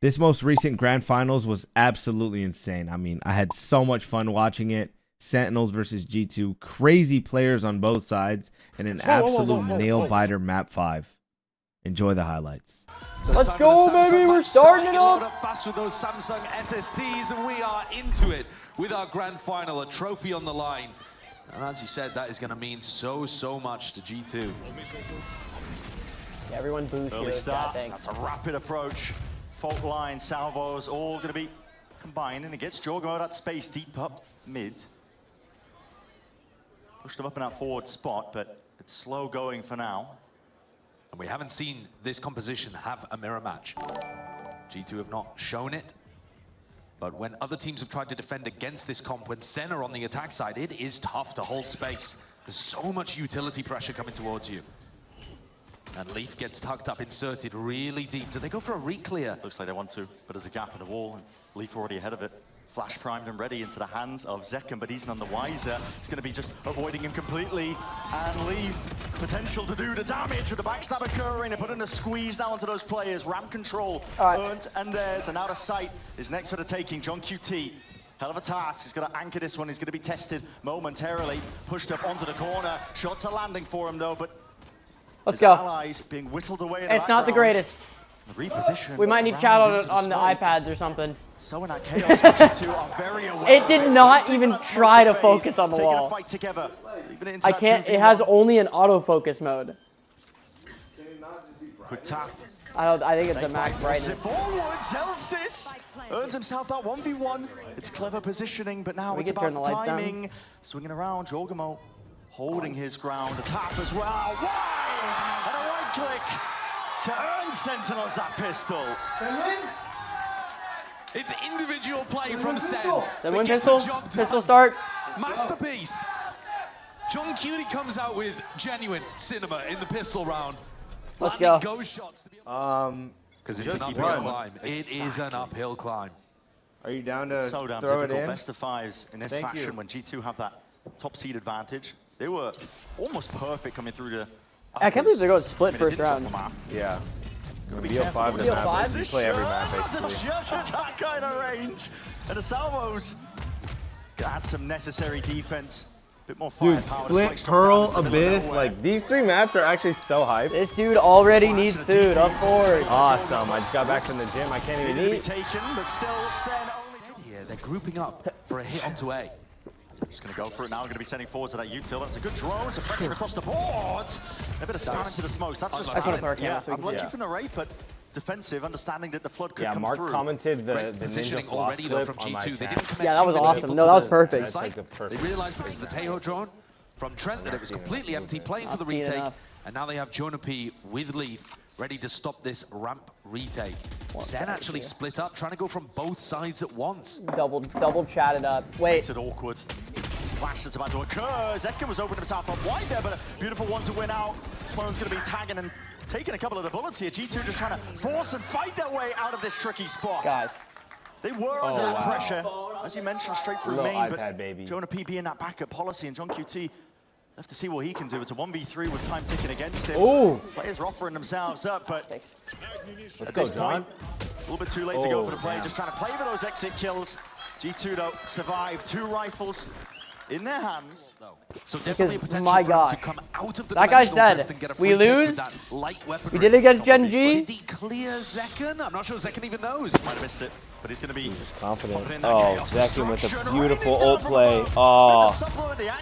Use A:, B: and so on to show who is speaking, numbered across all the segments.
A: This most recent grand finals was absolutely insane. I mean, I had so much fun watching it. Sentinels versus G2, crazy players on both sides, and an absolute nail-biter map 5. Enjoy the highlights.
B: So let's go, baby! We're starting it up fast with those Samsung SSDs, and we are into it with our grand final, a trophy on the line. And as you said, that is going to mean so much to G2.
C: Yeah, everyone boost
D: Early
C: here.
D: start. That's a rapid approach. Fault line, salvos, all going to be combined, and it gets Jorgo out that space deep up mid. Pushed him up in that forward spot, but it's slow going for now.
B: And we haven't seen this composition have a mirror match. G2 have not shown it. But when other teams have tried to defend against this comp, when SEN are on the attack side, it is tough to hold space. There's so much utility pressure coming towards you. And Leaf gets tucked up, inserted really deep. Do they go for a re-clear?
D: Looks like they want to, but there's a gap in the wall, and Leaf already ahead of it. Flash primed and ready into the hands of Zekken, but he's none the wiser. It's going to be just avoiding him completely. And Leaf, potential to do the damage with the backstab occurring. They put in a squeeze now onto those players. Ramp control earned and theirs, and out of sight is next for the taking. John QT, hell of a task. He's got to anchor this one. He's going to be tested momentarily. Pushed up onto the corner. Shots are landing for him though, but
C: let's go.
D: Allies being whittled away in the
C: It's not the greatest.
D: Reposition.
C: We might need chat on the iPads or something.
D: So in that chaos, G2 are very aware.
C: It did not even try to focus on the wall.
D: Fight together.
C: I can't. It has only an autofocus mode.
D: Quick tap.
C: I think it's a max brightness.
D: Forward, Zelsis earns himself that 1v1. It's clever positioning, but now it's about timing. Swinging around, Jorgamo holding his ground. A tap as well. Wide! And a right click to earn Sentinels that pistol.
B: It's individual play from SEN.
C: SEN win pistol. Pistol start.
B: Masterpiece. John Cutie comes out with genuine cinema in the pistol round.
C: Let's go.
B: Because it's an uphill climb. It is an uphill climb.
A: Are you down to
D: so damn
A: throw
D: difficult.
A: it in?
D: Best of fives in this fashion when G2 have that top seed advantage. They were almost perfect coming through the.
C: I can't believe they're going split first round.
A: Yeah.
D: BO5
A: is map. You play every map basically.
D: Just at that kind of range. And the salvos add some necessary defense. Bit more firepower.
A: Dude, Split, Pearl, Abyss, like these 3 maps are actually so hyped.
C: This dude already needs food. Up forward.
A: Awesome. I just got back from the gym. I can't even eat.
D: Taken, but still SEN only.
B: Yeah, they're grouping up for a hit onto A.
D: Just going to go for it now. Going to be sending forward to that util. That's a good drone. Some pressure across the board. A bit of spam into the smokes. That's just I'm lucky from the rate, but defensive, understanding that the flood could come
A: Mark
D: through.
A: commented the
B: positioning
A: ninja
B: already though from
A: clip
B: G2. They didn't connect
C: that was awesome. No, that was perfect.
B: They realized because of the Teho drone from Trent that it was completely empty, playing for the retake. And now they have Jonah P with Leaf ready to stop this ramp retake. SEN actually split up, trying to go from both sides at once.
C: Double chatted up. Wait.
D: Makes it awkward. This clash that's about to occur. Zekken was opening himself up wide there, but a beautiful one to win out. Clone's going to be tagging and taking a couple of the bullets here. G2 just trying to force and fight their way out of this tricky spot.
C: Guys.
D: They were under that pressure. As you mentioned, straight through main, but
A: baby.
D: Jonah P being that backup policy, and John QT left to see what he can do. It's a 1v3 with time ticking against him.
A: Ooh.
D: Players are offering themselves up, but
A: at this point,
D: a little bit too late to go for the play. Just trying to play for those exit kills. G2 though survive. 2 rifles in their hands.
B: So definitely a potential
C: my
B: for
C: God,
B: him to come out of the
C: that guy
B: dimensional
C: said,
B: rift and get a
C: we
B: free hit with
C: lose.
B: that light weaponry.
C: We did it against Gen G.
B: Did he clear Zekken? I'm not sure Zekken even knows.
D: Might have missed it, but he's going to be
A: confident.
D: Oh,
A: Zekken with a beautiful ult play. Oh,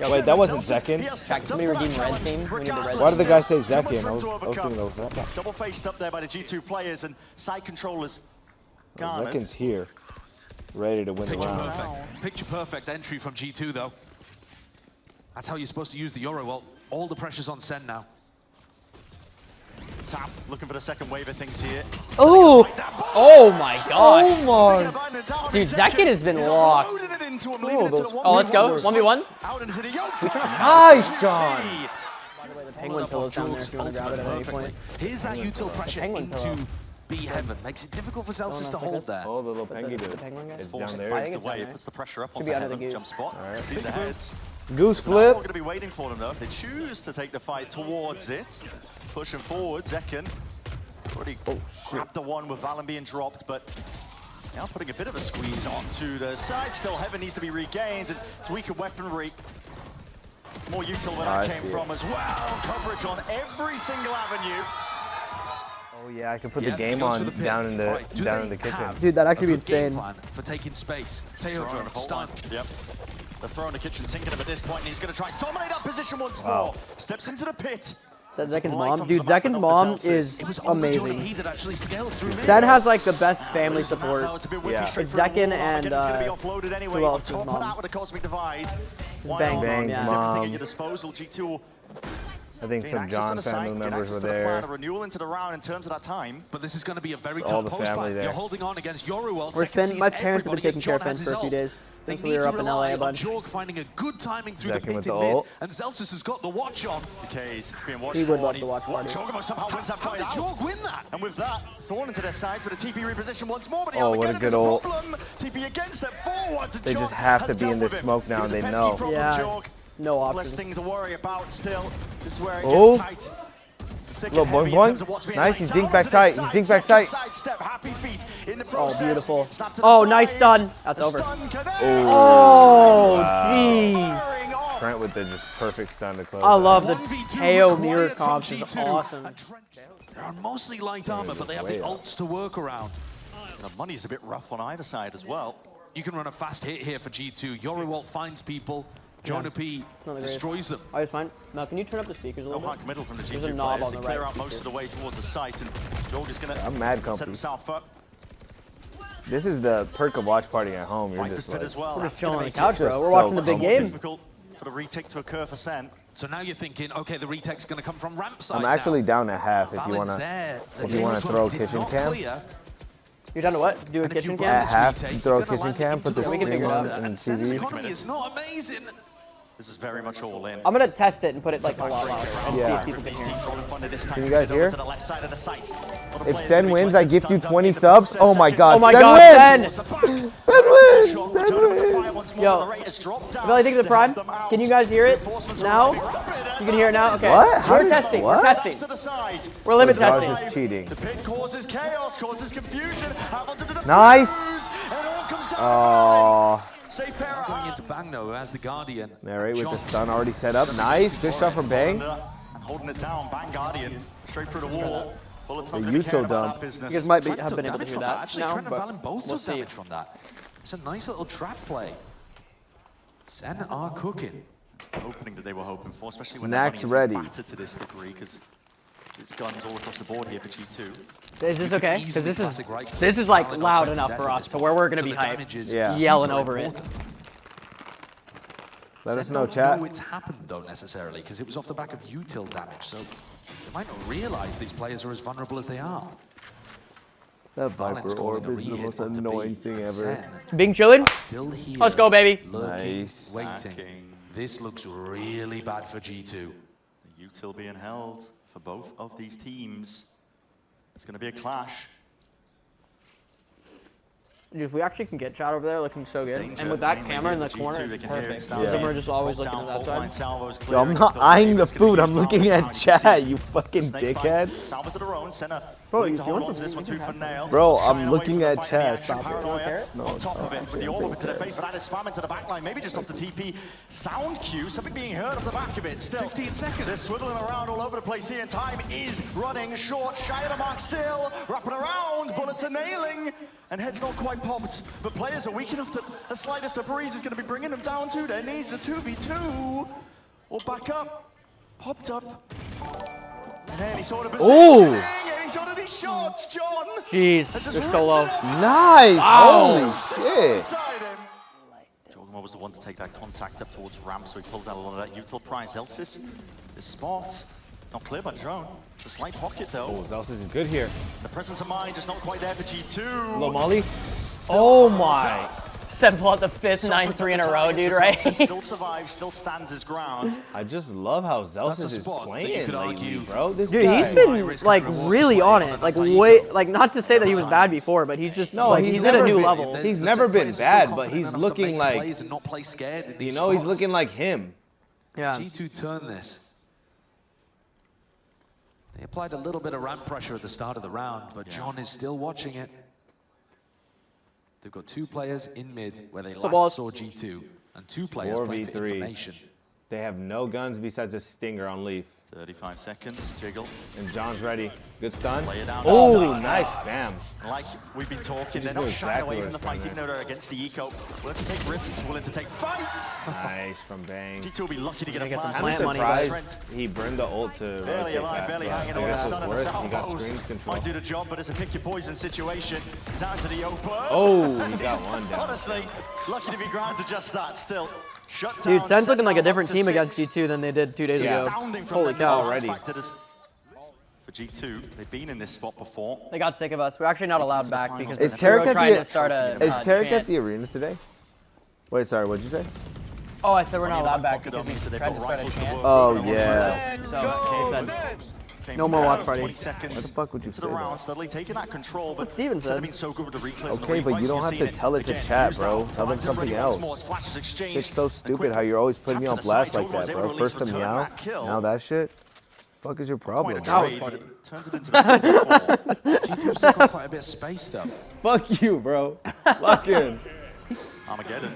A: wait, that wasn't Zekken.
C: Can we redeem red team? We need the red
A: Why did the
C: team.
A: guy say Zekken? I was thinking it was Zekken.
D: Double faced up there by the G2 players and side controllers.
A: Zekken's here, ready to win the round.
B: Picture perfect entry from G2 though. That's how you're supposed to use the Euro. Well, all the pressure's on SEN now.
D: Tap, looking for the second wave of things here.
C: Oh! Oh my God! Oh my! Dude, Zekken has been locked. Oh, let's go. 1v1.
A: Nice, John.
C: By the way, the penguin pillow's down there if you want to grab it at any point.
B: Here's that util pressure into B heaven. Makes it difficult for Zelsis to hold there.
A: Oh, the little penguin dude.
C: The penguin guy?
A: It's
D: Forced
A: down
D: it
A: there.
D: breaks away. It puts the pressure up onto
C: be under the
D: heaven.
C: goose.
D: Jump spot.
A: All right.
D: Sees the heads.
A: Goose
D: So
A: flip.
D: we're going to be waiting for them though. If they choose to take the fight towards it, pushing forward, Zekken Already grabbed the one with Valen being dropped, but now putting a bit of a squeeze onto the side. Still, Heaven needs to be regained, and it's weaker weaponry. More util where that came from as well. Coverage on every single avenue.
E: Oh yeah, I could put the game on down in the kitchen.
C: Dude, that'd actually be insane.
B: For taking space. Keeoh drone stun.
D: Yep. They're throwing the kitchen sink at him at this point, and he's going to try and dominate that position once more. Steps into the pit.
C: That's Zekin's mom. Dude, Zekin's mom is amazing. Sen
B: Sen
C: has like the best family support.
E: Yeah.
C: It's Zekin and who else is mom? Bang
E: Bang,
C: yeah.
E: mom.
D: At your disposal, G2
E: I think some John family members were there.
D: Renewal into the round in terms of that time.
B: But this is going to be a very
E: All
B: tough
E: the
B: post
E: family
B: fight.
E: there.
B: You're holding on against Yoruworld.
C: Where's Finn? My parents have been taking care of Finn for a few days. Since we were up in LA a bunch.
B: Jorg finding a good timing through
E: Zekin
B: the
E: with
B: pit
E: the
B: in mid,
E: ult.
B: and Celsius has got the watch on.
D: Decade, it's being watched
C: He would
D: for.
C: love to watch party.
D: Jorg somehow wins that
B: How
D: fight
B: did
D: out.
B: Jorg win that?
D: And with that, Thorn into their side for the TP reposition once more, but
E: Oh, what a good ult.
D: TP again, step forwards.
E: They just have to be in this smoke now, and they know.
C: Yeah. No
D: Less
C: option.
D: thing to worry about still. This is where it
E: Oh.
D: gets tight.
E: Little boing boing. Nice, he's dink back sight. He's dink back sight.
C: Oh, beautiful. Oh, nice stun. That's over.
E: Oh,
C: Oh, jeez.
E: Trent with the just perfect stun to close.
C: I love the
B: 1v2
C: Keeoh mirror
B: required from
C: comps. Is
B: G2.
C: awesome.
B: They're on mostly light armor, but they have the ults to work around.
D: The money's a bit rough on either side as well.
B: You can run a fast hit here for G2. Yoruworld finds people. Jonah P
C: Not the
B: destroys them.
C: Oh, it's fine. Mel, can you turn up the speakers a
D: No
C: little
D: hard
C: bit?
D: committal from the
C: There's a
D: G2
C: knob
D: players.
C: on
D: They
C: the
D: clear
C: right
D: out most of the way towards the site, and Jorg is going
E: I'm mad
D: to
E: comfy.
D: set himself up.
E: This is the perk of watch party at home. You're
D: Viper's
E: just
D: pit
E: like,
D: as well.
C: We're
D: That's
C: just chilling on
D: gonna
C: the
D: make
C: couch,
D: it
C: bro.
E: just
C: We're
E: so
C: watching the big
E: comfy.
C: game.
D: difficult for the retake to occur for Sen.
B: So now you're thinking, okay, the retake's going to come from ramp side
E: I'm actually
B: now.
E: down at half if you
B: Valen's
E: wanna
B: there. The
E: if you wanna
B: tail
E: throw
B: did
E: kitchen
B: not
E: cam.
B: clear.
C: You're trying to what? Do a
B: And if you
C: kitchen
B: run
C: cam?
E: At half,
B: retake,
E: you throw a
B: you're gonna
E: kitchen
B: land
E: cam,
B: into
E: put the
B: the
C: We can
E: screen
C: figure it
E: on
C: out.
E: and
B: And Sen's
E: TV.
B: economy is not amazing.
D: This is very much all in.
C: I'm gonna test it and put it like a lot louder and see
E: Yeah.
C: if people can hear.
E: Can you guys hear?
D: To the left side of the site.
E: If Sen wins, I gift you 20 subs. Oh my god,
C: Oh my
E: Sen
C: god,
E: wins!
C: Sen!
E: Sen wins! Sen wins!
C: Yo, Billy, think of the prime. Can you guys hear it now? You can hear it now? Okay.
E: What? How
C: We're
E: did-
C: testing.
E: what?
C: We're testing. We're limit
E: Dodge
C: testing.
E: is cheating.
D: The pit causes chaos, causes confusion.
E: Nice.
D: Oh.
E: Oh,
D: Safe pair of
B: Going
D: hands.
B: into Bang though as the Guardian.
E: narrate with the
B: John
E: stun already set up. Nice, good stuff from Bang.
D: And holding it down, Bang Guardian, straight through the wall. Bullets not
E: The
D: going to care
E: Util
D: about
E: dump.
D: that business.
C: You guys might
B: Trent
C: have
B: took
C: been able to
B: damage
C: hear
B: from
C: that
B: Actually,
C: now,
B: Trent and
C: but
B: Valen both
C: we'll
B: took
C: see.
B: damage from that. It's a nice little trap play. Sen are cooking.
D: It's the opening that they were hoping for, especially when
E: Snacks
D: the
E: ready.
D: money is battered to this degree, because there's guns all across the board here for G2.
C: Is this okay? Because
B: Easily
C: this is
B: classic right click.
C: like
B: Valen
C: loud
B: not
C: enough
B: checked
C: for
B: death
C: us
B: at
C: to
B: this
C: where we're
B: point.
C: gonna be
B: So the
C: hyped,
B: damage is
E: Yeah.
C: yelling
B: super
C: over it.
B: important.
E: Let us
B: Sen
E: know,
B: don't
E: chat.
B: know it's happened though necessarily because it was off the back of util damage, so they might not realize these players are as vulnerable as they are.
E: That
B: Valen's
E: Viper
B: calling
E: orb
B: a
E: is the
B: re-hit
E: most
B: onto B.
E: annoying thing ever.
B: Sen
C: Being chillin'?
B: still here.
C: Let's go, baby.
B: Lurking,
E: Nice.
B: waiting.
D: Attacking.
B: This looks really bad for G2.
D: The util being held for both of these teams. It's going to be a clash.
C: Dude, if we actually can get chat over there looking so good.
D: Danger
C: And with that
D: mainly
C: camera in the
D: G2,
C: corner,
D: they
C: it's
D: can hear it
C: perfect.
D: start
C: Because
E: Yeah.
C: then we're just always
D: Pop
C: looking
D: down,
C: at that
D: fault line,
C: side.
D: salvos
E: Yo, I'm
D: clearing.
E: not
D: The
E: eyeing
D: wave
E: the
D: is gonna
E: food.
D: be
E: I'm
D: used
E: looking
D: now.
E: at
D: You can see
E: chat, you fucking
D: snake
E: dickhead.
D: bite. Salvos of their own, center.
C: Bro,
D: willing
C: if
D: to
C: you
D: hold
C: want
D: on to this
C: something,
D: one
C: you
D: tooth
C: can
D: and nail.
E: Bro,
D: Shying
E: I'm
D: away
E: looking
D: from the
E: at
D: fight, the
E: chat.
D: action,
E: Stop it.
D: paranoia
E: No,
D: on top of it, with the
E: I'll
D: orb
E: take
D: to the
E: that.
D: face, but that is spam into the back line, maybe just off the TP. Sound cue, something being heard off the back of it. Still,
B: 15 seconds.
D: They're swiveling around all over the place here, and time is running short. Shy of the mark still, wrapping around, bullets are nailing, and head's not quite popped. But players are weak enough that the slightest of breeze is going to be bringing them down to their knees. A 2v2, or back up, popped up. And then he saw the positioning,
E: Ooh.
D: and he saw these shots, John.
C: Jeez,
D: Has
C: they're
D: just
C: so low.
D: ripped it up.
E: Nice!
C: Wow.
E: Holy shit!
D: Inside him. Jordan was the one to take that contact up towards ramp, so he pulled out a lot of that util prize. Elsis, his spot, not clear by drone. It's a slight pocket though.
E: Oh, Zelsis is good here.
D: The presence of mind just not quite there for G2.
E: Low molly.
C: Oh my. Sen pull out the fifth 9-3 in a row, dude, right?
D: Still survives, still stands his ground.
E: I just love how
B: That's a
E: Zelsis is
B: spot that you
E: playing
B: could
E: lately,
B: argue.
E: bro. This
C: Dude,
E: guy.
C: he's been like really on it. Like way, like not to say that he was bad before, but he's just like, he's at a new level.
E: He's never been bad, but he's looking like,
B: and not play scared in
E: you
B: these
E: know, he's
B: spots.
E: looking like him.
C: Yeah.
B: G2 turn this. They applied a little bit of ramp pressure at the start of the round, but John is still watching it. They've got 2 players in mid where they last saw G2, and 2 players playing for information.
A: They have no guns besides a stinger on Leaf.
D: 35 seconds, jiggle.
A: And John's ready. Good stun.
D: Play it down.
A: Oh, nice spam.
D: Like we've been talking, they're not shying away from the fight, even though they're against the eco. Willing to take risks, willing to take fights.
A: Nice from Bang.
D: G2 will be lucky to get a
C: Get some
D: plant.
C: plant
A: I'm
C: money.
A: surprised he burned the ult to
D: Barely alive, barely hanging on the stun and the
A: He got
D: salvos.
A: screens control.
D: Might do the job, but it's a pick your poison situation. He's out to the open.
A: Oh, he got one down.
D: Honestly, lucky to be grounded just that still. Shut down.
C: Dude, Sen's looking like a
D: Sentinel
C: different
D: up to
C: team against
D: 6.
C: G2 than they did 2 days ago.
D: Astounding from
C: Holy
D: them
C: cow.
D: as
A: Already.
D: well. For G2, they've been in this spot before.
C: They got sick of us. We're actually not allowed back because
E: Is
C: Keeoh
E: Tarek
C: trying
E: at
C: to start a
E: Is Tarek
C: chant.
E: at the arenas today? Wait, sorry, what'd you say?
C: Oh, I said we're not
D: Funny
C: allowed
D: enough,
C: back
D: pocket
C: because
D: on me, so
C: he
D: they've
C: tried
D: got
C: to start a
D: rifles to
C: chant.
D: work
E: Oh,
D: with.
E: yeah.
C: So they said,
D: Came
C: No more
D: down,
C: watch party.
D: 20 seconds
E: Why the fuck would you
D: into
E: say
D: the
E: that?
D: round, steadily taking that control.
C: what Steven
D: instead of
C: said.
D: being so good with the reclays and the
E: Okay, but you
D: refights,
E: don't
D: you're
E: have to
D: seeing
E: tell it to
D: again,
E: chat,
D: used
E: bro.
D: out,
E: Tell them
D: primed and ready
E: something
D: once
E: else.
D: more, it's flashes exchanged,
E: It's so
D: and
E: stupid
D: quick
E: how you're always putting me
D: tap
E: on
D: to the
E: blast
D: side,
E: like
D: Jordan was
E: that,
D: able
E: bro.
D: to release,
E: First to me
D: return
E: out,
D: that kill.
E: now that shit. Fuck is your
D: Quite
E: problem,
D: a
E: bro?
D: trade, but it turns it into the 4v4.
B: G2's still got quite a bit of space, though.
E: Fuck you, bro. Fucking.
D: Armageddon.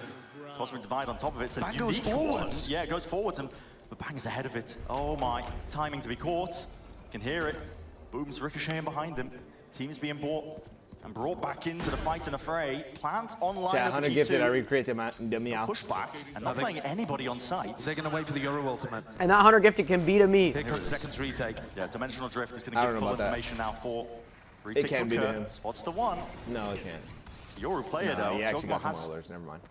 D: Cosmic Divide on top of it. It's a
B: Bang goes
D: unique
B: forwards.
D: one. Yeah, it goes forwards, and the Bang is ahead of it. Oh my, timing to be caught. Can hear it. Boom's ricocheting behind him. Team's being bought and brought back into the fight and a fray. Plant online
A: Chat,
D: of
A: 100
D: G2.
A: gifted. I recreate the meow.
D: Pushback and not playing anybody on site.
B: They're going to wait for the Euro ultimate.
C: And that Hunter Gifted can beat a me.
B: Here comes seconds retake.
D: Yeah, Dimensional Drift is going
A: I
D: to
A: don't
D: give
A: know
D: full
A: about that.
D: information now for
A: It can be him.
D: Spots the one.
A: No, it can't.
D: So Yoru player
A: No,
D: though.
A: he actually got
D: Jogma
A: some
D: has
A: rollers. Never mind.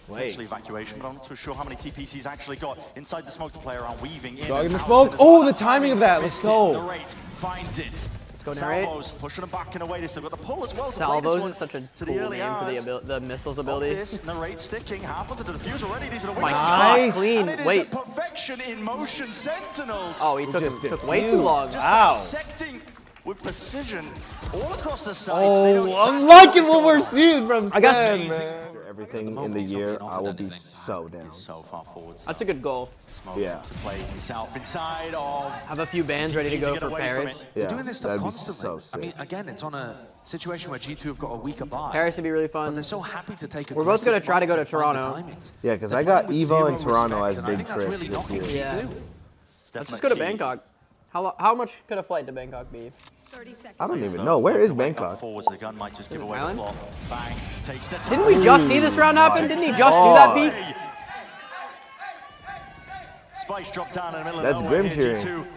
D: potentially evacuation, but I'm not too sure how many TPs he's actually got inside the smoke to play around, weaving in.
A: Dog in
D: and
A: the
D: out,
A: smoke.
D: and as
A: Oh,
D: well,
A: the timing of that. Let's
D: missed it.
A: go.
D: Narrate finds it.
C: Let's go, Narrate.
D: Salvos pushing him back and away. They still got the pull as well to play
C: Salvos
D: this one
C: is such a
D: to
C: cool
D: the early
C: name for
D: hours.
C: the missiles
D: Of
C: ability.
D: this Narrate sticking half onto the diffuse already. These are the
C: My
D: wings.
C: God, clean.
D: And it is
C: Wait.
D: a perfection in motion. Sentinels.
C: Oh, he
A: just
C: took way
A: diffused.
C: too long.
D: Just
A: Ow.
D: dissecting with precision all across the sides. They know
E: Oh,
D: exactly
E: I'm liking
D: what's
E: what we're
D: going on.
E: seeing from
C: I guess-
E: Sen,
B: Amazing.
E: man. Everything in
B: moment,
E: the
B: he's not
E: year,
B: being
E: I
B: offered
E: will be
B: anything.
E: so down.
D: So far forward.
C: That's a good goal.
D: Smoke
E: Yeah.
D: to play himself inside of.
C: Have a few bands ready to
D: G2
C: go
D: get
C: for
D: away from
C: Paris.
D: it.
A: They're
E: Yeah,
A: doing this stuff
E: that'd be
A: constantly.
E: so
A: I
E: sick.
A: mean, again, it's on a situation where G2 have got a weaker buy.
C: Paris would be really
A: But they're
C: fun.
A: so happy to take
C: We're both gonna
A: aggressive
C: try to go
A: fights
C: to
A: and find the
C: Toronto.
A: timings.
E: Yeah, because
A: They're
E: I got
A: playing with
E: Evo and
A: zero
E: Toronto
A: respect,
E: as
A: and I
E: big
A: think that's
E: trips
A: really
E: this
A: knocking
E: year.
C: Yeah.
A: G2.
C: Let's just go to Bangkok. How much could a flight to Bangkok be?
F: 30 seconds.
E: I don't even know. Where is Bangkok?
D: Forwards, the gun might just give away the
C: Island?
D: plot. Bang, takes the
C: Didn't we just see this round happen? Didn't he just do that beat?
D: Spice dropped down in the middle of
E: That's
D: nowhere
E: grim
D: here.
E: cheering.
D: G2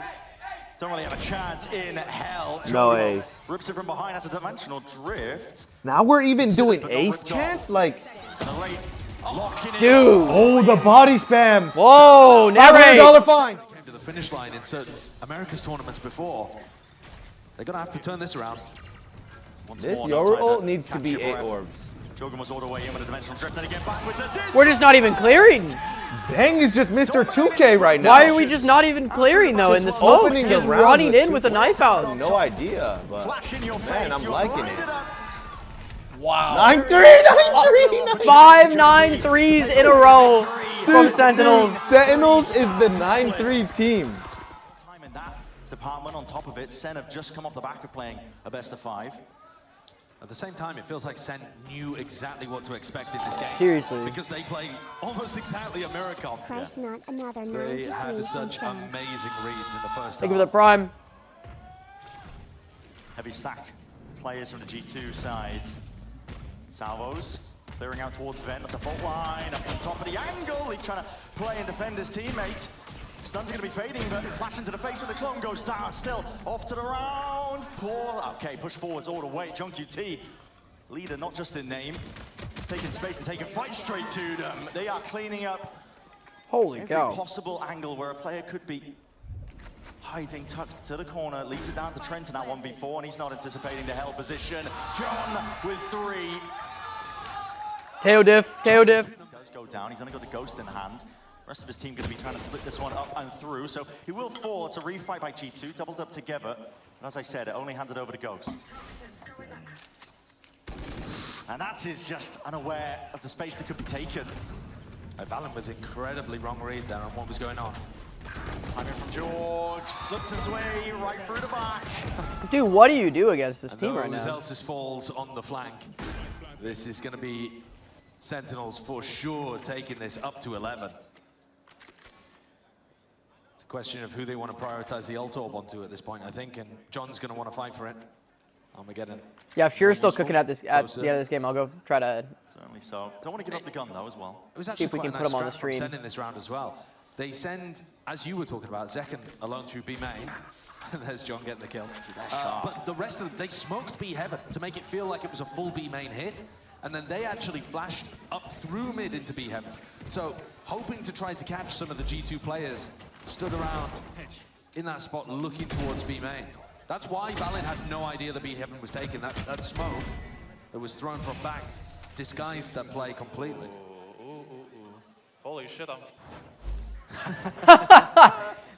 D: don't really have a chance in hell.
E: No
D: Jogo
E: ace.
D: Rips it from behind as a dimensional drift.
E: Now we're even doing
D: but not
E: ace
D: ripped off.
E: chance? Like,
D: And the rate locking it.
C: Dude.
E: oh, the body spam.
C: Whoa,
E: $500
C: narrate.
E: fine.
A: Came to the finish line in certain America's tournaments before. They're going to have to turn this around.
D: Once
E: This
D: more, no
E: Yoru
D: time
E: ult
D: to
E: needs to
D: catch
E: be
D: your
E: 8
D: breath.
E: orbs.
D: Jogan was all the way in with a dimensional drift, then again back with the diz.
C: We're just not even clearing.
E: Bang is just Mr. 2K right now.
C: Why are we just not even clearing though in the smoke?
E: Opening the
C: Just
E: round
C: running
E: with
C: in with a
E: 2
C: knife out.
E: No idea, but
D: Flash in your
E: man,
D: face.
E: I'm
D: You're
E: liking
D: blinded
E: it.
D: up.
C: Wow.
E: 9-3, 9-3.
C: 5-9 threes in a row from Sentinels.
E: Sentinels is the 9-3 team.
D: Time in that department on top of it. Sen have just come off the back of playing a best of 5.
A: At the same time, it feels like Sen knew exactly what to expect in this game.
C: Seriously.
A: Because they play almost exactly a miracle.
F: Price not another
A: They
F: 93
A: had such
F: from
A: amazing reads in the first
C: Thank you for the
A: half.
C: prime.
D: Heavy stack players from the G2 side. Salvos clearing out towards Ven. That's a fault line up on top of the angle. He's trying to play and defend his teammate. Stun's going to be fading, but flash into the face when the clone goes down. Still off to the round. Paul, okay, push forwards all the way. John QT, leader not just in name. He's taking space and taking fight straight to them. They are cleaning up
C: Holy
D: every
C: cow.
D: possible angle where a player could be hiding, tucked to the corner, leaves it down to Trent in that 1v4, and he's not anticipating the hell position. John with 3.
C: Teo diff.
D: Does go down, he's only got the ghost in hand. Rest of his team going to be trying to split this one up and through, so he will fall. It's a refight by G2, doubled up together. And as I said, it only handed over to Ghost. And that is just unaware of the space that could be taken.
A: Valen with incredibly wrong read there on what was going on.
D: Timing from George, slips his way right through the back.
C: Dude, what do you do against this
B: And
C: team right
B: those
C: now?
B: Elsis falls on the flank. This is going to be Sentinels for sure taking this up to 11. It's a question of who they want to prioritize the ult orb onto at this point, I think, and John's going to want to fight for it. Armageddon.
C: Yeah, if Shear's still cooking at the end of this game, I'll go try to
D: Certainly so. Don't want to give up the gun though as well.
B: It was
C: see
B: actually
C: if we
B: quite
C: can
B: a
C: put
B: nice
C: him on the
B: strat from
C: stream.
B: SEN in this round as well. They send, as you were talking about, Zekken alone through B main. There's John getting the kill. But the rest of them, they smoked B heaven to make it feel like it was a full B main hit. And then they actually flashed up through mid into B heaven. So hoping to try to catch some of the G2 players stood around in that spot looking towards B main. That's why Valorant had no idea that B heaven was taken. That smoke that was thrown from back disguised that play completely.
F: Holy shit,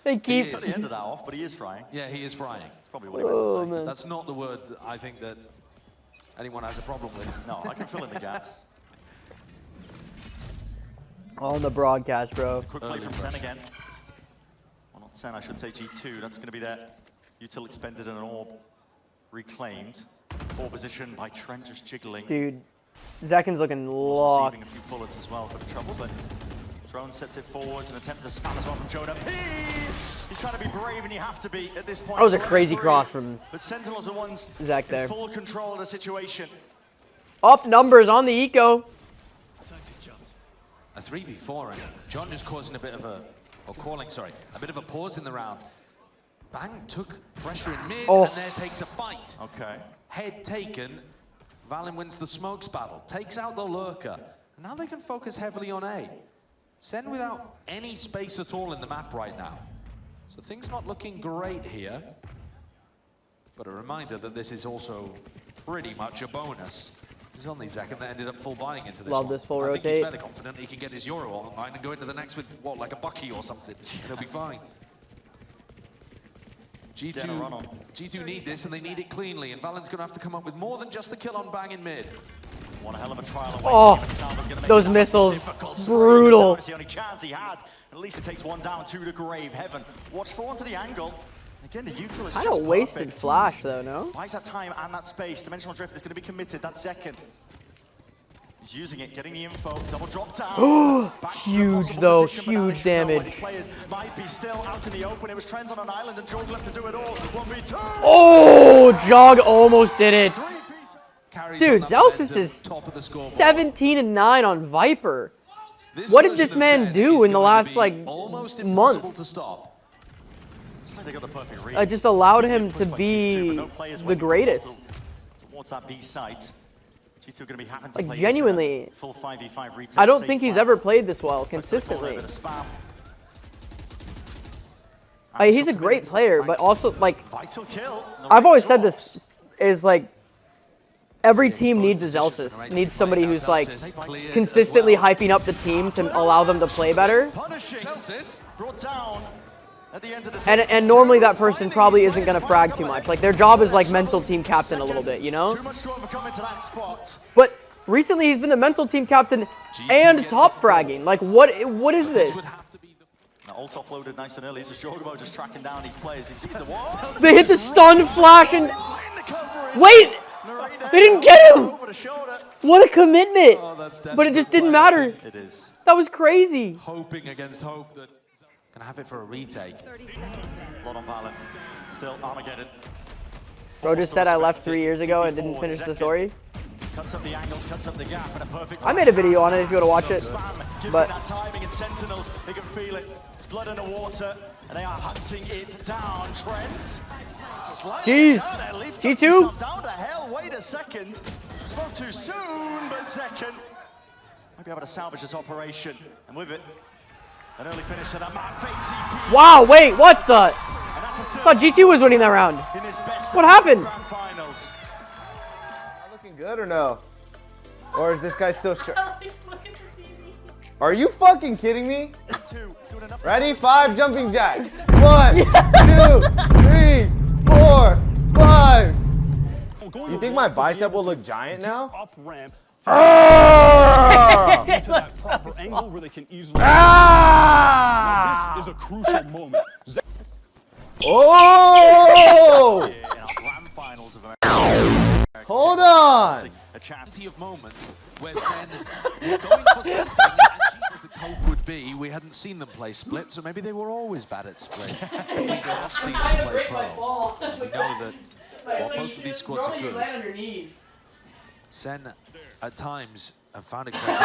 C: They keep.
D: Cut the end of that off, but he is frying.
B: Yeah, he is frying.
D: That's probably what he meant to say.
C: Man.
B: That's not the word that I think that anyone has a problem with.
D: No, I can fill in the gaps.
C: On the broadcast, bro.
D: Quick play from Sen again. Well, not Sen, I should say G2. That's going to be their util expended and an orb reclaimed. Poor position by Trent just jiggling.
C: Dude, Zekken's looking
D: Also
C: locked.
D: receiving a few bullets as well for the trouble, but Drone sets it forwards and attempt to spam as well from Jonah P. He's trying to be brave, and you have to be at this point.
C: That was a
D: Right
C: crazy
D: through.
C: cross from
D: But Sentinels are ones
C: Zach there.
D: in full control of the situation.
C: Up numbers on the eco.
B: A 3v4 and John just causing a bit of a, or calling, sorry, a bit of a pause in the round. Bang took pressure in mid
C: Oh.
B: and there takes a fight.
D: Okay.
B: Head taken, Valen wins the smokes battle, takes out the lurker. Now they can focus heavily on A. Sen without any space at all in the map right now. So things not looking great here. But a reminder that this is also pretty much a bonus. There's only Zekken that ended up full buying into this
C: Love
B: one.
C: this full
B: I think he's
C: rotate.
B: fairly confident he can get his Euro online and go into the next with, what, like a Bucky or something. And he'll be fine.
D: Get a run on.
B: G2 need this and they need it cleanly. And Valen's going to have to come up with more than just the kill on Bang in mid.
D: One hell of a trial away.
C: Oh,
D: Salva's gonna make
C: those
D: it
C: missiles,
D: difficult.
C: brutal.
D: It's the only chance he had. At least it takes one down, two to grave. Heaven. Watch for one to the angle. Again, the util is
C: Kind
D: just
C: of wasted
D: perfect.
C: flash though, no?
D: Buys that time and that space. Dimensional drift is going to be committed. That's second. He's using it, getting the info. Double drop down. Back to the
C: Huge
D: possible
C: though,
D: position, but now they
C: huge
D: should know what
C: damage.
D: his players might be still out in the open. It was Trent on an island and Jordan left to do it all. 1v2.
C: Oh, Jog almost did it.
B: Carries
C: Dude,
B: on that
C: Zelsis
B: momentum,
C: is
B: top of the scoreboard.
C: 17-9 on Viper.
B: This
C: What did
B: version
C: this
B: of
C: man
B: Sen
C: do
B: is
C: in the
B: going to
C: last,
B: be
C: like,
B: almost
C: month?
B: impossible to stop.
D: Looks like they got the perfect read.
C: I just allowed him
D: Pushed
C: to
D: by G2,
C: be
D: but no players
C: the
D: went
C: greatest.
D: towards that B site. G2 are going to be having to
C: Like,
D: play
C: genuinely,
D: this in a full 5v5 retake.
C: I don't
D: Safe
C: think he's
D: plan.
C: ever played this well
D: Bit
C: consistently.
D: of spam.
C: He's a great player, but also, like,
D: Vital kill.
C: I've always said this is, like, every team needs a Zelsis. Needs somebody who's, like, consistently hyping up the team to allow them to play better.
D: Punishing. Brought down at the end of the
C: And normally that person probably isn't going to frag too much. Like, their job is, like, mental team captain a little bit, you know?
D: Too much to overcome into that spot.
C: But recently he's been the mental team captain and top fragging. Like, what is this?
D: Now, ult offloaded nice and early. This is Jorgamo just tracking down these players. He sees the wall.
C: They hit the stun flash and...
D: In the coverage.
C: Wait!
D: Narrator
C: They didn't get him!
D: over the shoulder.
C: What a commitment!
B: Oh, that's
C: But it just
B: desperate
C: didn't
B: play, I
C: matter.
B: think.
D: It is.
C: That was crazy.
B: Hoping against hope that gonna have it for a retake.
D: Lot on balance. Still Armageddon.
C: Bro just said I left 3 years ago and didn't finish the story.
D: Cuts up the angles, cuts up the gap, and a perfect.
C: I made a video on it if you want to watch it.
D: Spam gives
C: But
D: it that timing, and Sentinels, they can feel it. It's blood in the water, and they are hunting it down. Trent.
C: Jeez. G2?
D: Down to hell. Wait a second. Spoke too soon, but second. Might be able to salvage this operation, and with it, an early finish to that map. Fake TP.
C: Wow, wait, what the?
D: And that's a
C: I thought G2 was winning that round.
D: in his best
C: What
D: of
C: happened?
D: grand finals.
E: Looking good or no? Or is this guy still Are you fucking kidding me? Ready? 5 jumping jacks. 1, 2, 3, 4, 5. You think my bicep will look giant now?
G: into that proper angle where they can easily. Now, this is a crucial moment.
E: Oh!
D: In our grand finals of America.
E: Hold on.
D: A chance.
B: Of moments where Sen were going for something, and G2 the cope would be we hadn't seen them play split, so maybe they were always bad at split. We have seen them play pro. We know that while both of these squads are good, Sen at times have found it quite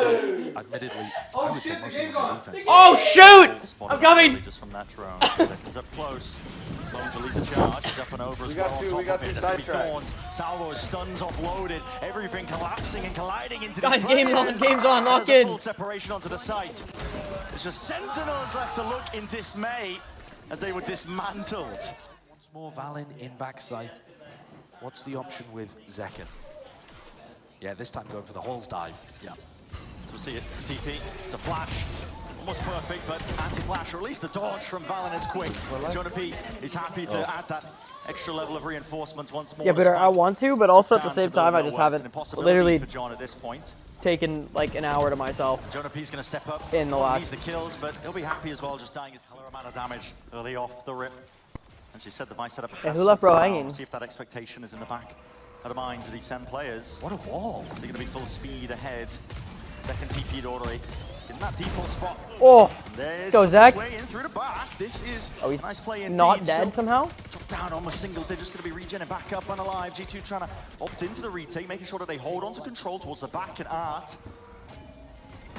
B: difficult. Admittedly, I would say mostly on the defense.
C: Oh shoot! I'm coming!
D: Just from that drone. Seconds up close. Clone to lead the charge. He's up and over as well.
E: We got two sidetracks.
D: Thorns. Salvo's stuns offloaded. Everything collapsing and colliding into
C: Guys,
D: these
C: game's on,
D: players.
C: game's on, lock
D: There's a
C: in.
D: full separation onto the site. There's just Sentinels left to look in dismay as they were dismantled.
B: Once more, Valin in backside. What's the option with Zekken? Yeah, this time going for the Halls dive.
D: Yeah. So we'll see it. It's a TP. It's a flash. Almost perfect, but anti-flash, or at least a dodge from Valin is quick. Jonah P is happy to add that extra level of reinforcements once more.
C: Yeah, but I want to, but also at the same time, I just haven't literally
D: for John at this point.
C: taken like an hour to myself.
D: Jonah P's going to step up
C: in the last.
D: Needs the kills, but he'll be happy as well, just dying his similar amount of damage early off the rip. And she said the vice setup.
C: Yeah, who left bro hanging?
D: See if that expectation is in the back of the minds of these SEN players.
B: What a wall.
D: They're going to be full speed ahead. Second TP'd already. In that default spot.
C: Oh,
D: There's
C: go Zach.
D: Way in through the back. This is
C: He's
D: nice play indeed.
C: not dead
D: Still
C: somehow?
D: dropped down almost single. They're just going to be regenerating back up and alive. G2 trying to opt into the retake, making sure that they hold on to control towards the back and Art.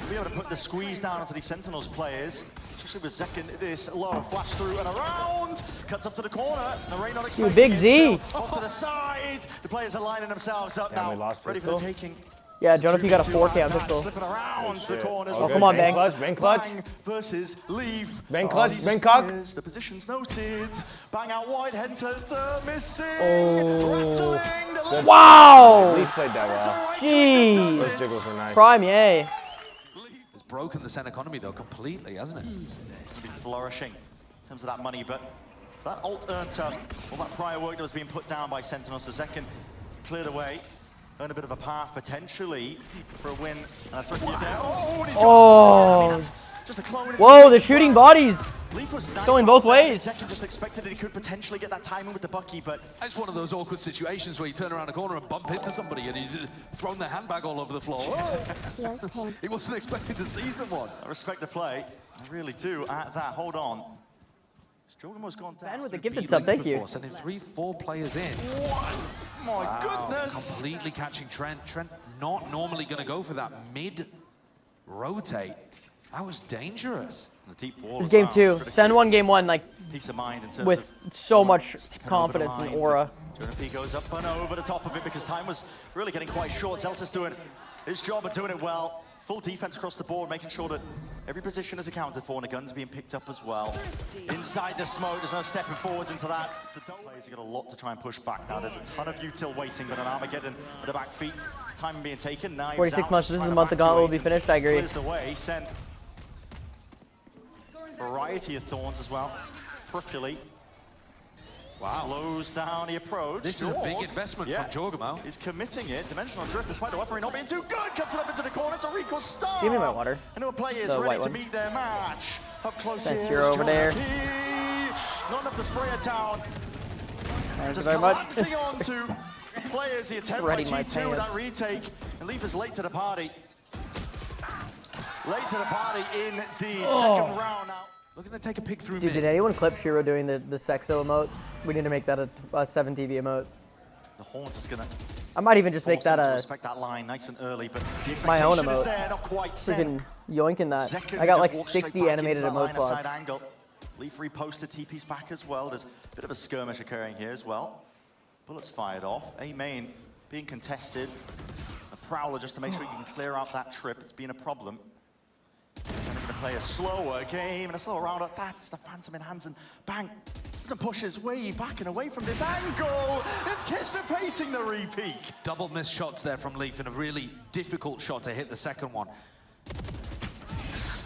D: Be able to put the squeeze down onto these Sentinels players. Especially with Zekken, this low flash through and around. Cuts up to the corner. The rain not expecting
C: Big
D: it.
C: Z.
D: Still off to the side. The players are lining themselves up now. Ready for the taking.
C: Yeah, Jonah P got a 4K on pistol.
D: Slipping around the corners.
C: Oh, come on, Bang.
E: Bang clutch.
D: Bang versus Leaf.
E: Bang clutch,
D: Sees
E: bang
D: his
E: cock.
D: players, the position's noted. Bang out wide, Henter missing.
C: Oh.
D: Rattling.
C: Wow!
E: Leaf played that well.
C: Jeez.
E: Those jiggles were nice.
C: Prime, yay.
B: It's broken the SEN economy though completely, hasn't it?
D: It's going to be flourishing in terms of that money, but so that ult earned all that prior work that was being put down by Sentinel, so Zekken cleared away. Earn a bit of a path potentially for a win and a threat here. Oh, and he's got just a clone.
C: Whoa, they're shooting bodies.
D: Leaf was
C: Going both ways.
D: Zekken just expected that he could potentially get that timing with the Bucky, but
B: It's one of those awkward situations where you turn around a corner and bump into somebody and he's thrown their handbag all over the floor. Oh. He wasn't expecting to see someone.
D: I respect the play. I really do. At that, hold on. Jordan was gone down.
C: Ben with the gifted sub, thank you.
B: Sending 3-4 players in.
D: My goodness.
B: Completely catching Trent. Trent not normally going to go for that mid rotate. That was dangerous.
D: The deep wall
C: This
D: as
C: game
D: well.
C: 2. Send one game 1 like
D: Peace of mind in terms
C: with
D: of
C: so much
D: stepping
C: confidence
D: over the
C: and
D: line.
C: aura.
D: Jordan P goes up and over the top of it because time was really getting quite short. Zelsa's doing his job and doing it well. Full defense across the board, making sure that every position is accounted for and the gun's being picked up as well. Inside the smoke, there's no stepping forwards into that. The players have got a lot to try and push back now. There's a ton of util waiting, but an Armageddon at the back feet. Time being taken. Knives
C: 46
D: out,
C: months,
D: just
C: this is
D: trying
C: the
D: to
C: month the gauntlet will be
D: evacuate.
C: finished, I agree.
D: Clears the way, sent variety of thorns as well. Peripherally. Wow. Slows down the approach.
B: This is a big investment from Jorgamo.
D: He's committing it. Dimensional drift, despite the weaponry not being too good. Cuts it up into the corner. It's a Rico star.
C: Give me my water.
D: And our players
C: The
D: ready
C: white
D: to
C: one.
D: meet their match. Up close
C: Thanks,
D: here.
C: you're over there.
D: Not enough to spray it down.
C: Thank you
D: Just
C: very much.
D: collapsing onto the players. The attempt by
C: Ready my
D: G2 with
C: pants.
D: that retake. And Leaf is late to the party. Late to the party indeed. Second round now.
B: Looking to take a peek through
C: Dude,
B: mid.
C: did anyone clip Shiro doing the Sexo emote? We need to make that a 7TV emote.
D: The Horns is gonna
C: I might even just make
D: force
C: that
D: him to
C: a
D: respect that line nice and early, but the
C: my own
D: expectation is
C: emote.
D: there, not quite set.
C: Freaking yoinking that.
D: Zekken
C: I got
D: just
C: like
D: walks straight
C: 60
D: back
C: animated
D: into that
C: emote
D: line of sight
C: slots.
D: angle. Leaf reposted TP's back as well. There's a bit of a skirmish occurring here as well. Bullets fired off. A main being contested. A Prowler just to make sure you can clear out that trip. It's been a problem. And they're going to play a slower game and a slower round. That's the Phantom in hands and bang. Doesn't push his way back and away from this angle. Anticipating the repeat.
B: Double missed shots there from Leaf and a really difficult shot to hit the second one.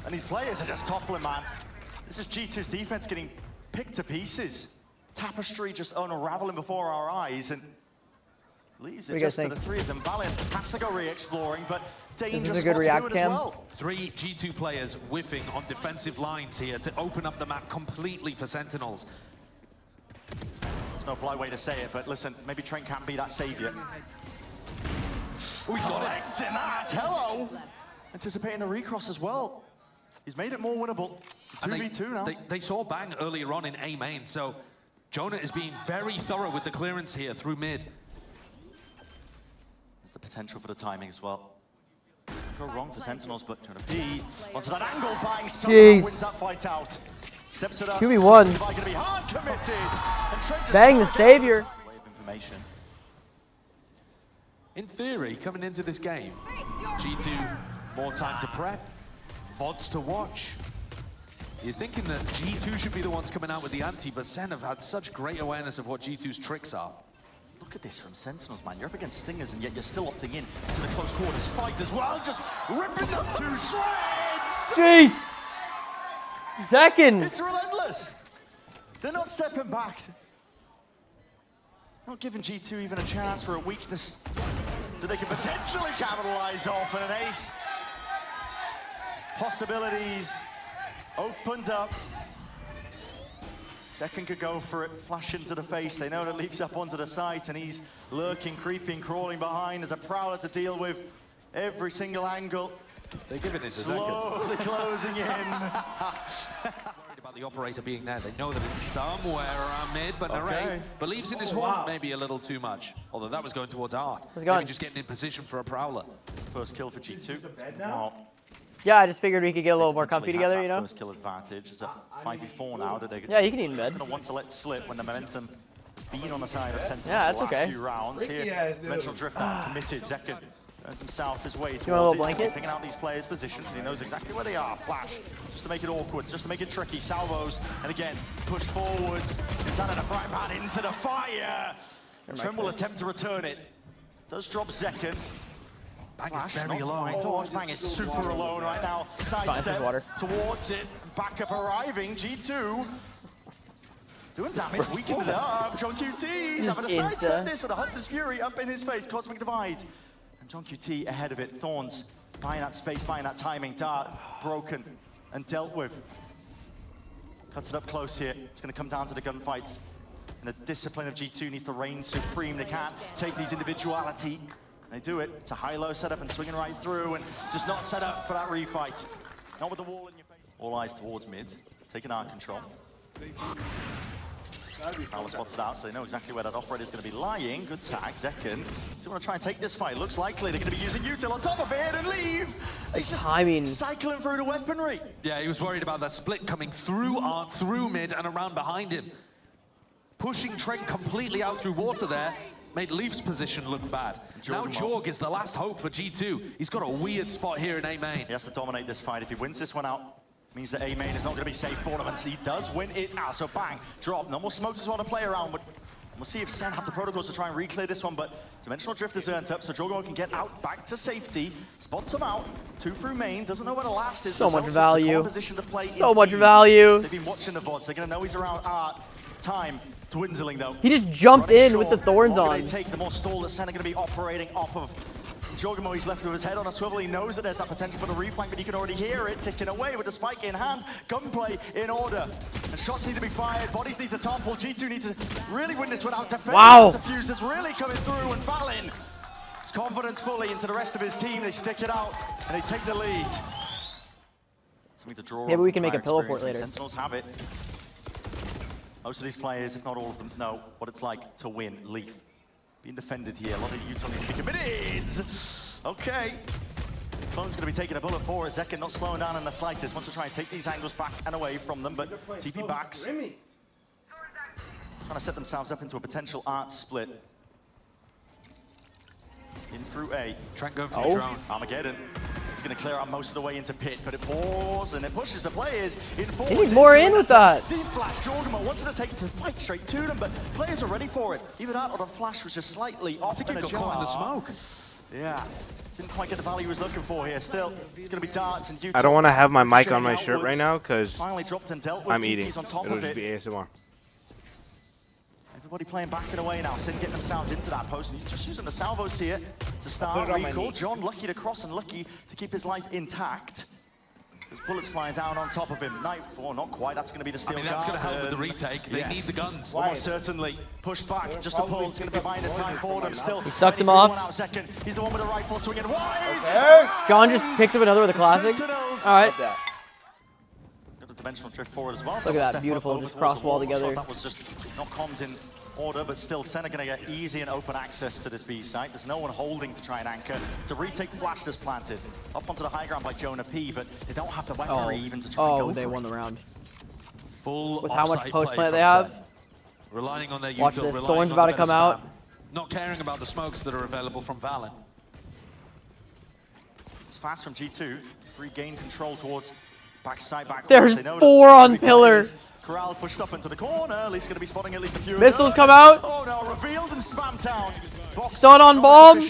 D: And these players are just toppling, man. This is G2's defense getting picked to pieces. Tapestry just unraveling before our eyes. And Leaves
C: What
D: it
C: do you guys
D: just to
C: think?
D: the three of them. Valiant has to go re-exploring, but dangerous
C: This is a good
D: spot to
C: react
D: do it
C: cam.
D: as well.
B: 3 G2 players whiffing on defensive lines here to open up the map completely for Sentinels.
D: There's no polite way to say it, but listen, maybe Trent can't be that savior.
B: Oh, he's got it.
D: Collecting that, hello! Anticipating the recross as well. He's made it more winnable. It's
B: And
D: 2v2 now.
B: They saw Bang earlier on in A main, so Jonah is being very thorough with the clearance here through mid.
D: There's the potential for the timing as well. Go wrong for Sentinels, but Jonah P onto that angle, Bang somehow
C: Jeez.
D: wins that fight out. Steps it up.
C: 2v1.
D: Levi gonna be hard committed. And Trent just
C: Bang the
D: can't get
C: savior.
D: the way of information.
B: In theory, coming into this game, G2 more time to prep, VODs to watch. You're thinking that G2 should be the ones coming out with the ante, but Sen have had such great awareness of what G2's tricks are.
D: Look at this from Sentinels, man. You're up against Stingers, and yet you're still opting in to the close quarters fight as well. Just ripping them to shreds.
C: Jeez. Second.
D: It's relentless. They're not stepping back. Not giving G2 even a chance for a weakness that they can potentially capitalize off, and an ace. Possibilities opened up. Second could go for it, flash into the face. They know that leaps up onto the site, and he's lurking, creeping, crawling behind. There's a Prowler to deal with every single angle.
B: They're giving it a
D: Slowly closing in.
B: Worried about the operator being there. They know that it's somewhere around mid, but Narray
D: Okay.
B: believes in his horn maybe a little too much. Although that was going towards Art.
C: How's it going?
B: Maybe just getting in position for a Prowler.
D: First kill for G2. Now,
C: Yeah, I just figured we could get a little more
D: potentially
C: comfy
D: have
C: together,
D: that
C: you know?
D: First kill advantage. It's a 5v4 now that they're
C: Yeah, you can eat in bed.
D: going to want to let slip when the momentum being on the side of Sentinels
C: Yeah, that's
D: the last
C: okay.
D: few rounds. Here, Dimensional Drift now committed. Zekken turns himself his way towards
C: want a little
D: it.
C: blanket?
D: Picking out these players' positions, and he knows exactly where they are. Flash, just to make it awkward, just to make it tricky. Salvos, and again, push forwards. It's out of the frying pan into the fire. Trent will attempt to return it. Does drop Zekken.
B: Bang
D: Flash,
B: is very
D: not
B: alone.
D: quite dodged. Bang is super alone right now. Sidestep
C: water.
D: towards it. Backup arriving. G2 doing damage. Weakened it up. John QT. He's having a
C: Insta.
D: sidestep this with a Hunter's Fury up in his face. Cosmic Divide. And John QT ahead of it. Thorns buying that space, buying that timing. Dart broken and dealt with. Cuts it up close here. It's going to come down to the gunfights. And the discipline of G2 needs to reign supreme. They can't take these individuality. They do it. It's a high-low setup and swinging right through, and just not set up for that refight. Not with the wall in your face. All eyes towards mid, taking our control. Prowler spots it out, so they know exactly where that operator is going to be lying. Good tag, Zekken. So they want to try and take this fight. Looks likely they're going to be using Util on top of it and leave. He's just cycling through the weaponry.
B: Yeah, he was worried about that split coming through Art, through mid, and around behind him. Pushing Trent completely out through water there made Leaf's position look bad. Now Jorg is the last hope for G2. He's got a weird spot here in A main.
D: He has to dominate this fight. If he wins this one out, means that A main is not going to be safe for him, and he does win it out. So bang, drop. No more smokes as well to play around, but we'll see if Sen have the protocols to try and re-clear this one. But Dimensional Drift is earned up, so Jorgo can get out back to safety. Spots him out. 2 through main. Doesn't know where the last is.
C: So much
D: Celsius is
C: value.
D: in position to play
C: So much
D: indeed.
C: value.
D: They've been watching the VODs. They're going to know he's around Art. Time dwindling though.
C: He just jumped
D: Running
C: in with the
D: short.
C: thorns
D: The longer
C: on.
D: they take, the more stall that Sen are going to be operating off of. Jogamo, he's left with his head on a swivel. He knows that there's that potential for the reflank, but you can already hear it ticking away with the spike in hand. Gunplay in order. And shots need to be fired. Bodies need to topple. G2 need to really win this one out. Defense Defused is really coming through, and Valin his confidence fully into the rest of his team. They stick it out, and they take the lead. Something to draw
C: Maybe
D: on
C: we
D: from
C: can make
D: prior
C: a pillow for it
D: experience.
C: later.
D: Sentinels have it. Most of these players, if not all of them, know what it's like to win. Leaf being defended here. A lot of Utah needs to be committed. Okay. Clone's going to be taking a bullet for Zekken, not slowing down in the slightest. Wants to try and take these angles back and away from them, but TP backs. Trying to set themselves up into a potential Art split. In through A.
B: Trent going for the drone.
D: Armageddon. It's going to clear out most of the way into pit, but it pours and it pushes the players in forward.
C: He needs more in with that.
D: Deep flash. Jorgamo wanted to take to fight straight to them, but players are ready for it. Even out on a flash was just slightly off.
B: I think he got caught in the smoke.
D: Yeah. Didn't quite get the value he was looking for here. Still, it's going to be darts and Utah.
H: I don't want to have my mic on
D: pushing
H: my shirt right
D: outwards.
H: now because
D: Finally dropped and dealt with.
H: I'm eating.
D: TP's on top
H: It'll
D: of
H: just be
D: it.
H: ASMR.
D: Everybody playing back and away now. Sin getting themselves into that post. And he's just using the salvos here to start. Recall. John lucky to cross and lucky to keep his life intact. There's bullets flying down on top of him. Knife, oh, not quite. That's going to be the steel guard.
B: That's going to help with the retake. They need the guns.
D: Almost certainly. Pushed back, just a pull. It's going to be minus time for them. Still, he
C: sucked him off.
D: Second. He's the one with the rifle swinging wide.
C: John just picked up another with a classic. All right.
D: Got a dimensional drift forward as well.
C: Look at that, beautiful. Just cross wall together.
D: That was just not comms in order, but still, Sen are going to get easy and open access to this B site. There's no one holding to try and anchor. It's a retake flash that's planted up onto the high ground by Jonah P, but they don't have the weaponry even to try and go for it.
C: They won the round.
B: Full
C: with how much
B: offside
C: post
B: play
C: plant
B: from
C: they have.
B: Sen. Relying on their
C: Watch
B: util,
C: this.
B: relying
C: Thorn's
B: on
C: about to
B: a bit of
C: come out.
B: spam. Not caring about the smokes that are available from Valorant.
D: It's fast from G2. Regain control towards backside back.
C: There's 4 on pillar.
D: Corral pushed up into the corner. Leaf's going to be spotting at least a few.
C: Missiles come out.
D: Oh no, revealed and spam town.
C: Stun on bomb.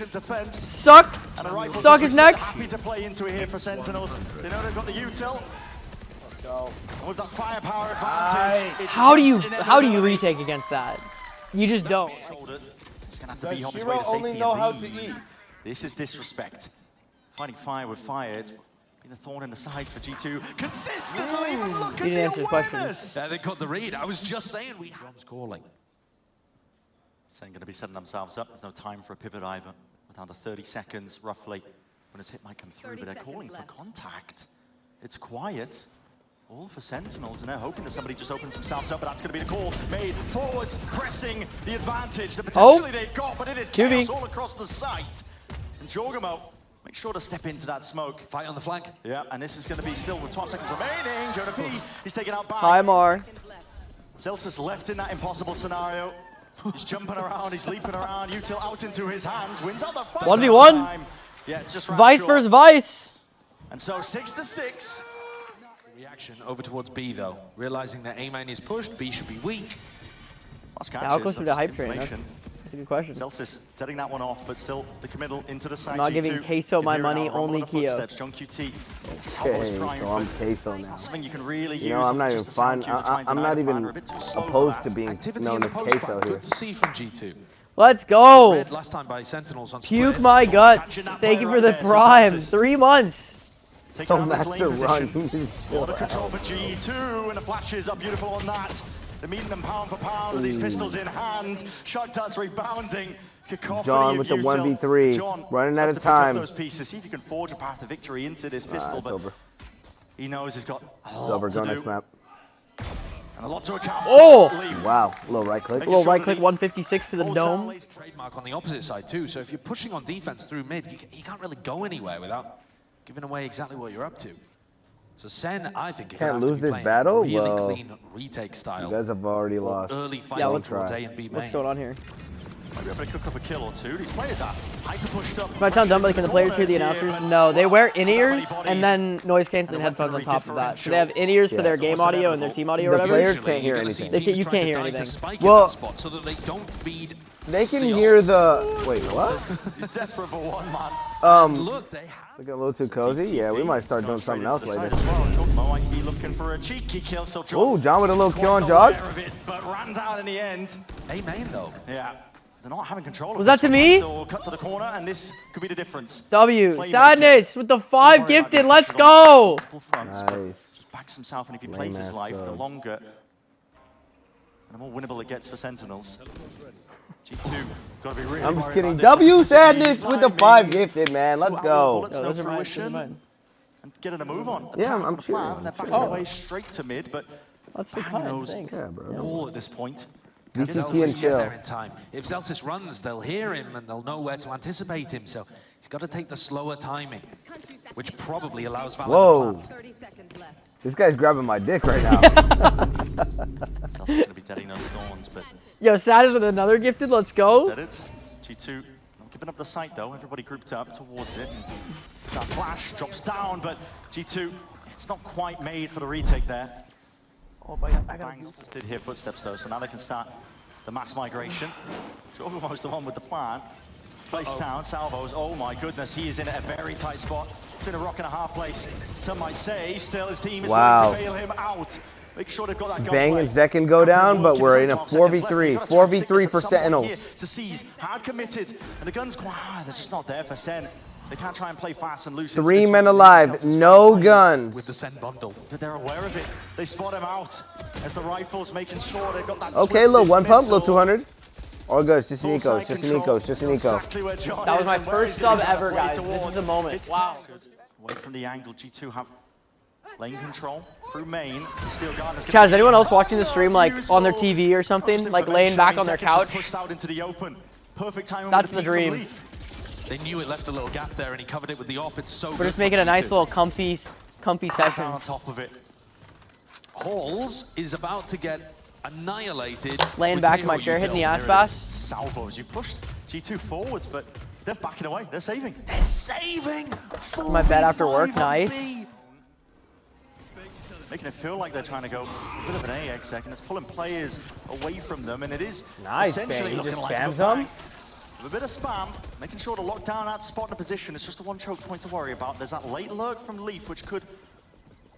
C: Suck.
D: And a rifle
C: Suck his neck.
D: Happy to play into it here for Sentinels. They know they've got the util. Let's go. And with that firepower advantage,
C: How do you retake against that? You just don't.
D: It's going to have to be on his
E: Does
D: way to
E: Shiro only
D: safety.
E: know how to eat?
D: This is disrespect. Fighting fire with fire. It's been a thorn in the sides for G2 consistently, but look at the awareness.
B: They got the read. I was just saying we have John's calling.
D: Sen going to be setting themselves up. There's no time for a pivot either. We're down to 30 seconds roughly when his hit might come through, but they're calling for contact. It's quiet. All for Sentinels, and they're hoping that somebody just opens themselves up, but that's going to be the call made. Forwards pressing the advantage that potentially they've got, but it is chaos all across the site. And Jorgamo, make sure to step into that smoke.
B: Fight on the flank.
D: Yeah, and this is going to be still with 12 seconds remaining. Jonah P, he's taken out back.
C: Hi, Mar.
D: Zelsis left in that impossible scenario. He's jumping around, he's leaping around. Util out into his hands, wins out the fight.
C: 1v1.
D: Yeah, it's just
C: Vice versus Vice.
D: And so 6-6.
B: Reaction over towards B though. Realizing that A main is pushed, B should be weak.
C: How close to the hype train? That's a good question.
D: Celsius setting that one off, but still the committal into the side.
C: I'm not giving Keeoh my money, only Keeoh.
D: John QT.
E: Okay, so I'm Queso now.
D: Something you can really use.
E: You know, I'm not even fine. I'm not even opposed to being known as Queso here.
B: Good to see from G2.
C: Let's go.
B: Red last time by Sentinels on
C: Puke
B: split.
C: my guts. Thank you for the prime. 3 months.
E: Don't master run.
D: A lot of control for G2, and the flashes are beautiful on that. They're meeting them pound for pound with these pistols in hand. Shot darts rebounding. Cacophony
E: John with the 1v3,
D: John,
E: running out of time.
D: Those pieces. See if you can forge a path to victory into this pistol, but
E: over.
D: He knows he's got a
E: It's
D: lot
E: over.
D: to
E: Go
D: do.
E: next map.
D: And a lot to account for.
C: Oh!
E: Wow. A little right click.
C: A little right click, 156 to the dome.
B: Trademark on the opposite side too, so if you're pushing on defense through mid, you can't really go anywhere without giving away exactly what you're up to. So Sen, I think,
E: Can't lose this battle.
B: Really
E: well,
B: clean retake style.
E: you guys have already lost.
B: Early fight
C: Yeah,
B: towards A and B main.
C: What's going on here?
D: Might be able to cook up a kill or two. These players are hyper pushed up.
C: My time done, but can the players hear the announcers? No, they wear in-ears and then noise canceling headphones on top of that. So they have in-ears for their game audio and their team audio or
E: The
C: whatever.
E: players can't hear anything.
C: You can't hear anything.
E: Well,
B: so that they don't feed.
E: They can hear the. Wait, what?
D: He's desperate for one man.
B: Look, they have.
E: Looking a little too cozy. Yeah, we might start doing something else later.
D: Jorgamo might be looking for a cheeky kill. So
E: Oh, John with a little kill on Jog.
D: But ran down in the end.
B: A main though.
D: Yeah. They're not having control of
C: Was that
D: this
C: to
D: one.
C: me?
D: Still cut to the corner, and this could be the difference.
C: W. Sadness with the 5 gifted. Let's go.
E: Nice.
D: Just backs himself, and if he plays his life, the longer and the more winnable it gets for Sentinels. G2, got to be really.
E: I'm just
D: worried
E: kidding.
D: about this.
E: W Sadness with the 5
D: Timings.
E: gifted, man. Let's
D: Two
E: go.
D: bullets, no
C: Those are mine.
D: fruition, and getting a move on.
E: Yeah,
D: Attack
E: I'm
D: the plan,
E: cheering.
D: and they're backing away straight to mid, but
C: Let's be
D: Bang
C: fine.
D: knows
C: Thanks.
E: Yeah, bro.
D: all at this point.
E: VCT and
B: Get
E: chill.
B: there in time. If Zelsis runs, they'll hear him and they'll know where to anticipate him. So he's got to take the slower timing, which probably allows Valorant
E: Whoa.
B: to plant.
E: This guy's grabbing my dick right now.
D: Zelsis going to be deading those thorns, but
C: Yo, Sadness with another gifted. Let's go.
D: dead it. G2 not giving up the sight though. Everybody grouped up towards it. And that flash drops down, but G2, it's not quite made for the retake there.
C: Oh, my God.
D: Bangs just did hear footsteps though, so now they can start the mass migration. Jorgamo's the one with the plan. Place down, salvos. Oh my goodness, he is in a very tight spot. It's in a rock and a hard place. Some might say still his team is willing to bail him out. Make sure they've got that gun
E: Bang
D: play.
E: and Zek can go down, but we're in a 4v3. 4v3 for Sentinels.
D: To seize, hard committed, and the guns, they're just not there for Sen. They can't try and play fast and loose.
E: 3 men alive, no guns.
B: With the Sen bundle.
D: But they're aware of it. They spot him out as the rifles making sure they've got that.
E: Okay, little one pump, little 200. All good, it's just an eco, it's just an eco, it's just an eco.
C: That was my first sub ever, guys. This is the moment. Wow.
D: Away from the angle, G2 have lane control through main.
C: Chad, is anyone else watching the stream like on their TV or something, like laying back on their couch?
D: Pushed out into the open. Perfect timing.
C: That's the dream.
B: They knew it left a little gap there, and he covered it with the op. It's so
C: We're just making a nice little comfy session.
D: On top of it.
B: Halls is about to get annihilated.
C: Laying back in my chair, hitting the ass pass.
D: Salvos. You pushed G2 forwards, but they're backing away. They're saving.
B: They're saving.
C: My bed after work, nice.
D: Making it feel like they're trying to go a bit of an AX second. It's pulling players away from them, and it is
E: Nice,
D: essentially
E: Bang. He
D: looking
E: just
D: like
E: spams
D: a
E: them.
D: with a bit of spam, making sure to lock down that spot in a position. It's just the one choke point to worry about. There's that late lurk from Leaf, which could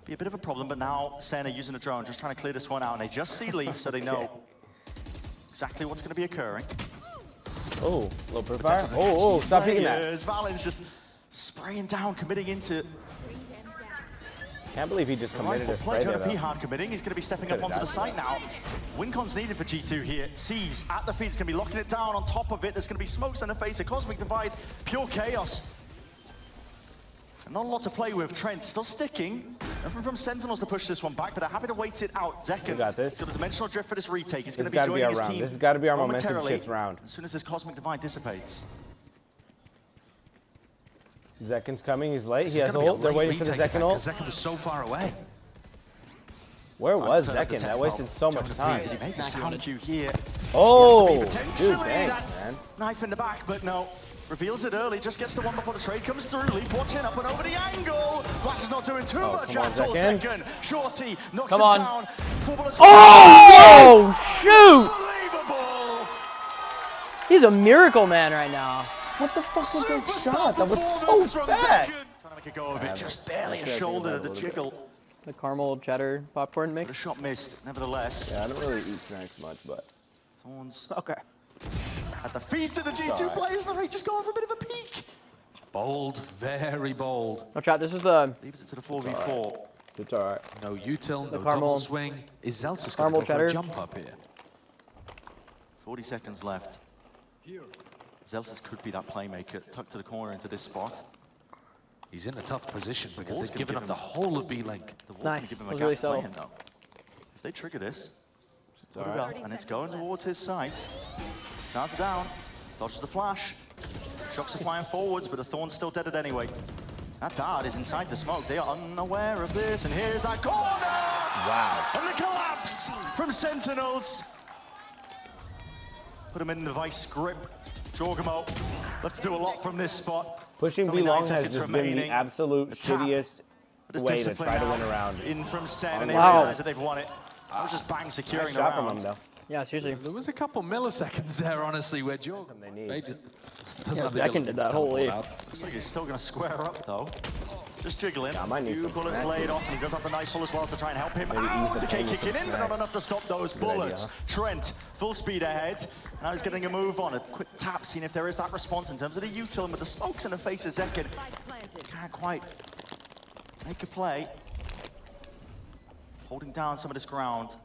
D: be a bit of a problem, but now Sen are using a drone, just trying to clear this one out, and they just see Leaf, so they know exactly what's going to be occurring.
E: Oh, little prefire. Oh, stop hitting that.
D: Valen's just spraying down, committing into...
E: Can't believe he just committed a spray there, though.
D: hard committing. He's going to be stepping up onto the site now. Wincon's needed for G2 here. Sees at the feet. He's going to be locking it down on top of it. There's going to be smokes in the face. A cosmic divide. Pure chaos. And not a lot to play with. Trent still sticking. Nothing from Sentinels to push this one back, but they're happy to wait it out. Zekken
E: got this.
D: He's got a dimensional drift for this retake. He's going to be
E: gotta
D: joining
E: be
D: his
E: our round.
D: team.
E: This has got to be our momentum
D: momentarily
E: shift round.
D: as soon as this cosmic divide dissipates.
E: Zekken's coming, he's late.
B: This
E: He
B: is
E: has a
B: gonna be
E: ult. They're waiting for the
B: retake
E: Zekken
B: attack,
E: ult.
B: 'cause Zekken was so far away.
E: Where was
D: Turn up the
E: Zekken? That
D: tempo.
E: wasted so much time.
D: Did he make a sound cue here?
E: Oh,
D: Yes, to be potentially
E: dude, thanks,
D: that
E: man.
D: knife in the back, but no. Reveals it early, just gets the one before the trade comes through. Leaf watching up and over the angle. Flash is not doing too much
E: come on,
D: at all.
E: Zekken.
D: Second, Shorty knocks
C: Come
D: him
C: on.
D: down.
C: Oh, shoot!
D: Unbelievable!
C: He's a miracle man right now. What the fuck was that
D: Superstar
C: shot? That was
D: performance
C: so
D: from
C: bad.
D: Zekken. Trying to make a go of it, just barely a
E: I feel like
D: shoulder,
E: they
D: the
E: got a
D: jiggle.
C: The caramel cheddar popcorn
D: The
C: mix.
D: shot missed, nevertheless.
E: Yeah, I don't really eat snacks much, but
D: Thorns
C: Okay.
D: at the feet of the G2 players. They're just going for a bit of a peek.
B: Bold, very bold.
C: Watch out, this is the
D: Leaves it to the 4v4.
E: it's all right.
B: No util, no
C: caramel-
B: double swing. Is Zelsis going to
C: caramel
B: go for a
C: cheddar.
B: jump up here?
D: 40 seconds left. Zelsis could be that playmaker, tucked to the corner into this spot.
B: He's in a tough position because
D: wall's
B: they've
D: gonna
B: given
D: give
B: up the
D: him-
B: whole of B-Link.
D: The wall's
C: Nice.
D: going to give him a
C: That was
D: gap
C: really
D: to play
C: subtle.
D: in, though. If they trigger this, put it up, and it's going towards his side. Starts down, dodges the flash. Shocks are flying forwards, but the Thorn's still dead anyway. That dart is inside the smoke. They are unaware of this, and here's that corner!
E: Wow.
D: And the collapse from Sentinels. Put him in the vice grip. Jorgamo left to do a lot from this spot.
E: Pushing
D: Only
E: B
D: 9
E: long has
D: seconds
E: just been the
D: remaining.
E: absolute
D: Attack.
E: shittiest
D: But it's
E: way to
D: discipline
E: try to
D: now.
E: win a round.
D: In from Sen, and they
C: Wow.
D: realize that they've won it. That was just bang securing
E: Nice
D: the
E: shot from
D: round.
E: him, though.
C: Yeah, seriously.
B: There was a couple milliseconds there, honestly, where Jorg
E: They need.
B: doesn't
C: Yeah,
B: have the
C: Zekken
B: ability
C: did
B: to
C: that whole
B: teleport
C: lead.
B: out.
D: Looks like he's still going to square up, though. Just jiggling.
E: I might need
D: Few
E: some
D: bullets
E: snacks.
D: laid off, and he does have the knife full as well to try and help him
E: Maybe ease
D: out.
E: the
D: Decay
E: pain with
D: kicking
E: some
D: in, but not
E: snacks.
D: enough to stop those
E: idea,
D: bullets.
E: huh?
D: Trent, full speed ahead. Now he's getting a move on. A quick tap, seeing if there is that response in terms of the util, and with the smokes in the face of Zekken. Can't quite make a play. Holding down some of this ground.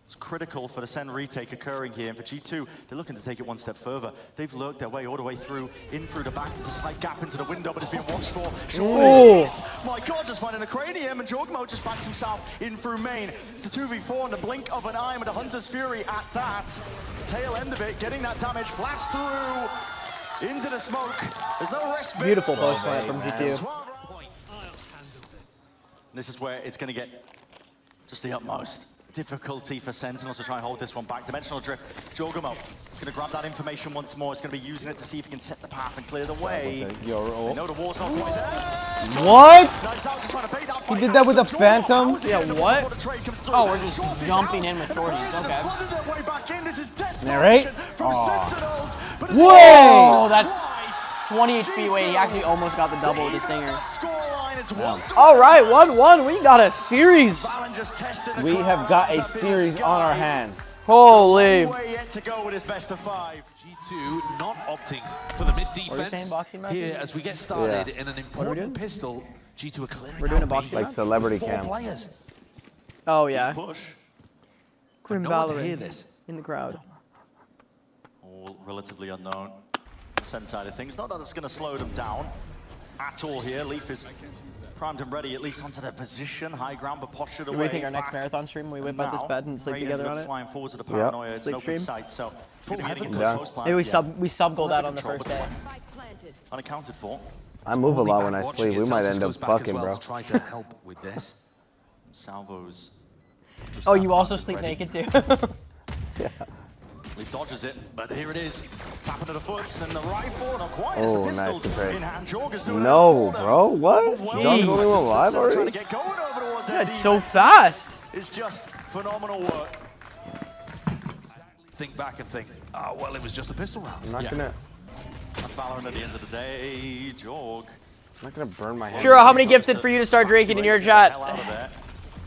D: It's critical for the Sen retake occurring here, and for G2, they're looking to take it one step further. They've lurked their way all the way through, in through the back. There's a slight gap into the window, but it's being watched for. Shorties! My God, just finding a cranium, and Jorgmo just backs himself in through main. The 2v4 in the blink of an eye, with the Hunter's Fury at that. Tail end of it, getting that damage, flash through into the smoke. There's no respite.
C: Beautiful post plant from
D: It's
C: G2.
D: 12 This is where it's going to get just the utmost difficulty for Sentinels to try and hold this one back. Dimensional drift. Jorgamo is going to grab that information once more. It's going to be using it to see if he can set the path and clear the way. They know the wall's not quite there.
E: What?
D: Nice out to try to bait that
E: He
D: fight
E: did that with a
D: back. So Jorgamo,
E: Phantom?
D: how is he
C: Yeah,
D: gonna do it
C: what?
D: before the trade comes through?
C: Oh, we're just
D: Shorty's
C: jumping
D: out,
C: in with
D: and the
C: shorties,
D: players have
C: okay.
D: flooded their way back in. This is
E: There, right?
D: desperation from Sentinels. But it's
C: Whoa!
D: not
C: That's
D: quite.
C: 20 HP away. He actually almost got the double with his
D: Even
C: stinger.
D: that scoreline line. It's 1-1.
C: All right, 1-1. We got a series.
D: Valen just testing the
E: We
D: crowd.
E: have got a
D: Up in the
E: series
D: sky.
E: on our hands.
C: Holy.
D: Long way yet to go with his best of 5.
B: G2 not opting for the mid
C: What are you
B: defense
C: saying, boxing match?
B: here as we get started
E: Yeah.
B: in an
C: doing?
B: important pistol. G2 are clearing
C: We're doing a
B: out
C: boxing
B: B
C: match?
E: Like celebrity
B: with 4
E: cam.
B: players.
C: Oh, yeah.
D: Push.
C: Queen
B: No one to hear
C: Valorant
B: this.
C: in the crowd.
D: All relatively unknown. Sen side of things. Not that it's going to slow them down at all here. Leaf is primed and ready, at least onto their position. High ground, but postured away.
C: Do we think our next
D: back.
C: marathon stream, we whip
D: And
C: out this
D: now,
C: bed and sleep
D: Ray
C: together
D: ended
C: on
D: up
C: it?
D: flying forward to the paranoia. It's an
C: Sleep
D: open
C: stream?
D: sight, so
B: Full
D: gonna be heading
B: heaven.
D: into the
E: Yeah.
D: post plan.
C: Maybe we
D: Yeah.
C: sub goal that on the
D: Control,
C: first
D: but
C: day.
D: unaccounted for.
E: I move a
B: Only
E: lot
B: back
E: when I
B: watching
E: sleep.
B: it,
E: We might
B: Celsius
E: end up
B: goes back as
E: fucking,
B: well
E: bro.
B: to try to help with this.
D: Salvos.
C: Oh, you also sleep naked too.
D: He dodges it, but here it is. Tapping to the foots and the rifle, not quite as the
E: Oh, nice
D: pistols
E: to
D: in hand. Jorga's doing
E: No,
D: it for them.
E: bro. What?
D: Overwhelming
E: John's only one
D: presence
E: live
D: that they're trying
E: already?
D: to get going over towards their
C: That's so
D: defense.
C: fast.
D: It's just phenomenal work.
B: Think back and think, oh, well, it was just a pistol round.
E: I'm not gonna.
D: That's Valorant at the end of the day. Jorg.
E: I'm not gonna burn my hand.
C: Shiro, how many gifted for you to start drinking in your chat?
D: Hell out of there.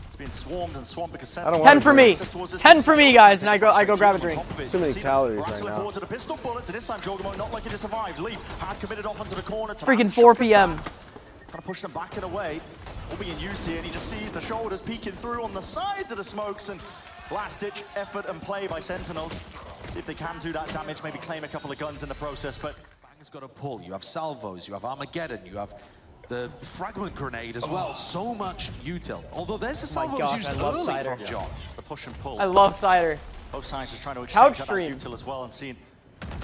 D: It's been swarmed and swamped because
E: I don't
C: 10
E: want
C: for
E: to
C: me.
E: drink.
C: 10 for me, guys, and I go grab a drink.
E: Too many calories right now.
D: Forward to the pistol bullets, and this time Jorgamo not likely to survive. Lee hard committed off onto the corner.
C: Freaking 4 p.m.
D: Trying to push them back and away. All being used here, and he just sees the shoulders peeking through on the sides of the smokes, and last-ditch effort and play by Sentinels. See if they can do that damage, maybe claim a couple of guns in the process, but
B: Bang's got a pull. You have salvos, you have Armageddon, you have the fragment grenade as well. So much util. Although there's a salvo
C: gosh,
B: used
C: I love
B: early
C: Cider.
B: from John.
D: it's the push and pull.
C: I love cider.
D: Both sides just trying to
C: Couch
D: exchange
C: stream.
D: that util as well, and seeing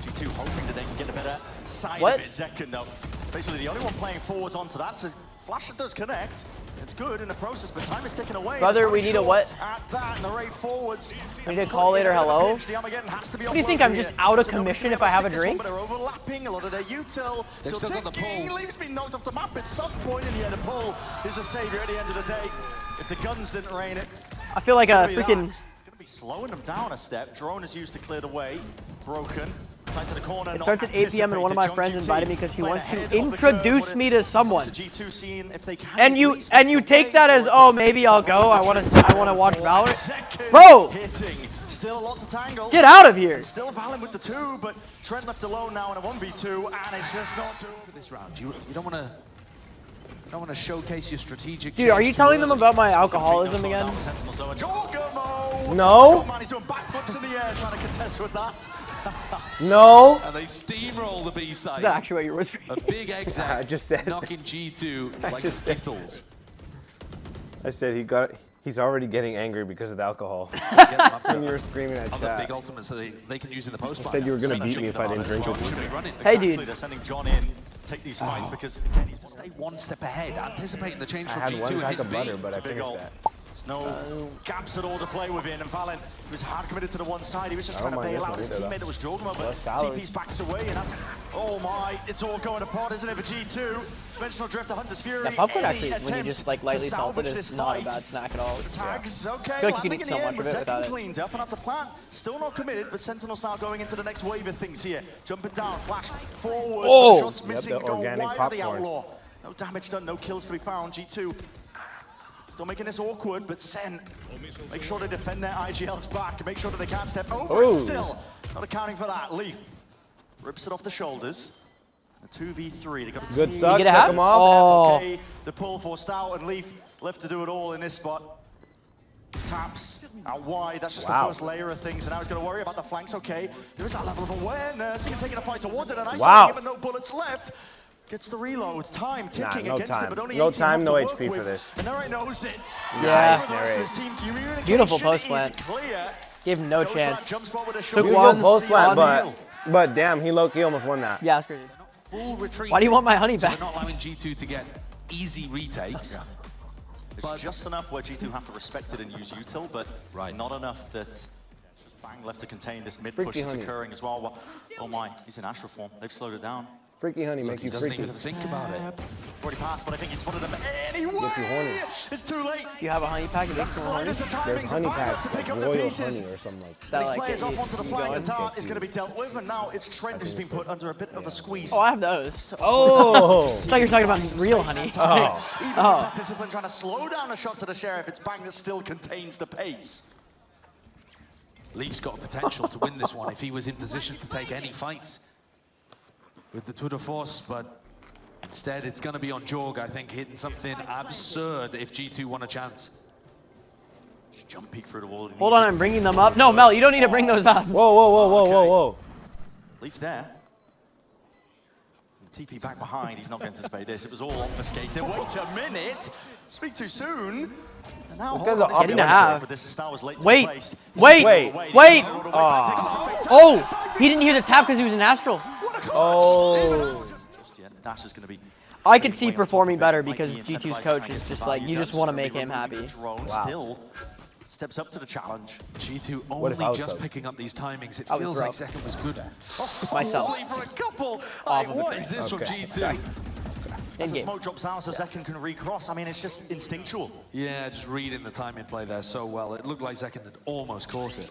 D: G2 hoping that they can get a better side
C: What?
D: of it. Zekken, though, basically the only one playing forwards onto that. So Flash does connect. It's good in the process, but time is ticking away.
C: Brother,
D: It's
C: we
D: very
C: need a
D: short
C: what?
D: At that, and the rate forwards.
C: We need a call later, hello?
D: The Armageddon has to be
C: What do you think, I'm just out of
D: So nobody's
C: commission
D: gonna
C: if I have a
D: stick this one,
C: drink?
D: But they're overlapping a lot of their util.
B: They've
D: Still
B: still got the
D: ticking.
B: pull.
D: Leaf's been knocked off the map at some point in the end. The pull is a savior at the end of the day. If the guns didn't rain it,
C: I feel like a
D: it's gonna be
C: freaking.
D: that. It's going to be slowing them down a step. Drone is used to clear the way. Broken. Tied to the corner.
C: It starts at 8 p.m. and one of my friends invited me because he wants to introduce me to someone.
D: G2 seeing if they can
C: And you
D: at least
C: take
D: make
C: that
D: way
C: as,
D: for
C: oh,
D: it.
C: maybe I'll go. I want to watch Valorant.
D: Second
C: Bro!
D: hitting. Still a lot to tangle.
C: Get out of here.
D: Still Valen with the 2, but Trent left alone now in a 1v2, and it's just not doing
B: For this round, you don't want to showcase your strategic.
C: Dude, are
B: change
C: you
B: too
C: telling them
B: early.
C: about my alcoholism
D: No,
C: again?
D: Sentinels though. Jorgamo!
E: No.
D: Oh, man, he's doing backflips in the air trying to contest with that.
E: No.
B: And they steamroll the B side.
C: Is that actually what you're whispering?
B: A big exec
E: I just said-
B: knocking G2 like
E: just said-
B: Skittles.
E: I said he's already getting angry because of the alcohol.
B: Get them up
E: And you
B: to
E: were screaming at
B: other big
E: chat.
B: ultimates that they can use in the post.
E: Said you were gonna beat me if I didn't drink with
B: Should
E: you.
B: be running.
C: Hey,
D: Exactly,
C: dude.
D: they're sending John in, take these fights because again, he's
B: To stay one step ahead, anticipating the change
E: I
B: from
E: had
B: G2
E: one
B: and
E: pack
B: hit
E: of
B: B.
E: butter, but I
D: big
E: finished
D: goal.
E: that.
D: There's no gaps at all to play within, and Valen was hard committed to the one side. He was just
E: I
D: trying
E: don't
D: to
E: mind
D: bail
E: this
D: out his
E: one either,
D: teammate that was Jorgamo, but
E: Less calories.
D: TP's backs away, and that's, oh my, it's all going apart, isn't it, for G2? Conventional drift, the Hunter's Fury.
C: Yeah, popcorn
D: any
C: actually, when you
D: attempt
C: just like
D: to
C: lightly salted
D: salvage
C: it,
D: this
C: is not a
D: fight.
C: bad snack at all.
D: The tags, okay,
C: I feel like you
D: landing
C: can
D: in
C: eat
D: the
C: so
D: end
C: much
D: with
C: of it without
D: Zekken
C: it.
D: cleaned up, and that's a plan. Still not committed, but Sentinels now going into the next wave of things here. Jumping down, flash forwards,
C: Oh!
D: shots missing,
E: the
D: go
E: organic
D: wide of the
E: popcorn.
D: Outlaw. No damage done, no kills to be found. G2 still making this awkward, but Sen, make sure they defend their IGLs back, make sure that they can't step over it
E: Oh.
D: still. Not accounting for that. Leaf rips it off the shoulders. A 2v3, they got a
E: Good
D: team.
E: suck.
C: get a
E: Suck
C: half?
E: him off.
C: Oh.
D: Okay, the pull forced out, and Leaf left to do it all in this spot. Taps out wide, that's just
E: Wow.
D: the first layer of things, and now he's going to worry about the flanks. Okay, there is that level of awareness, even taking a fight towards it, and nice
E: Wow.
D: but no bullets left. Gets the reload, time ticking
E: no
D: against
E: time.
D: him, but only
E: No
D: 18
E: time,
D: left
E: no
D: to work
E: HP for
D: with.
E: this.
D: And Narite knows it.
C: Yeah.
D: The rest of his team communication
C: Beautiful post
D: is
C: plant.
D: clear.
C: Gave him no
D: Goes for that
C: chance.
D: jump spot with a
C: Took
D: shot.
E: Good
C: one,
E: post plant,
C: one.
E: but damn, he low-key almost won that.
C: Yeah, that's crazy.
B: Full retreat.
C: Why do you want my honey
B: So
C: back?
B: they're not allowing G2 to get easy retakes.
D: It's just enough where G2 have to respect it and use util, but not enough that just Bang left to contain this mid push
E: Freaky
D: that's
E: honey.
D: occurring as well. Oh my, he's in Astral form. They've slowed it down.
E: Freaky honey
B: Look,
E: makes
B: he
E: you
B: doesn't
E: freaky.
B: even think about it.
D: Already passed, but I think he spotted them anyway.
E: Gets you horny.
D: It's too late.
C: If you have a honey pack, it makes you horny.
D: Slightest of
E: There's
D: timings
E: honey
D: and back up
E: packs,
D: to pick
E: like
D: up the
E: royal
D: pieces.
E: honey or something like that.
C: That,
D: These
C: like,
D: players
C: get
D: off
C: you-
D: onto the
C: you
D: flying
C: going?
D: dart
E: Gets
D: is going to
E: you.
D: be dealt with, and now it's Trent who's been put under a bit of a squeeze.
C: Oh, I have those.
E: Oh!
C: I thought you were talking about real honey.
E: Oh.
D: Even with
C: Oh.
D: that discipline trying to slow down a shot to the Sheriff, it's Bang that still contains the pace.
B: Leaf's got potential to win this one if he was in position to take any fights with the tour de force, but instead it's going to be on Jorg, I think, hitting something absurd if G2 won a chance.
D: Just jump peek through the wall.
C: Hold on, I'm bringing them up. No, Mel, you don't need to bring those up.
E: Whoa, whoa, whoa, whoa, whoa, whoa.
D: Leaf there. TP back behind, he's not going to anticipate this. It was all obfuscated. Wait a minute! Speak too soon. And now,
E: Guys
D: hold
E: are
D: on,
C: Getting to half.
D: this Star was late to
C: Wait,
D: be placed.
C: wait,
E: Wait.
C: wait. Oh, he didn't hear the tap because he was in Astral.
E: Oh.
D: Just yet. Dash is going to be
C: I could see
D: way on top
C: performing
D: of it.
C: better
D: Might
C: because
D: be
C: G2's
D: incentivized
C: coach
D: to try and
C: is
D: get
C: just
D: some
C: like,
D: value.
C: you just
D: Dash
C: want to
D: is gonna
C: make
D: be
C: him happy.
D: removing the drone.
E: Wow.
D: Still steps up to the challenge.
B: G2
E: if
B: only
E: I was
B: just
E: coach?
B: picking up these timings. It
C: I would
B: feels
C: throw.
B: like second was good.
C: Myself.
D: Only for a couple.
C: Off
D: Like,
C: of
D: what
C: it.
D: is this from
E: Okay.
D: G2? As the
C: In-game.
D: smoke drops down so Zekken can recross. I mean, it's just instinctual.
B: Yeah, just reading the timing play there so well. It looked like Zekken had almost caught it.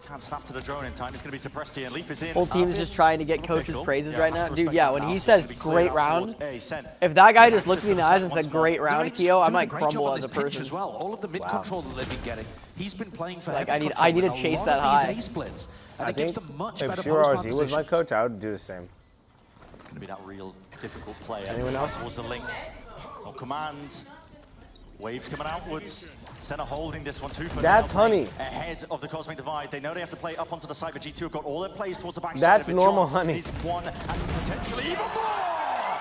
D: Can't snap to the drone in time. It's going to be suppressed here. And Leaf is in.
C: Whole team is just trying to get coach's
D: Pickle.
C: praises
D: Yeah,
C: right
D: has
C: now.
D: to
C: Dude,
D: respect
C: yeah,
D: that
C: when
D: now.
C: he
D: So it's
C: says
D: gonna be cleared
C: great
D: out
C: round,
D: towards A, Sen.
C: if that guy just
D: Access
C: looked
D: to
C: me in the
D: the
C: eyes
D: site
C: and
D: once
C: said
D: more.
C: great round,
B: It's
C: Keeoh, I
B: doing
C: might
B: a great
C: crumble
B: job on
C: as a
B: this pitch
C: person.
B: as well. All of the mid control that they've been getting. He's been playing for
C: Like,
B: heavy
C: I need
B: control
C: to
B: with a
C: chase
B: lot
C: that
B: of these
C: high.
B: A splits, and
E: I
B: it gives
E: think
B: them much
E: if
B: better
E: Shiro
B: post-round
E: RZ was my
B: positions.
E: coach, I would do the same.
D: It's going to be that real difficult play.
E: Anyone else?
D: Towards the link. No command. Waves coming outwards. Center holding this one too. For
E: That's
D: now, playing
E: honey.
D: Ahead of the Cosmic Divide. They know they have to play up onto the side, but G2 have got all their plays towards the backside.
E: That's
D: of it.
E: normal
D: John
E: honey.
D: Needs one and potentially even more.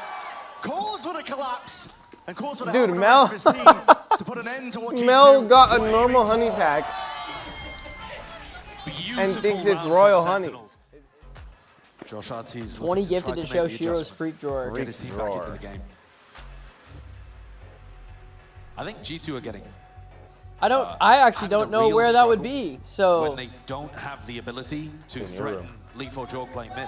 D: Calls for the collapse. And calls for the
E: Dude,
D: help of the
E: Mel-
D: rest of his team to put an end to what G2
E: Mel got a
D: were
E: normal
D: aiming
E: honey
D: for.
E: pack
B: Beautiful
E: and thinks it's
B: round
E: royal
B: from
E: honey.
B: Sentinels. Josh Artie's
C: 20
B: looking
C: gifted
B: try
C: to
B: make
C: show
B: the
C: Shiro's
B: adjustment,
C: freak drawer.
B: get his team back into
E: drawer.
B: the game. I think G2 are getting
C: I actually
B: I'm
C: don't
B: in a
C: know
B: real
C: where that would
B: struggle
C: be. So
B: when they don't have the ability to
E: your
B: threaten
E: room.
B: Leaf or Jorg playing mid.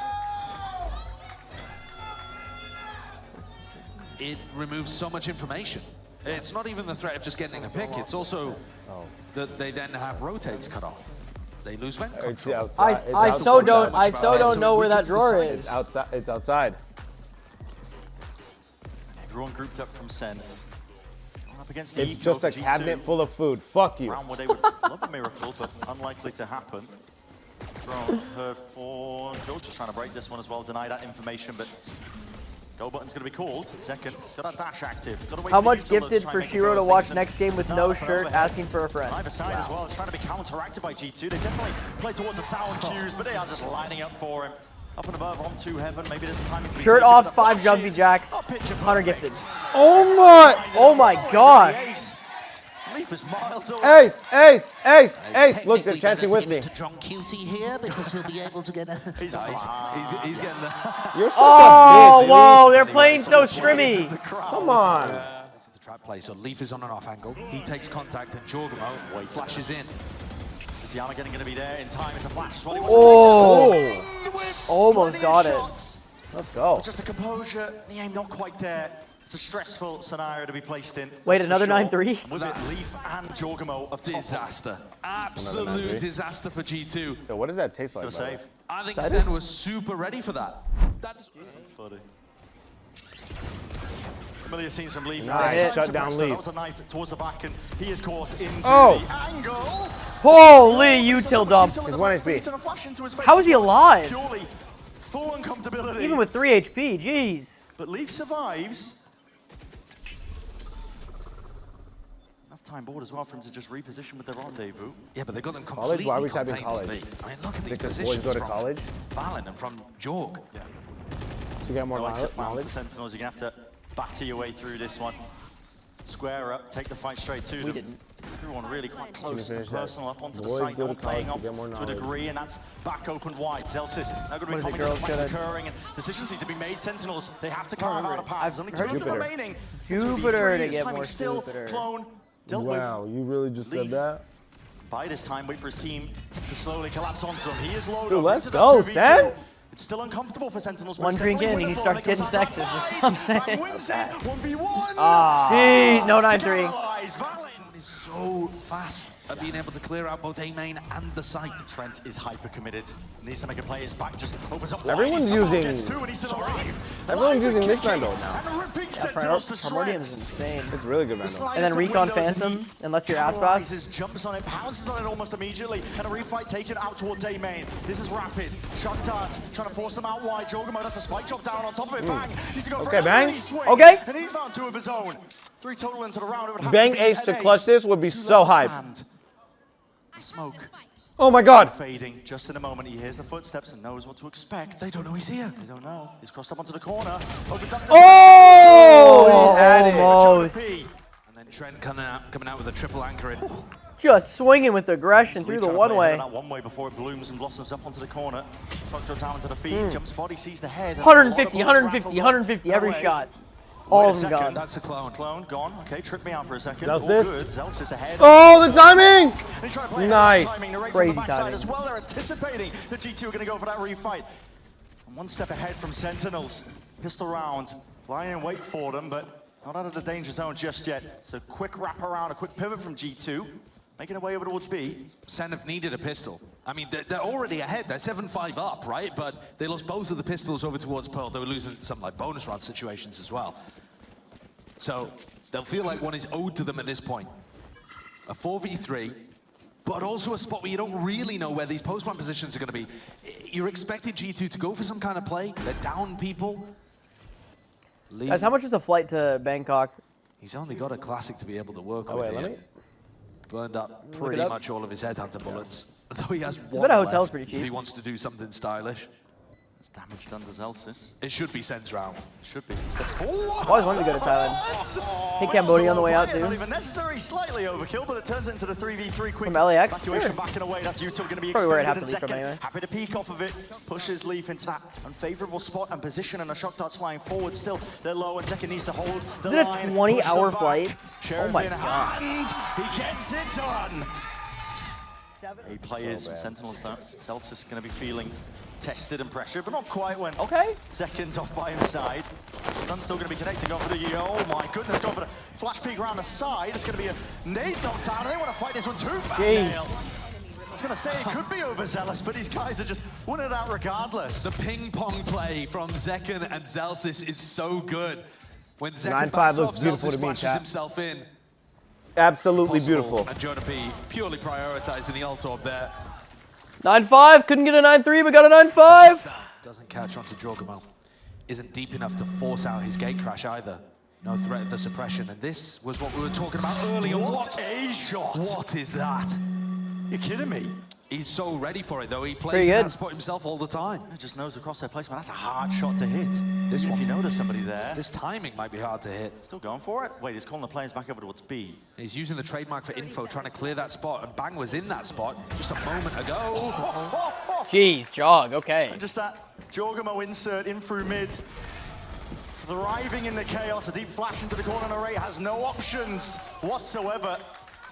B: It removes so much information. It's not even the threat of just getting a pick, it's also that they then have rotates cut off. They lose vent
E: It's
B: control.
E: outside. It's
C: I
E: outside.
C: so don't
B: much about it,
C: don't
B: so
C: know
B: it
C: where that
B: weakens the
C: drawer
B: science.
C: is.
E: It's outside. It's outside.
D: Everyone grouped up from Sens. Going up against the
E: It's
D: Eco
E: just a
D: for G2.
E: cabinet full of food. Fuck you.
D: Round where they would love a miracle, but unlikely to happen. Drone her for Joe, just trying to break this one as well, deny that information, but go button's going to be called. Second, he's got a dash active. Gotta wait
C: How
D: for
C: much
D: Util to
C: gifted
D: try
C: for
D: and make
C: Shiro
D: it
C: to
D: go
C: watch
D: things,
C: next game
D: and
C: with
D: start
C: no
D: up and
C: shirt
D: overhead.
C: asking for a friend?
D: Either side as well, trying to be counteracted by G2. They definitely play towards the sound cues, but they are just lining up for him. Up and above, onto heaven. Maybe there's a time to be
C: Shirt
D: taken,
C: off,
D: but the
C: 5
D: flashes
C: jumpy jacks,
D: are picture
C: 100
D: perfect.
C: gifted.
E: Oh my!
C: Oh my gosh.
D: Ace. Leaf is miles away.
E: Ace! Ace! Ace! Ace! Look, they're chanting with me.
H: To John Cutie here because he'll be able to get a.
D: He's
B: He's getting the
E: You're such
C: Oh,
E: a bitch.
C: whoa, they're playing so strimmy.
E: Come on.
B: This is the trap play, so Leaf is on an off angle. He takes contact and Jorgamo flashes in.
D: Is Diana going to be there in time? It's a flash as well. He
C: Oh,
D: with
C: almost
D: plenty of
C: got it.
D: shots.
E: Let's go.
D: Just a composure, the aim not quite there. It's a stressful scenario to be placed in.
C: Wait,
D: that's for
C: another
D: sure.
C: 9-3?
D: With it,
B: That's
D: Leaf and Jorgamo of top.
B: Disaster. Absolute
E: 9-3.
B: disaster for G2.
E: So what does that taste like?
D: Good
E: by the
D: save.
E: way?
B: I think
C: Excited?
B: Sen was super ready for that. That's
D: Funny. Familiar scenes from Leaf.
E: Nice.
D: This time
E: Shut
D: to
E: down
D: Preston.
E: Leaf.
D: That was a knife towards the back, and he is caught into
E: Oh.
D: the angle.
C: Holy util dump.
E: He's 1 HP.
C: How is he alive?
D: Purely full uncomfortability.
C: Even with 3 HP, jeez.
D: But Leaf survives. Enough time board as well for him to just reposition with the rendezvous.
B: yeah, but they got them
E: College?
B: completely
E: Why are we typing
B: contained on
E: college?
B: B. I mean, look at these
E: Because boys
B: positions
E: go to
B: from
E: college?
B: Valen and from Jorg.
E: To get more
D: No exit plan
E: knowledge?
D: for Sentinels. You're going to have to batter your way through this one. Square up, take the fight straight to them.
C: didn't.
D: Everyone really quite close
E: finish
D: and
E: that?
D: personal up onto the
E: Boys
D: site.
E: go to
D: All playing
E: college
D: off
E: to get more
D: to a
E: knowledge.
D: degree, and that's back open wide. Zelsis now going to be
C: What is it,
D: coming to the
C: girls?
D: fights
C: Should I-
D: occurring, and decisions need to be made. Sentinels, they have to carve out a path. There's only two of them
E: Jupiter.
D: remaining.
C: Jupiter to
D: 2v3,
C: get
D: timing
C: more
D: still
C: Jupiter.
D: clone. Dealt
E: Wow, you really just
D: Leaf.
E: said that?
D: with by this time. Wait for his team to slowly collapse onto him. He is low.
E: Dude,
D: up
E: let's
D: into the
E: go,
D: 2v2.
E: Sen.
D: It's still uncomfortable for Sentinels.
C: One drink in, he starts getting sexist. That's what I'm saying.
D: Wins it. 1v1.
C: Gee, no 9-3.
B: Valorant is so fast at being able to clear out both A main and the site.
D: Trent is hyper committed. Needs to make a play. His back just opens up.
E: Everyone's using. Everyone's using this Vandal now.
C: Primordium is insane.
E: It's really good Vandal.
C: And then Recon Phantom, unless you're Aspros.
D: Jumps on it, pounces on it almost immediately, and a refight taken out towards A main. This is rapid. Shock darts trying to force him out wide. Jogamo, that's a spike drop down on top of it. Bang. Needs to go for
E: Bang.
C: Okay.
D: And he's found 2 of his own. 3 total into the round. It would have
E: Bang
D: to be
E: ace to clutch this would be so hype.
D: Smoke
E: Oh my god.
D: fading just in a moment. He hears the footsteps and knows what to expect.
B: They don't know he's here.
D: They don't know. He's crossed up onto the corner. Opened up
E: Oh!
C: Almost.
B: And then Trent coming out with a triple anchor in.
C: Just swinging with aggression through the one-way.
D: That one way before it blooms and blossoms up onto the corner. Smoke drop down into the feet. Jumps body, sees the head.
C: 150, 150, 150 every shot. All of them gone.
B: That's a clone.
D: Clone gone. Okay, tripped me out for a second.
E: Zelsis.
D: All good. Zelsis ahead.
E: Oh, the timing!
D: And he's trying to play
E: Nice.
D: timing. The rate
C: Crazy
D: from the backside
C: timing.
D: as well. They're anticipating that G2 are going to go for that refight. And one step ahead from Sentinels. Pistol round. Lying in wait for them, but not out of the danger zone just yet. It's a quick wrap around, a quick pivot from G2. Making their way over towards B.
B: Sen have needed a pistol. I mean, they're already ahead. They're 7-5 up, right? But they lost both of the pistols over towards Pearl. They were losing some like bonus round situations as well. So they'll feel like one is owed to them at this point. A 4v3, but also a spot where you don't really know where these post-plant positions are going to be. You're expecting G2 to go for some kind of play. They're down people.
C: Guys, how much is a flight to Bangkok?
B: He's only got a classic to be able to work
E: Oh,
B: with
E: wait,
B: here.
E: let me.
B: Burned up pretty
C: up.
B: much all of his headhunter bullets. Though he has
C: bet
B: one
C: a hotel's
B: left
C: pretty cheap.
B: if he wants to do something stylish.
D: There's damage done to Zelsis.
B: It should be Sen's round.
D: Should be. Steps forward.
C: Always wanted to go to Thailand. Hit Cambodia on the way out, too.
D: Not even necessary. Slightly overkill, but it turns into the 3v3 quick.
C: From LAX?
D: Evacuation
C: Sure.
D: backing away. That's Utah going to be
C: Probably where it
D: expended in
C: happened to be from
D: second.
C: anyway.
D: Happy to peek off of it. Pushes Leaf into that unfavorable spot and position, and a shock dart's flying forward still. They're low, and second needs to hold the
C: Is it a
D: line.
C: 20-hour
D: Push them
C: flight?
D: back.
C: Oh
D: Sheriff
C: my
D: in
C: God.
D: hand. He gets it done. 8 players from Sentinels though. Celsius going to be feeling tested and pressured, but not quite when
C: Okay.
D: seconds off by his side. Stun's still going to be connected. Going for the, oh my goodness, going for the flash peek around the side. It's going to be a nade knockdown. They want to fight this one too, Vandal. I was going to say it could be overzealous, but these guys are just winning it out regardless.
B: The ping pong play from Zekken and Zelsis is so good. When Zekken
E: 9-5
B: backs
E: looks
B: off,
E: beautiful
B: Zelsis
E: to me,
B: flashes
E: chat.
B: himself in.
E: Absolutely
B: Possible.
E: beautiful.
B: And Jonah P purely prioritizing the ult orb there.
C: 9-5, couldn't get a 9-3, but got a 9-5.
B: Doesn't catch onto Jorgamo. Isn't deep enough to force out his gate crash either. No threat of the suppression. And this was what we were talking about earlier.
D: What a shot!
B: What is that?
D: You're kidding me?
B: He's so ready for it though. He plays
C: Pretty
B: in
C: good.
B: that spot himself all the time.
D: He just knows the crosshair placement. That's a hard shot to hit.
B: This
D: Even
B: one.
D: if you know there's somebody there.
B: This timing might be hard to hit.
D: Still going for it? Wait, he's calling the players back over towards B.
B: He's using the trademark for info, trying to clear that spot, and Bang was in that spot just a moment ago.
C: Jeez, jog, okay.
D: And just that Jorgamo insert in through mid. Thriving in the chaos, a deep flash into the corner, and Array has no options whatsoever.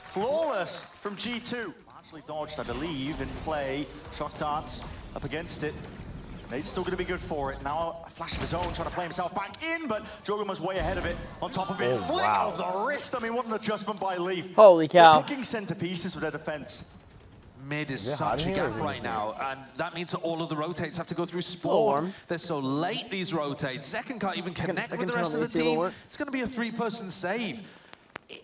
D: Flawless from G2. Actually dodged, I believe, in play. Shock darts up against it. Nate's still going to be good for it. Now a flash of his own, trying to play himself back in, but Jorgamo's way ahead of it. On top of it, flick of the wrist. I mean, what an adjustment by Leaf.
C: Holy cow.
D: They're picking centerpieces with their defense.
B: Mid is
E: it hot
B: such a
E: in here or
B: gap
E: is it
B: right now, and that means that all of the rotates have to go through
C: little
B: spawn.
C: warm.
B: They're so late, these rotates. Second can't even connect
C: I
B: with
C: can
B: the
C: turn
B: rest
C: on
B: of
C: the
B: the
C: AC a little
B: team.
C: more.
B: It's going to be a 3-person save.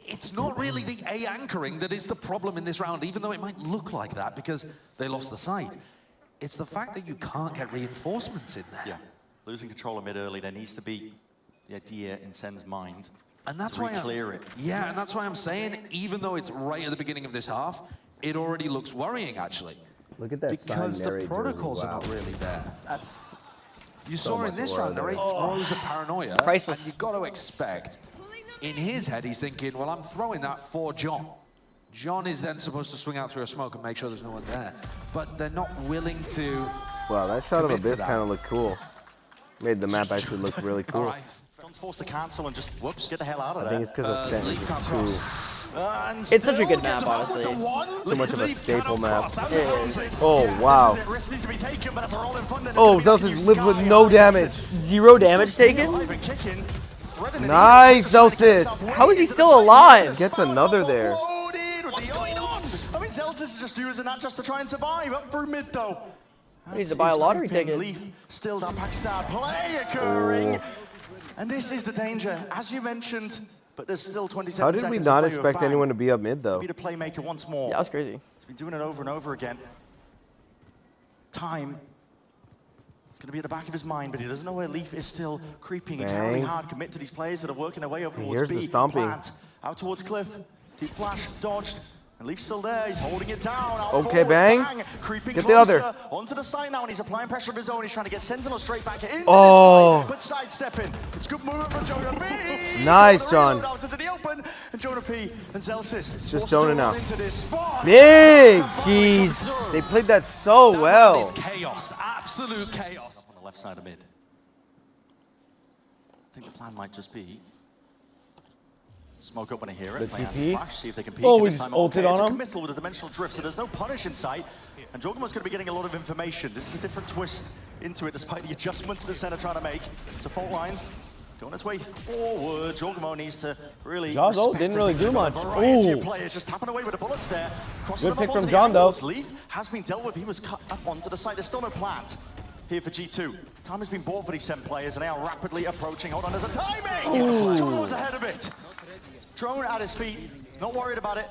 B: It's not really the A anchoring that is the problem in this round, even though it might look like that because they lost the site. It's the fact that you can't get reinforcements in there.
D: Yeah, losing control of mid early, there needs to be the idea in Sen's mind.
B: And that's
D: to
B: why
D: clear it.
B: Yeah, and that's why I'm saying, even though it's right at the beginning of this half, it already looks worrying, actually.
E: Look at that
B: Because the
E: Narrate
B: protocols
E: jersey.
B: are not really there.
C: That's
B: You saw in
E: much
B: this
E: more
B: round,
E: there.
B: Narrate throws a paranoia.
C: Priceless.
B: And you've got to expect, in his head, he's thinking, well, I'm throwing that for John. John is then supposed to swing out through a smoke and make sure there's no one there. But they're not willing to...
E: Wow, that shot of
B: Commit to
E: Abyss
B: that.
E: kind of looked cool. Made the map actually look really
B: All
E: cool.
B: right,
D: John's forced to cancel and just get the hell out of
E: I
D: there.
E: think it's because of Sen. It's just too,
C: It's such a good map, honestly.
E: too much of a staple map.
C: It is.
E: Oh, wow. Oh, Zelsis lived with no damage.
C: 0 damage taken?
E: Nice, Zelsis.
C: How is he still alive?
E: Gets another there.
D: What's going on? I mean, Zelsis is just using that just to try and survive. Up through mid, though.
C: He needs to buy a lottery ticket.
D: Leaf, still that Pakistan play occurring. And this is the danger, as you mentioned. But there's still 27
E: How
D: seconds.
E: did we not expect anyone to be up mid, though?
D: Be the playmaker once more.
C: Yeah, that was crazy.
D: He's been doing it over and over again. Time. It's going to be at the back of his mind, but he doesn't know where Leaf is still creeping. He can't really hard commit to these players that are working their way over towards
E: Here's
D: B.
E: the stomping.
D: Plant, out towards Cliff. Deep flash, dodged. And Leaf's still there. He's holding it down. Out
E: Okay,
D: forwards,
E: bang.
D: Creeping
E: Get
D: closer.
E: the other.
D: Onto the side now, and he's applying pressure of his own. He's trying to get Sentinel straight back into
E: Oh.
D: this fight, but sidestepping. It's good movement from Jonah P.
E: Nice,
D: The
E: John.
D: reload out into the open, and Jonah P and Zelsis
E: Just
D: forced to
E: Jonah
D: run
E: now.
D: into this spot.
E: Big!
C: Jeez.
E: They played that so
B: That
E: well.
B: is chaos, absolute chaos.
D: On the left side of mid. I think the plan might just be smoke up when I hear it.
E: The
D: play
E: TP?
D: anti-flash, see if they can peek.
E: Oh,
D: and
E: we
D: this
E: just
D: time,
E: ulted
D: it's
E: on
D: a
E: him?
D: committal with a dimensional drift, so there's no punish in sight. And Jogamo's going to be getting a lot of information. This is a different twist into it, despite the adjustments that SEN are trying to make. It's a fault line. Going its way forward. Jogamo needs to really
E: Jaws ult
D: respect
E: didn't really do much.
D: variety of
E: Ooh.
D: players just tapping away with the bullets there.
E: Good pick from John, though.
D: Leaf has been dealt with. He was cut up onto the side. There's still no plant here for G2. Time has been bought for these SEN players, and they are rapidly approaching. Hold on, there's a timing! Jogamo was ahead of it. Drone at his feet, not worried about it.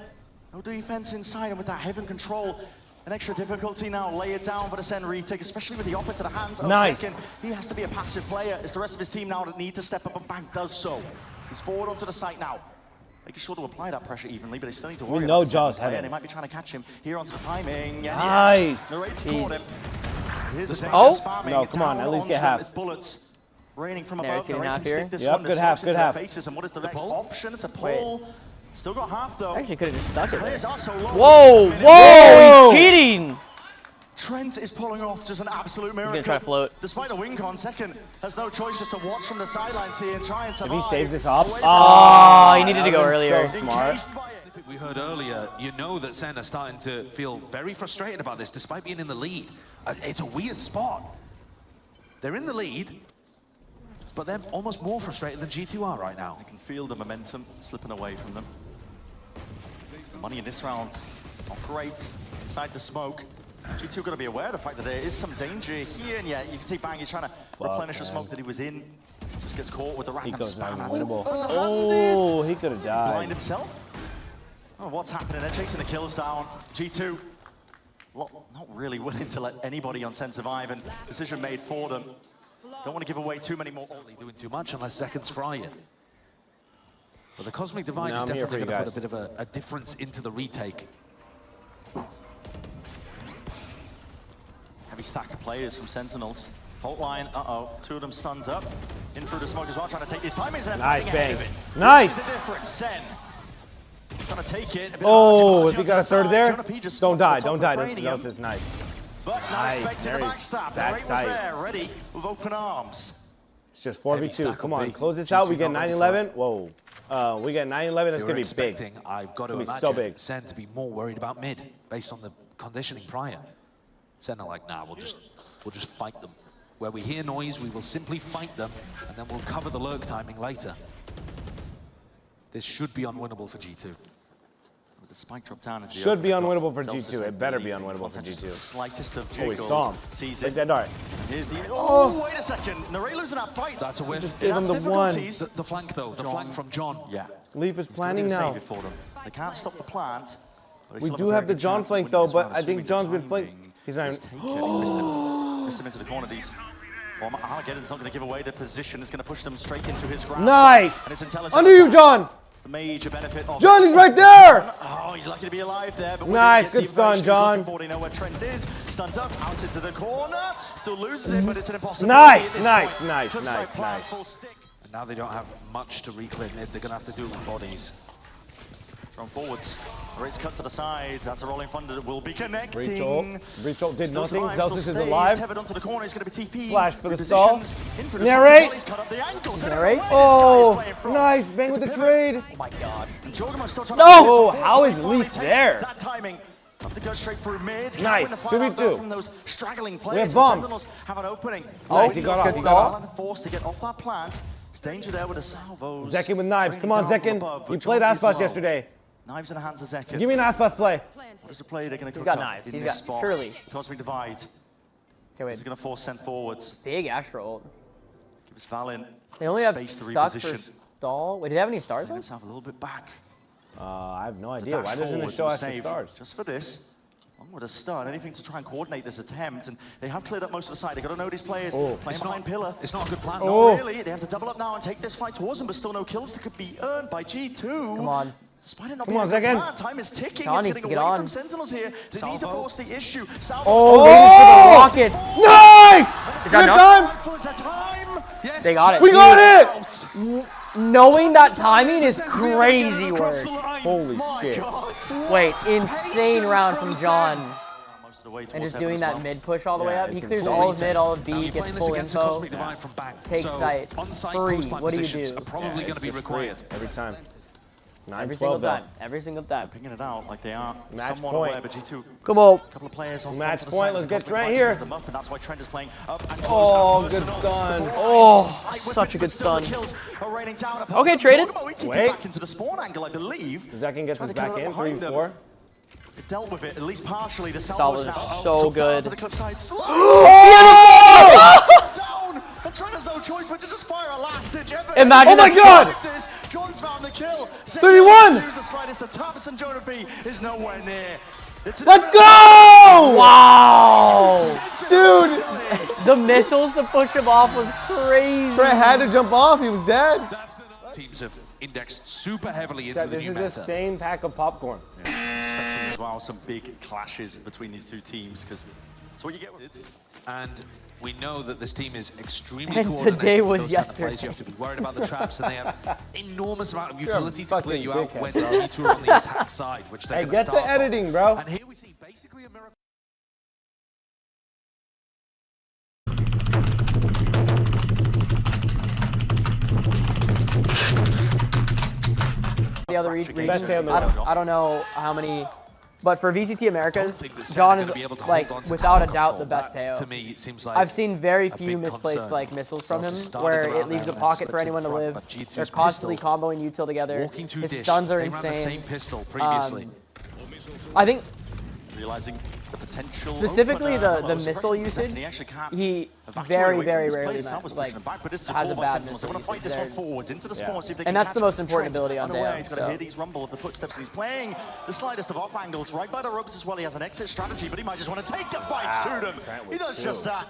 D: No defense inside, and with that heaven control, an extra difficulty now. Lay it down for the SEN retake, especially with the oppa to the hands of
E: Nice.
D: Second. He has to be a passive player. It's the rest of his team now that need to step up, and Bank does so. He's forward onto the site now. Making sure to apply that pressure evenly, but they still need to worry
E: know
D: about the
E: Jaws
D: second
E: had
D: player.
E: it.
D: They might be trying to catch him here onto the timing. And
E: Nice.
D: yes, Narrate's caught him. Here's the
C: Oh.
D: spamming
E: No, come on,
D: down
E: at least get
D: onto
E: half.
D: its bullets. Raining from
C: Narrate
D: above.
C: getting
D: Narrate
C: half
D: can
C: here.
D: stick this
E: Yep,
D: one.
E: good
D: There's
E: half,
D: smokes
E: good
D: into their
E: half.
D: faces, and what is the next option? It's a pull. Still got half though.
C: Actually, could have just stuck it there.
D: Players are so low.
C: Whoa, whoa, he's cheating.
D: Trent is pulling off just an absolute miracle.
C: He's gonna try to float.
D: Despite the win con, Second has no choice just to watch from the sidelines here and try and
E: If
D: survive.
E: he saves this up,
C: Oh, he needed to go earlier.
E: So smart.
D: Encased by it.
B: We heard earlier, you know that SEN are starting to feel very frustrated about this, despite being in the lead. It's a weird spot. They're in the lead, but they're almost more frustrated than G2 are right now.
D: You can feel the momentum slipping away from them. Money in this round, not great. Inside the smoke. G2 got to be aware of the fact that there is some danger here, and yeah, you can see Bang, he's trying to replenish the smoke that he was in. Just gets caught with the random
E: Eco's not
D: spam.
E: even
D: That's it.
E: winnable.
D: Underhanded.
E: Oh, he could have
D: Blind
E: died.
D: himself. Oh, what's happening? They're chasing the kills down. G2, not really willing to let anybody on SEN survive, and decision made for them. Don't want to give away too many more.
B: Doing too much unless Seconds fry it. But the Cosmic Divide
E: No,
B: is
E: I'm here
B: definitely
E: for you
B: going to put a
E: guys.
B: bit of a difference into the retake.
D: Heavy stack of players from Sentinels. Fault line, two of them stunned up. In through the smoke as well, trying to take these timings and
E: Nice,
D: fighting ahead
E: Bang.
D: of it.
E: Nice.
D: This is the difference, Sen. Trying to take it. A bit
E: Oh,
D: of
E: if he got a third there, don't die, don't die. This
D: Cranium,
E: is nice.
D: but not
E: Nice,
D: expecting a
E: there is
D: backstab. The
E: back
D: rate was
E: side.
D: there, ready with open arms.
E: It's just
B: Heavy
E: 4v2.
B: stack
E: Come
B: on
E: on,
B: B.
E: close this out. We
B: G2
E: get
B: not ready
E: 9-11. Whoa. We get 9-11. It's
B: They
E: going
B: were
E: to be big.
B: expecting, I've got to
E: It's
B: imagine,
E: gonna be so big.
B: SEN to be more worried about mid based on the conditioning prior. SEN are like, nah, we'll just fight them. Where we hear noise, we will simply fight them, and then we'll cover the lurk timing later. This should be unwinnable for G2.
D: With the spike drop down into the
E: Should be
D: open.
E: unwinnable for
D: Zelsis,
E: G2.
D: I
E: It better be
D: believe,
E: unwinnable for
D: contact just
E: G2.
D: the slightest of
E: Oh, he
D: jiggles.
E: saw him.
D: Sees
E: Take
D: it.
E: that dart.
D: Here's the. Oh, wait a second. Narray losing that fight.
B: That's a win.
E: Just give him the one.
B: The flank, though, the flank from John.
D: Yeah.
E: Leaf is
D: He's gonna
E: planning
D: be the
E: now.
D: savior for them. They can't stop the plant. but they
E: We
D: still
E: do
D: a very
E: have the
D: good
E: John
D: chance of
E: flank,
D: winning
E: though,
D: this
E: but
D: round,
E: I think
D: assuming
E: John's
D: the
E: been flanked.
D: timing
E: He's not
D: is
E: even-
D: taken. He missed him. Missed him into the corner. These. Well, Armageddon's not going to give away the position. It's going to push them straight into his grasp.
E: Nice.
D: And it's intelligent.
E: Under you, John.
D: It's the major benefit of
E: John, he's right there.
D: Oh, he's lucky to be alive there. But
E: Nice,
D: when he
E: good
D: gets the
E: stun,
D: information he's
E: John.
D: looking for, they know where Trent is. Stunned up, out into the corner. Still loses it, but it's an impossibility.
E: Nice,
D: at this
E: nice,
D: point.
E: nice,
D: Cliffside
E: nice,
D: plan,
E: nice.
D: full stick.
B: And now they don't have much to reclaim mid. They're going to have to do it with bodies.
D: Thrown forwards. Race cut to the side. That's a rolling thunder that will be connecting.
E: Breach ult did
D: Still
E: nothing.
D: survives,
E: Celsius
D: still
E: is
D: stays.
E: alive.
D: Tethered onto the corner. He's going to be TP.
E: Flash for the
D: Repositions
E: stall.
D: in for the
E: Narrate.
D: shot. He's cut up the ankles.
C: Narrate.
E: Oh, nice. Bang with the trade.
C: Oh my gosh.
D: Jorgemo's still trying
C: No!
D: to
E: Oh, how is Leaf there?
D: That timing. Up to go straight through mid.
E: Nice. 2v2.
D: From those straggling
E: We
D: players.
E: have bombs.
D: Sentinels have an opening.
E: Nice, he got off.
C: Good
E: He got
C: stall.
E: off.
D: Forced to get off that plant. It's danger there with the salvos.
E: Zekin with knives. Come on,
D: Raining down from
E: Zekin.
D: above,
E: You
D: but
E: played
D: Jordan is
E: Aspas
D: low.
E: yesterday.
D: Knives in the hands of Zekin.
E: Give me an Aspas play.
D: What is the play they're going to cook
C: got
D: up
C: knives.
D: in
C: He's
D: this
C: got-
D: spot?
C: surely.
D: Cosmic Divide.
C: Okay,
D: This
C: wait.
D: is going to force send forwards.
C: Big Astro ult.
D: Gives Valen
C: They only have
D: space to
C: suck for
D: reposition.
C: stall. Wait, do they have any stars?
D: Bring himself a little bit back.
E: I have no
D: It's a
E: idea.
D: dash
E: Why doesn't it
D: forwards
E: show
D: and
E: us the
D: save
E: stars?
D: Just for this. One with a stun, anything to try and coordinate this attempt, and they have cleared up most of the side. They got to know these players playing behind pillar.
B: It's not a good plan.
E: Oh.
D: Not really. They have to double up now and take this fight towards them, but still no kills that could be earned by G2.
C: Come on.
D: Despite it not
E: Come
D: being
E: on,
D: a good
E: Zekin.
D: plan, time is ticking.
C: Sean
D: It's
C: needs
D: getting
C: to get
D: away
C: on.
D: from Sentinels here. They need to force the issue. Salvo.
C: Oh, they used the rockets.
E: Nice!
C: Is that
E: Flip
C: enough?
E: time!
D: Rifle is that time. Yes.
C: They got it.
E: We got it!
C: Knowing that timing is crazy work.
E: Holy
D: My
E: shit.
D: God.
C: Wait, insane round from John.
D: Most of the way
C: And
D: towards
C: just doing
D: heaven
C: that
D: as well.
C: mid push all the way
E: Yeah,
C: up. He
E: it's
C: clears
E: insane.
C: all of mid, all of
B: Now
C: B,
B: you're
C: gets
B: playing this
C: full
B: against a
C: info.
B: Cosmic Divide from back.
C: Takes
B: so
C: sight.
B: On-site
C: Free.
B: post-plant
C: What do you
B: positions
C: do?
B: are probably going to be required.
E: Every time.
C: Every single
E: 9-12 though.
C: time. Every single time.
D: Picking it out like they are
E: Match
D: somewhat
E: point.
D: aware, but G2
C: Come on.
D: a couple of players off
E: Match
D: onto the
E: point,
D: sides.
E: let's get
D: Cosmic
E: Trent
D: Divide
E: here.
D: split them up, and that's why Trent is playing up and close
E: Oh,
D: and
E: good
D: personal.
E: stun.
D: The
C: Oh,
D: Just a slight
C: such
D: whippage,
C: a
D: but
C: good
D: still the
C: stun.
D: kills are raining down upon
C: Okay,
D: them.
C: traded.
D: Jorgemoh, he TP'd
E: Wait.
D: back into the spawn angle, I believe.
E: Zekin gets
D: Trying
E: us
D: to
E: back
D: kill it
E: in.
D: behind them.
E: 3-4.
D: They dealt with it, at least partially. The
C: Solid.
D: salvos now
C: So
D: dropped down
C: good.
D: to the cliffside. Slide. Down. And Trent has no choice but to just fire a last-ditch effort.
C: Imagine
E: Oh my
C: that's-
E: God!
D: Like this, John's found the kill.
E: 31.
D: Use the slightest of taps, and Jonah B is nowhere near. It's an
E: Let's go!
C: Wow.
E: Dude!
C: The missiles to push him off was crazy.
E: Trent had to jump off. He was dead.
B: Teams have indexed super heavily into
E: Chad,
B: the
E: this
B: new
E: is the
B: meta.
E: same pack of popcorn.
D: Expecting as well some big clashes between these two teams, because that's what you get with it.
B: And we know that this team is extremely
C: And
B: coordinated
C: today
B: with
C: was
B: those kind of plays.
C: yesterday.
B: You have to be worried about the traps, and they have enormous amount of
E: You're a
B: utility to clear
E: fucking
B: you out
E: dickhead,
B: when
E: bro.
B: G2 are on the attack side, which they're
E: Hey,
B: going
E: get
B: to
E: to
B: start on.
E: editing, bro.
B: And here we see basically a miracle.
C: The other
E: Best
C: regions,
E: day on the
C: I
E: road.
C: don't know how many, but for VCT Americas,
B: think the Sen
C: John
B: are
C: is
B: gonna be able to
C: like
B: hold on to
C: without a
B: tower
C: doubt the
B: control.
C: best
B: That,
C: Teo.
B: to me, it seems like
C: I've seen very
B: a
C: few
B: big
C: misplaced
B: concern.
C: like missiles from him,
B: Celsius started
C: where
B: the round
C: it leaves a
B: there and
C: pocket
B: slips
C: for
B: in
C: anyone to
B: front,
C: live.
B: but G2's
C: They're constantly
B: pistol
C: comboing util together.
B: walking through
C: His
B: dish.
C: stuns are
B: They ran the same
C: insane.
B: pistol previously.
C: I think
D: Realizing it's the potential
C: specifically
D: opener.
C: the missile usage,
D: He actually can't
C: he
D: evacuate
C: very,
D: away from
C: very
D: this
C: rarely
D: place. Salvos
C: like,
D: pushing him back, but this is
C: has a
D: call by
C: bad
D: Sentinels. They
C: missile
D: want to fight this
C: usage.
D: one forwards into the spawn, see if they
C: And
D: can
C: that's the
D: catch
C: most
D: him.
C: important
D: Trent
C: ability on
D: unaware,
C: Teo,
D: He's got to
C: so.
D: hear these rumble of the footsteps, and he's playing the slightest of off angles right by the ropes as well. He has an exit strategy, but he might just want to take the fights to them. He does just that.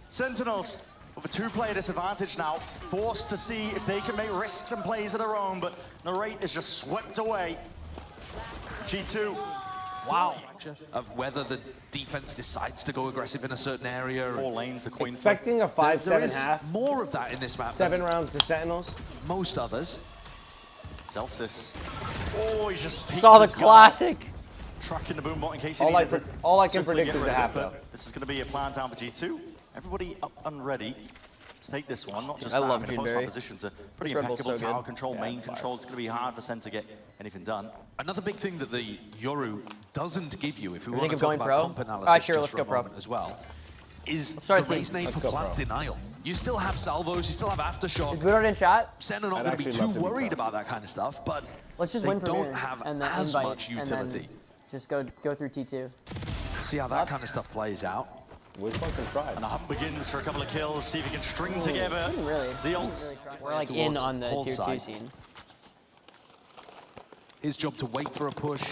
D: Sentinels with a two-player disadvantage now, forced to see if they can make risks and plays of their own, but Narrate is just swept away. G2.
B: Wow. Of whether the defense decides to go aggressive in a certain area.
D: Four lanes, the coin flip.
E: Expecting a
B: There
E: 5-7
B: is
E: half.
B: more of that in this map
E: 7
B: than
E: rounds to Sentinels.
B: most others.
D: Celsius. Oh, he's just peeks
C: saw the
D: his gun.
C: classic.
D: Tracking the boombot in case he
E: All I
D: needed
E: can
D: to
E: predict
D: swiftly
E: is
D: get
E: the
D: rid of
E: half,
D: it, but
E: though.
D: This is going to be a plan down for G2. Everybody up and ready to take this one. Not just
C: I
D: that,
C: love
D: in a
C: Juneberry.
D: post-plant positions are pretty
C: This Rebel's
D: impeccable.
C: so
D: Tower
C: good.
D: control, main control. It's going to be hard for Sen to get anything done.
B: Another big thing that the Yoru doesn't give you, if we
C: You
B: want
C: think
B: to
C: of
B: talk
C: going
B: about
C: pro?
B: comp analysis
C: Alright, sure,
B: just
C: let's
B: for
C: go
B: a
C: pro.
B: moment as well, is the
C: start team.
B: race name
E: Let's
B: for
E: go
B: plant
E: pro.
B: denial. You still have salvos, you still have aftershock.
C: Is Booted in chat?
B: Sen are not
E: I'd
B: going to be
E: actually
B: too
E: love to be
B: worried
E: pro.
B: about that kind of stuff, but
C: Let's just
B: they
C: win
B: don't
C: Premier
B: have
C: and then
B: as
C: invite
B: much
C: and
B: utility.
C: then just go through T2.
B: See how that kind of stuff plays out.
E: Which one can try?
D: And the hunt begins for a couple of kills. See if he can string together
C: Didn't really.
D: the ults.
C: We're like in
B: towards
C: on the
B: Paul's
C: tier 2
B: side.
C: scene.
B: His job to wait for a push,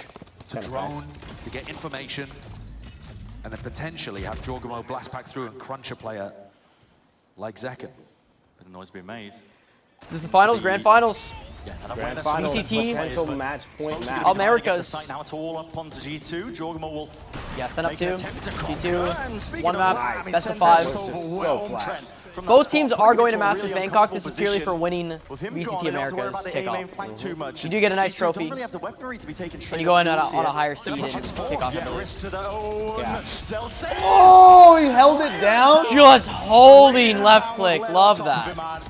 B: to drone, to get information, and then potentially have Jorgemoh blast back through and crunch a player like Zekin.
D: Bit of noise being made.
C: This is the finals, grand finals.
D: Yeah, and
E: Grand
D: awareness
E: finals,
D: from
C: VCT.
E: potential
D: but
E: match point
D: Smokes
E: match.
D: gonna be dividing up
C: Americas.
D: the site. Now it's all up onto G2. Jorgemoh will
C: Yeah, send up
D: make an
C: 2.
D: attempt to conquer.
C: T2.
D: And speaking
C: One
D: of
C: map.
D: that, I mean,
C: Best of
D: Sen's
C: 5.
D: just
E: This is so
D: overwhelmed
E: flash.
D: Trent from that
C: Both
D: spot,
C: teams
D: putting
C: are
D: him
C: going to
D: into a
C: Masters
D: really
C: Bangkok. This
D: uncomfortable
C: is purely for
D: position.
C: winning
D: With him
C: VCT
D: gone, they don't have to worry
C: America's
D: about the A lane
C: Kickoff.
D: flank too much.
C: You do get a nice
D: G2
C: trophy.
D: don't really have the weaponry to be taken straight
C: And you go in
D: up
C: on
D: towards
C: a
D: it.
C: higher seed in Kickoff.
D: Yeah, risk to the own. Zelce.
E: Oh, he held it down.
C: Just holding left click. Love that.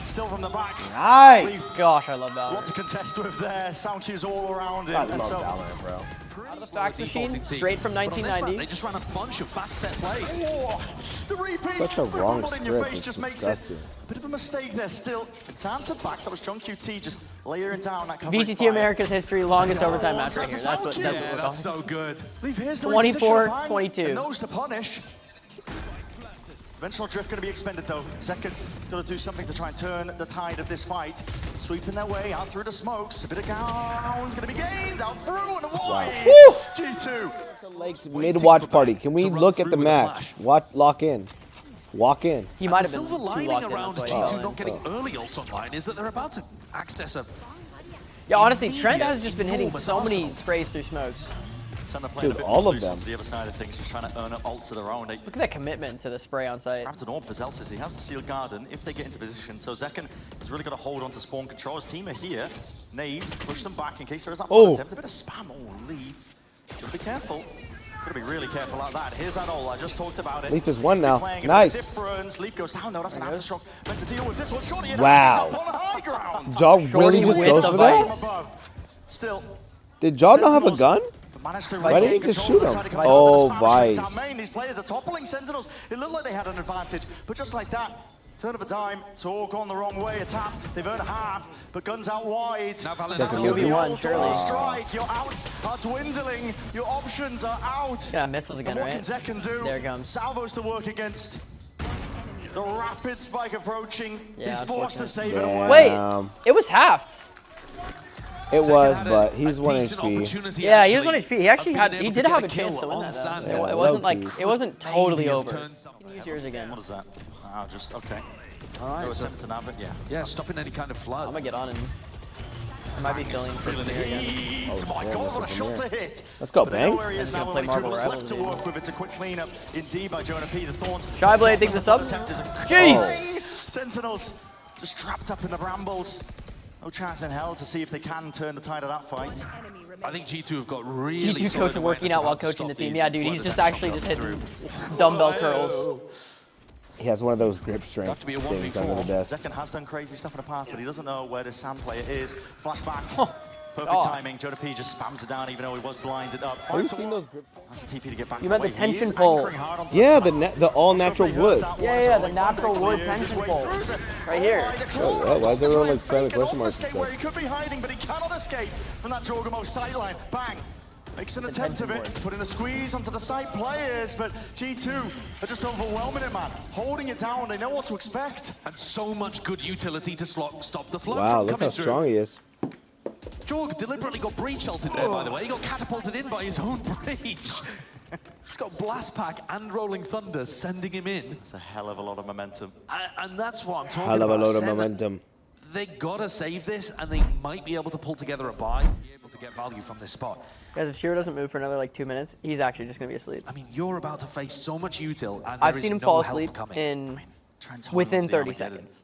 D: Still from the back.
E: Nice.
C: Gosh, I love
D: Lot
C: that.
D: to contest with there. Sound cues all around him.
E: I
D: And
E: love
D: so,
E: Valorant, bro.
C: Out of the fax machine,
B: Defaulting team.
C: straight from
B: But on this map,
C: 1990.
B: they just ran a bunch of fast set plays.
D: oh, the repeat.
E: Such a wrong
D: Put in your
E: script,
D: face
E: it's
D: just makes
E: disgusting.
D: it a bit of a mistake there still. It's answered back. That was John QT just layering down that covering
C: VCT
D: fire.
C: America's history, longest overtime match right here.
D: That's
C: That's what
D: a
C: we're
D: sound
B: That's
C: calling.
B: so good.
D: Leave here's the
C: 24-22.
D: And knows to punish. Conventional drift going to be expended though. Second, he's got to do something to try and turn the tide of this fight. Sweeping their way out through the smokes. A bit of ground's going to be gained out through and wide.
E: Woo!
D: G2.
E: Lakes mid-watch party. Can we look at the match? Lock in. Walk in.
C: He might
B: The
C: have been
B: silver
C: too
B: lining
C: locked in.
B: around
C: That's why he
B: G2
C: fell
B: not
C: in.
B: getting early ults online is that they're about to access a
C: Yeah, honestly, Trent has just been hitting so many sprays through smokes.
D: Center playing
E: Dude,
D: a bit
E: all
D: more
E: of
D: loose
E: them.
D: onto the other side of things, just trying to earn ults of their own. They
C: Look at that commitment to the spray on site.
D: grabbed an orb for Zelce. He has the sealed garden if they get into position. So Zekken has really got to hold on to spawn control. His team are here. Nade, push them back in case there is that
E: Oh.
D: attempt. A bit of spam. Oh, Leaf. Gotta be careful. Gotta be really careful like that. Here's that ult. I just talked about it.
E: Leaf is one now.
D: Playing a bit
E: Nice.
D: difference. Leaf goes down though. That's an aftershock. Meant to deal with this one. Shorty
E: Wow.
D: up on the high ground.
E: Jaw really just
C: with
E: goes
C: the
E: for that?
C: vice.
D: From above. Still.
E: Did Jaw not have a
D: Sentinels
E: gun?
D: managed to
E: Why didn't
D: regain
E: he just
D: control of
E: shoot
D: the
E: him?
D: side. It comes
E: Oh,
D: down to the Spanish straight
E: Vice.
D: down main. These players are toppling Sentinels. It looked like they had an advantage, but just like that, turn of a dime, it's all gone the wrong way. A tap, they've earned half, but guns out wide.
B: Now Valorant
C: That's
B: has
C: a
B: ulti.
C: 2v1, surely.
D: Strike, your outs are dwindling, your options are out.
C: Yeah, missiles again,
D: And what
C: right?
D: can Zekken do?
C: There it comes.
D: Salvos to work against. The rapid spike approaching.
C: Yeah,
D: He's forced to save it
E: Damn.
D: away.
C: Wait, it was halved.
E: It
B: Second
E: was,
B: had
E: but
B: a
E: he's 1
B: decent
E: HP.
B: opportunity,
C: Yeah, he was
B: actually,
C: 1 HP. He actually
B: of
C: had,
B: being
C: he
B: able
C: did
B: to
C: have
B: get
C: a chance to win
B: kill
C: that.
B: on
C: Though.
B: Sand.
C: It
E: Yeah,
C: wasn't
E: low-key.
C: like, it wasn't totally
B: Maybe have
C: over.
B: turned something.
C: Use yours again.
D: What is that? Just, okay.
C: All
D: No
C: right, so
D: attempt to nab it, yeah.
B: Yeah, stopping any kind of
C: I'm
B: flood.
C: gonna get on and I might be feeling
B: Feeling
C: here again.
D: Heat. My
E: damn,
D: God,
E: that's
D: what a
E: up in
D: shot
E: there.
D: to hit.
E: Let's go,
D: But they know
E: Bang.
D: where he is
C: He's
D: now,
C: gonna play
D: only 2
C: Marble
D: bullets left to
C: Rivals,
D: work with. It's a quick cleanup indeed by Jonah P. The Thorns.
C: Shyblade thinks it's up.
D: Attempt is a
C: Jeez.
D: Sentinels just trapped up in the brambles. No chance in hell to see if they can turn the tide of that fight.
B: I think G2 have got really
C: G2
B: solid
C: coach working
B: awareness
C: out
B: of
C: while
B: how to
C: coaching the
B: stop
C: team.
B: these
C: Yeah, dude, he's
B: flood
C: just
B: attacks
C: actually
B: from
C: just
B: coming
C: hitting
B: through.
C: dumbbell curls.
E: He has one of those grip strength
B: Have to be a
E: things
B: 1v4.
E: under the desk.
D: Zekken has done crazy stuff in the past, but he doesn't know where this Sam player is. Flashback. Perfect
C: Oh.
D: timing. Jonah P just spams it down even though he was blinded up.
E: Have you
D: 5 to
E: seen
D: 1.
E: those grip?
D: That's the TP to get back
C: You meant the
D: away. He is
C: tension pole.
D: anchoring hard onto
E: Yeah,
D: side.
E: the all-natural
D: Not sure if they
E: wood.
D: heard that
C: Yeah,
D: one,
C: yeah,
D: so
C: the
D: like
C: natural
D: Thunder
C: wood
D: clears his
C: tension
D: way
C: pole.
D: through to-
C: Right here.
D: Oh, the claw
E: why is
D: to
E: everyone,
D: try
E: like,
D: and
E: spamming
D: fake it,
E: question marks
D: almost
E: and
D: escape where
E: stuff?
D: he could be hiding, but he cannot escape from that Jorgamo sideline. Bang! Makes an attempt of it, putting a squeeze onto the side players, but G2 are just overwhelming it, man. Holding it down, they know what to expect.
B: And so much good utility to stop the flood
E: Wow,
B: from
E: look
B: coming
E: how
B: through.
E: strong he is.
B: Jorg deliberately got breach ulted there, by the way. He got catapulted in by his own breach. He's got Blast Pack and Rolling Thunder sending him in.
D: It's a hell of a lot of momentum.
B: And that's what I'm talking
E: Hell of a
B: about.
E: load of
B: Sen,
E: momentum.
B: They gotta save this, and they might be able to pull together a buy, be able to get value from this spot.
C: Guys, if Shiro doesn't move for another like 2 minutes, he's actually just gonna be asleep.
B: I mean, you're about to face so much util, and
C: I've
B: there
C: seen him
B: is no
C: fall
B: help
C: asleep
B: coming.
C: in
D: Trent's holding
C: within
D: onto the
C: 30
D: Armageddon.
C: seconds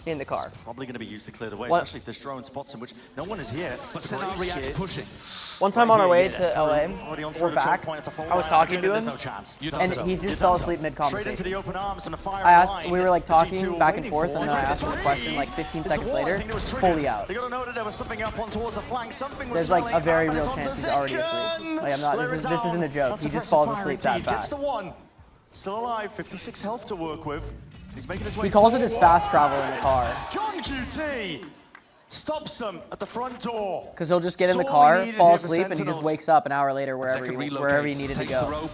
C: in the car.
D: Probably going to be used to clear the way,
C: What?
D: especially if this drone spots him, which no one is here.
B: But Sen are react pushing.
C: One time on our way
D: Yeah,
C: to LA,
D: already on
C: we're
D: through the choke
C: back,
D: point, it's a full
C: I was
D: line
C: talking
D: Armageddon,
C: to
D: there's
C: him,
D: no chance.
B: You
C: and
B: done
C: he
B: so.
C: just
D: You've
C: fell
D: done so.
C: asleep
D: Straight into
C: mid-conversation.
D: the open arms and the fire
C: I asked,
D: line.
C: we were like
D: G2
C: talking back and
D: waiting
C: forth,
D: for
C: and
D: it.
C: then I asked him a question like 15 seconds later, fully out.
D: They got to know that there was something up on towards the flank. Something was
C: There's like
D: smelling
C: a very
D: up, and
C: real
D: it's onto
C: chance he's already asleep.
D: Zekken.
C: Like I'm not,
D: Flare it
C: this isn't a
D: down.
C: joke.
D: That's
C: He
D: a
C: just
D: press
C: falls
D: of fire
C: asleep that
D: indeed. Gets
C: fast.
D: the one. Still alive, 56 health to work with. He's making his way
C: He calls it his
D: forward.
C: fast travel in the car.
D: John QT stops him at the front door.
C: Because he'll just get in the
D: Sorely
C: car,
D: needed
C: fall
D: here for
C: asleep, and he just
D: Sentinels.
C: wakes up an hour later wherever
B: Second
C: he
B: relocates,
C: needed to
B: takes the
C: go.
B: rope.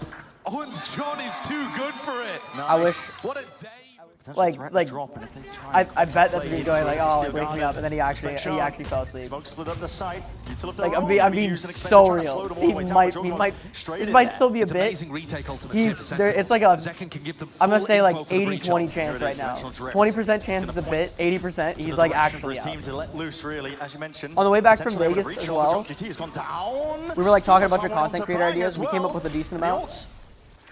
B: Oh, and John is too good for it.
C: I wish,
B: What a day.
C: like,
D: Drop, and if they try
C: I
D: and
C: bet that's what
D: play
C: he's going
D: into
C: like,
D: it,
C: oh,
D: still
C: like, wake me
D: got
C: up, and then he actually fell asleep.
D: Smoke split up the site. Util of their
C: Like I'm
D: own,
C: being
D: be
C: so
D: used and expended, trying to
C: real.
D: slow them all
C: He
D: the way down,
C: might,
D: but
C: he
D: Jorgos
C: might,
D: straight
C: this
D: in
C: might
D: there.
C: still be a
B: It's
C: bit.
B: amazing retake ultimates
C: He,
B: here for
C: there,
B: Sentinels.
C: it's like a,
B: Zekken can give them
C: I'm gonna
B: full
C: say like
B: info for the breach
C: 80-20
B: ult.
C: chance
D: Here it
C: right
D: is,
C: now.
D: natural drift.
C: 20% chance is a bit, 80% he's like actually
D: for his team
C: out.
D: to let loose, really, as you mentioned.
C: On the way back from
D: Potentially able to
C: Vegas
D: reach
C: as
D: shot,
C: well,
D: but John QT has gone down.
C: we were like talking about your
D: Someone
C: content
D: onto
C: creator
D: Bang
C: ideas.
D: as
C: We came
D: well.
C: up with a decent
D: The
C: amount.
D: ults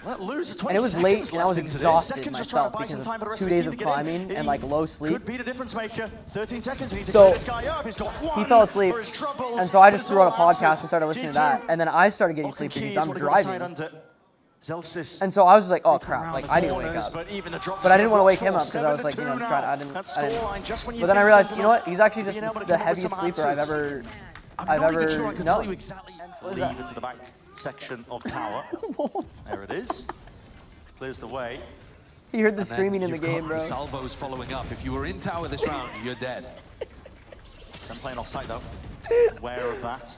D: Let loose.
C: And it was late, and I was exhausted
D: Seconds just trying
C: myself
D: to buy some
C: because
D: time for the
C: of
D: rest
C: 2
D: of his
C: days
D: team
C: of
D: to get in.
C: climbing and like low sleep.
D: Could be the difference maker. 13 seconds. He needs to
C: So,
D: clear this guy up. He's got one
C: He fell asleep,
D: for his troubles,
C: and so I
D: but
C: just
D: it's
C: threw on a
D: all
C: podcast
D: answered.
C: and started listening to
D: G2
C: that. And then I started getting
D: locking
C: sleepy
D: keys,
C: because I'm
D: wanna go inside
C: driving.
D: under Zelsis.
C: And so I was just like, oh
D: creeping
C: crap,
D: around
C: like
D: the
C: I need to wake
D: corners,
C: up.
D: But
C: I didn't want to wake him up because I was like, you know, I'm trying. I didn't. But then I realized, you know what? He's actually just the heaviest sleeper I've ever known.
D: Exactly.
C: What is
D: Leave
C: that?
D: it to the back section of tower. There it is. Clears the way.
C: He heard the
B: And then
C: screaming in the
B: you've got
C: game, bro.
B: The salvos following up. If you were in tower this round, you're dead.
D: I'm playing offside though. Aware of that.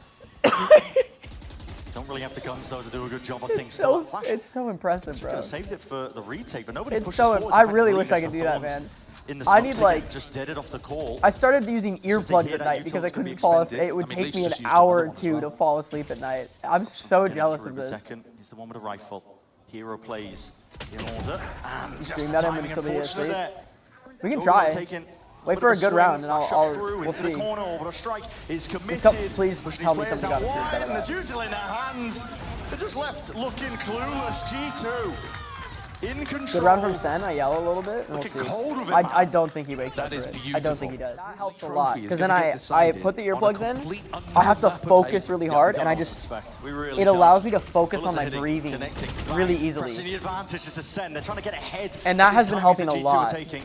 D: Don't really have the guns though to do a good job of things.
C: It's so impressive,
D: Could
C: bro.
D: have saved it for the retake, but nobody
C: It's
D: pushes
C: so.
D: forward.
C: I
D: In fact,
C: really
D: Lee
C: wish I
D: gets
C: could
D: the
C: do that,
D: thorns
C: man.
D: in the
C: I
D: smoke
C: need
D: to
C: like.
D: get just deaded off the call.
C: I started using earplugs
D: hear
C: at
D: that
C: night because I
D: util's gonna be
C: couldn't fall asleep.
D: expended.
C: It would
B: I mean,
C: take
B: Leaf's
C: me an
B: just used
C: hour or
B: another one as
C: two
B: well.
C: to fall asleep at night. I'm so
D: Getting
C: jealous
D: through
C: of
D: the
C: this.
D: second. He's the one with a rifle. Hero plays in order. And just
C: screamed
D: the
C: at him and
D: timing,
C: still be
D: unfortunately,
C: asleep.
D: there.
C: We can
D: Jordan
C: try.
D: taking
C: Wait
D: bit
C: for
D: of
C: a good
D: swing,
C: round, and
D: flash
C: I'll
D: up through
C: we'll
D: into the
C: see.
D: corner, but a strike is committed.
C: Please
D: Pushing
C: tell
D: his
C: me
D: players
C: something got
D: out
C: screwed
D: wide,
C: better
D: and
C: than
D: there's util in their hands. They're just left looking clueless. G2 in control.
C: Good round from Sen. I yell a little bit, and we'll
D: Looking
C: see.
D: cold with it,
C: I
D: man.
C: don't think he wakes up
B: That is
C: for it. I
B: beautiful.
C: don't think he does. That helps a
B: Trophy
C: lot
B: is
C: because then
B: gonna get
C: I
B: decided
C: put the
B: on a
C: earplugs in.
B: complete unknown
C: I have to
B: map of
C: focus
B: paper.
C: really
B: Yeah,
C: hard,
B: we
C: and I
B: don't
C: just
D: We really
C: it
D: don't.
C: allows me to focus
D: Bullets
C: on
D: are
C: my
D: hitting,
C: breathing
D: connecting.
C: really
D: Bang.
C: easily.
D: Pressing the advantage is SEN. They're trying to get ahead.
C: And that
D: of
C: has
D: these
C: been
D: targets
C: helping
D: that
C: a
D: G2 are
C: lot.
D: taking.